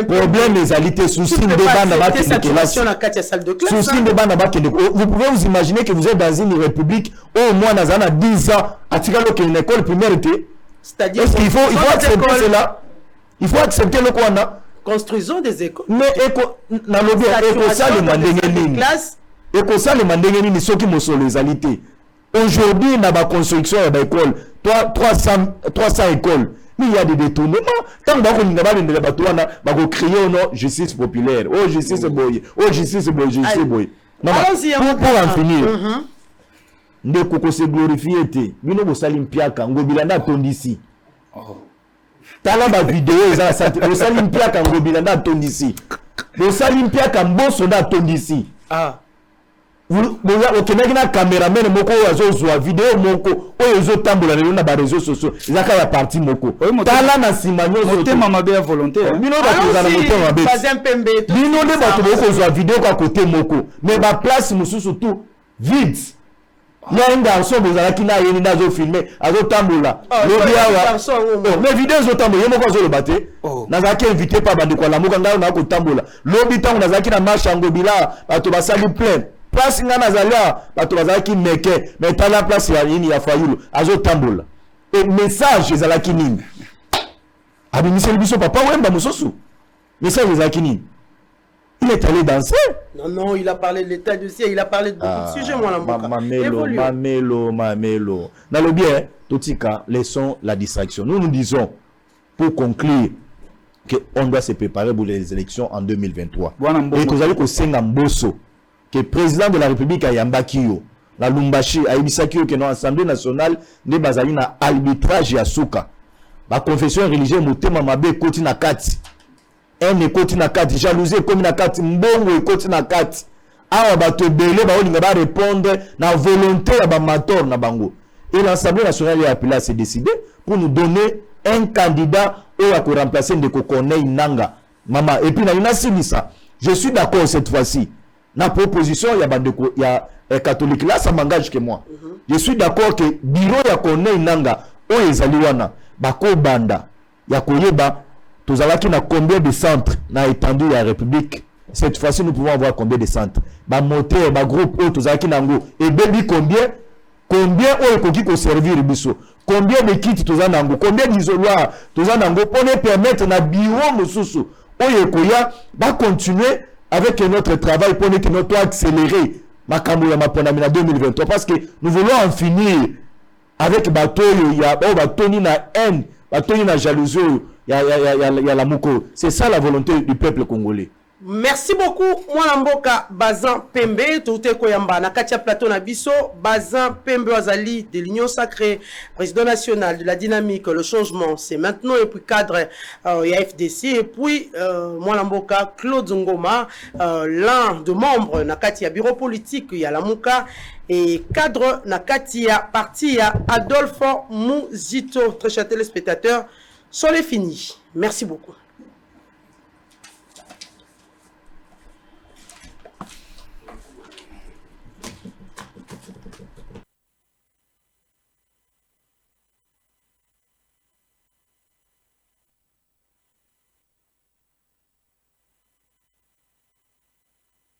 [SPEAKER 2] problème des alités. Souci de vous pouvez vous imaginer que vous êtes dans une république où au moins dans 10 ans, à une école primaire était.
[SPEAKER 1] C'est-à-dire
[SPEAKER 2] qu'il faut accepter cela. Il faut accepter le Kwana.
[SPEAKER 1] Construisons des écoles.
[SPEAKER 2] Mais ça le mandengeni ni soki mosolezalité. Aujourd'hui na ba construction ya ba école 300 écoles. Mais il y a des détournements. Tant que vous n'avez pas de ba ko créer non justice populaire. Oh justice boy. Oh justice boy, justice boy. Non, pour en finir. Ndeko ko se glorifier te bino bo salimpiaka ngobilanda tondisi tala ba vidéo eza santé bo salimpiaka ngobilanda tondisi bo salimpiaka mboso na tondisi vous okenaki na cameraman moko azo zwa vidéo moko oyo ezo tambola lelo na ba réseaux sociaux ezaka ya parti moko tala na simanyo
[SPEAKER 3] zote mama be volontaire
[SPEAKER 2] bino ba kozana moto mabe bino nde ba ko zwa vidéo kwa côté moko mais ba place mususu tout vide. Il y a un garçon qui a filmé, a tambola. Mais vidéo sont tambola, il y a le battre. Nazaki invité par Bandekwa Mukanga na ko tambola. Lobi tango nazaki na marche ngobila, bato basali plein. Place nga nazalia, bato bazaki meke, mais tala place ya yini ya Fayulu, azo tambola. Et message ezalaki nini? Abi Michel Biso papa wemba musosu. Message ezalaki nini? Il est allé danser.
[SPEAKER 1] Non, il a parlé de l'état du ciel, il a parlé de beaucoup de sujets, moi,
[SPEAKER 2] Mamelo. Dans le bien, Totika, laissons la distraction. Nous disons, pour conclure, qu'on doit se préparer pour les élections en 2023. Et que vous allez Mbosso, que le président de la République a Yambakio, la Lumbashi, a Ibisakio, que dans l'Assemblée nationale, ne bazali na arbitrage ya souka. La confession religieuse, Motema Mabe, Koti na Kati. Un ekoti na kati jalousie comme na kati mbongo ekoti na kati awa bato belé ba olinga ba répondre na volonté ya ba mator na bango et l'Assemblée nationale a appelé à se décider pour nous donner un candidat ou à remplacer Ndeko Corneille Nanga maman et puis na simisa je suis d'accord cette fois-ci na proposition ya bandeko ya catholique là ça m'engage que moi je suis d'accord que bureau ya Corneille Nanga o ezali wana bako banda ya koyeba Tozalaki na combien de centres na étendue la République. Cette fois-ci, nous pouvons avoir combien de centres. Ba moteur, ba groupe, Tozalaki nango. Et baby combien oyo ko servir biso. Combien de kits tozanango, combien d'isoloirs tozanango pour ne permettre na bureau mususu oyo koya ba continuer avec notre travail pour que notre accélérer makambo ya maponami na 2023 parce que nous voulons en finir avec bato ya batoni na haine, batoni na jalousie. La moko. C'est ça la volonté du peuple congolais.
[SPEAKER 1] Merci beaucoup. Moi Mboka Bazin Pembe, tout est koyamba na katia plateau na biso, Bazin Pembe Azali de l'Union sacrée, président national de la dynamique, le changement, c'est maintenant et puis cadre FDC et puis moi Mboka Claude Ngoma, l'un de membres na katia bureau politique ya la Mouka et cadre na katia parti ya Adolphe Muzito. Très chers téléspectateurs, soyez finis. Merci beaucoup.